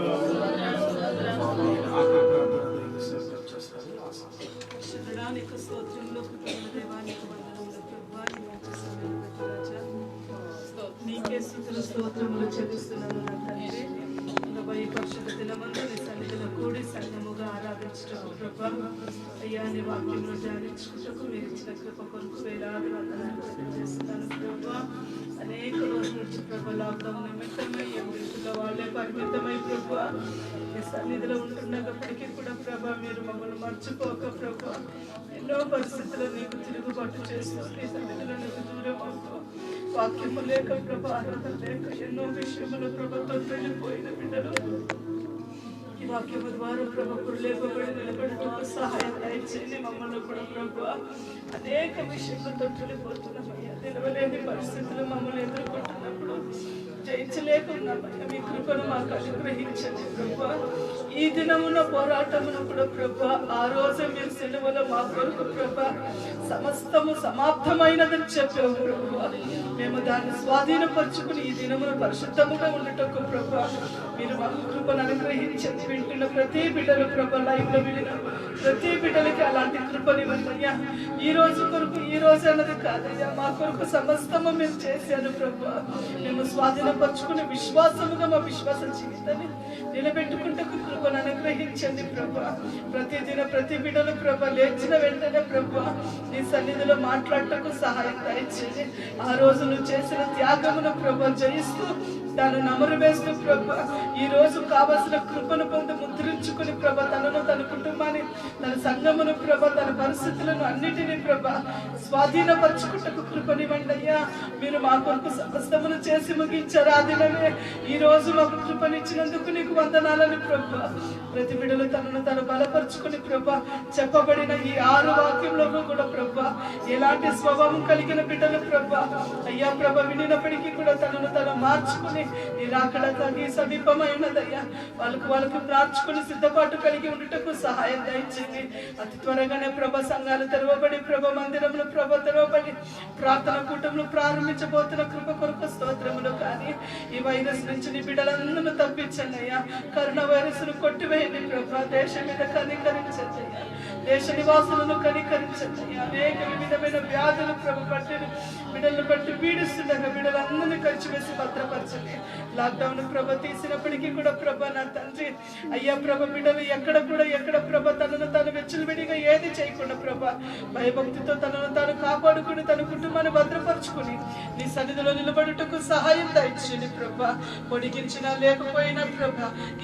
నీకే స్తుతులు స్తోత్రములు చెల్లిస్తున్నాను నా తండ్రి. ప్రభా, ఈ పరిశుద్ధ దినమందు నీ సన్నిధిలో కూడి సంఘముగా ఆరాధించుటకు ప్రభా, అయ్యా నీ వాక్యమును ధ్యానించుటకు మీరు ఇచ్చిన కృప కొరకు వేలాది వందనాలు తెలియజేస్తున్నాను ప్రభా. అనేక రోజుల నుంచి ప్రభా లాక్డౌన్ నిమిత్తమై ఎవరిలో వాళ్ళే పరిమితమై ప్రభా మీ సన్నిధిలో ఉంటున్నప్పటికీ కూడా ప్రభా మీరు మమ్మల్ని మర్చిపోక ప్రభా ఎన్నో పరిస్థితుల్లో నీకు తిరుగుబాటు చేస్తూ నీ సన్నిధిలో నీకు దూరం అవుతూ వాక్యము లేక ప్రభా ఆరాధన లేక ఎన్నో విషయములు ప్రభుత్వం వెళ్ళిపోయిన బిడ్డలు ఈ వాక్యము ద్వారా ప్రభుత్వం లేపబడి నిలబడటకు సహాయం దయచేయండి. మమ్మల్ని కూడా ప్రభు అనేక విషయాలతో వెళ్ళిపోతున్నామయ్యా. నిలవలేని పరిస్థితులు మమ్మల్ని ఎదుర్కొంటున్నప్పుడు జయించలేకున్నామయ్యా. మీ కృపను మాకు అనుగ్రహించండి ప్రభా. ఈ దినమున పోరాటమును కూడా ప్రభా ఆ రోజు మీరు సిలువలో మా కొరకు ప్రభా సమస్తము సమాప్తమైనదని చెప్పావు ప్రభా. మేము దాన్ని స్వాధీనపరుచుకుని ఈ దినమున పరిశుద్ధముగా ఉండటకు ప్రభా మీరు మాకు కృపను అనుగ్రహించండి. వింటున్న ప్రతి బిడ్డలు ప్రభా లైవ్ లో విడిన ప్రతి బిడ్డలకి అలాంటి కృపనివ్వండియ్యా. ఈ రోజు కొరకు ఈ రోజు అన్నది కాదయ్యా, మా కొరకు సమస్తము మీరు చేశారు ప్రభా. మేము స్వాధీనపరుచుకుని విశ్వాసముగా మా విశ్వాస జీవితాన్ని నిలబెట్టుకుంటకు కృపను అనుగ్రహించండి ప్రభా. ప్రతిదిన ప్రతి బిడ్డలు ప్రభా లేచిన వెంటనే ప్రభా నీ సన్నిధిలో మాట్లాడటకు సహాయం దయచేయండి. ఆ రోజు నువ్వు చేసిన త్యాగమును ప్రభా జయిస్తూ దాన్ని నమరు వేస్తూ ప్రభా ఈ రోజు కావలసిన కృపను పొంది ముద్రించుకుని ప్రభా తనను తన కుటుంబాన్ని తన సంఘమును ప్రభా తన పరిస్థితులను అన్నిటినీ ప్రభా స్వాధీనపరచుకుంటకు కృపనివ్వండి అయ్యా. మీరు మా కొరకు సమస్తమును చేసి ముగించారు. ఆ దినమే ఈ రోజు మాకు కృపనిచ్చినందుకు నీకు వందనాలని ప్రభా. ప్రతి బిడ్డలు తనను తను బలపరుచుకుని ప్రభా చెప్పబడిన ఈ 6 వాక్యంలో కూడా ప్రభా ఎలాంటి స్వభావం కలిగిన బిడ్డలు ప్రభా అయ్యా ప్రభ వినినప్పటికీ కూడా తనను తను మార్చుకుని నీ రాకడ తగి సమీపమై ఉన్నదయ్యా. వాళ్ళకు మార్చుకుని సిద్ధపాటు కలిగి ఉండుటకు సహాయం దయచేయండి. అతి త్వరగానే ప్రభ సంఘాలు తెరవబడి, ప్రభ మందిరములు ప్రభ తెరవబడి, ప్రార్థన కూటములు ప్రారంభించబోతున్న కృప కొరకు స్తోత్రములు. కానీ ఈ వైరస్ నుంచి నీ బిడ్డలందరూ తప్పించండి అయ్యా. కరోనా వైరస్ ను కొట్టివేయండి ప్రభ. దేశం మీద కనికరించండి అయ్యా. దేశ నివాసులను కనికరించండి అయ్యా. అనేక వివిధమైన వ్యాధులు ప్రభ పట్టిన బిడ్డలను బట్టి పీడిస్తుండగా బిడ్డలందరినీ కలిసివేసి భద్రపరచండి. లాక్డౌన్ ప్రభ తీసినప్పటికీ కూడా ప్రభ నా తండ్రి అయ్యా ప్రభ బిడ్డలు ఎక్కడ ప్రభ తనను తాను వెచ్చలవిడిగా ఏది చేయకుండా ప్రభ భయభక్తితో తనను తాను కాపాడుకుని తన కుటుంబాన్ని భద్రపరుచుకుని నీ సన్నిధిలో నిలబడుటకు సహాయం దయచేయండి ప్రభ. పొడిగించినా లేకపోయినా ప్రభ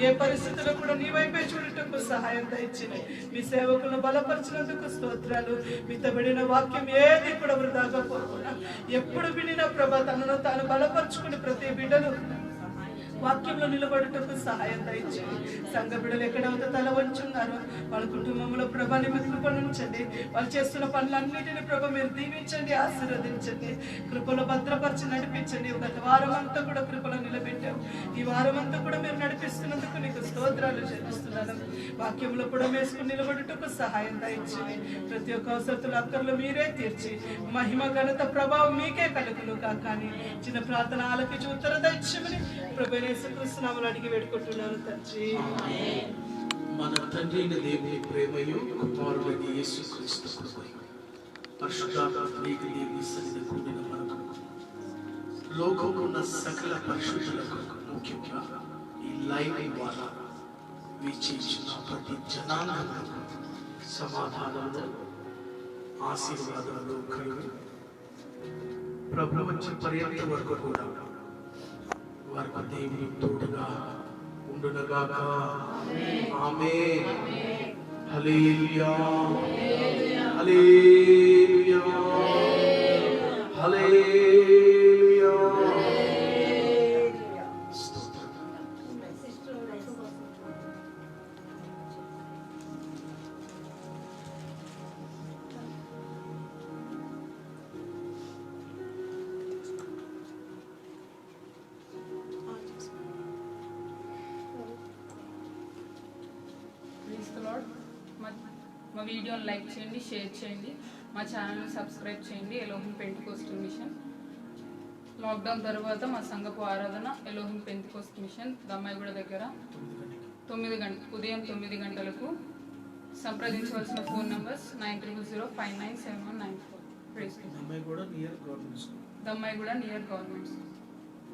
ఏ పరిస్థితుల్లో కూడా నీ వైపే చూడటకు సహాయం దయచేయండి. మీ సేవకులను బలపరిచినందుకు స్తోత్రాలు. మితబడిన వాక్యం ఏది కూడా వృధాగా పోకుండా ఎప్పుడు వినినా ప్రభ తనను తాను బలపరుచుకుని ప్రతి బిడ్డలు వాక్యంలో నిలబడుటకు సహాయం దయచేయండి. సంఘ బిడ్డలు ఎక్కడైతే తల వంచున్నారో వాళ్ళ కుటుంబంలో ప్రభ నీ కృపను ఉంచండి. వాళ్ళు చేస్తున్న పనులన్నిటిని ప్రభ మీరు దీవించండి, ఆశీర్వదించండి, కృపలో భద్రపరిచి నడిపించండి. గత వారం అంతా కూడా కృపలో నిలబెట్టావు. ఈ వారం అంతా కూడా మీరు నడిపిస్తున్నందుకు నీకు స్తోత్రాలు చెల్లిస్తున్నాను. వాక్యంలో కూడా వేసుకుని నిలబడుటకు సహాయం దయచేయండి. ప్రతి ఒక్క అవసరతులు అక్కర్లు మీరే తీర్చి మహిమ ఘనత ప్రభావం మీకే కలుగును కానీ చిన్న ప్రార్థన ఆలకించి ఉత్తర దయచేయమని ప్రభు యేసుక్రీస్తునామములో అడిగి వేడుకుంటున్నాను తండ్రి. మన తండ్రి అయిన దేవుని ప్రేమయు కుమారుడైన యేసుక్రీస్తు కృపయు పరిశుద్ధాత్మకు దేవుని సన్నిధిలో కూడిన మనకు లోకంలో ఉన్న సకల పరిశుద్ధులకు ముఖ్యంగా ఈ లైవ్ ద్వారా వీక్షించిన ప్రతి జనాంగములకు సమాధానంలో ఆశీర్వాదంలో కలిగి ప్రభు వచ్చే పర్యంత వరకు కూడా వారికి దేవుని తోడుగా ఉండునగాక. ఆమేన్. హల్లెలూయా హల్లెలూయా హల్లెలూయా. మా వీడియోని లైక్ చేయండి, షేర్ చేయండి, మా ఛానల్ని సబ్స్క్రైబ్ చేయండి. Elohim Pentecost machine. లాక్డౌన్ తర్వాత మా సంఘపు ఆరాధన ఎలోహిం పెంటెకోస్ట్ మిషన్ దమ్మాయిగూడ దగ్గర ఉదయం 9 గంటలకు. సంప్రదించవలసిన phone numbers 9305971994. Dammaiguda near government school.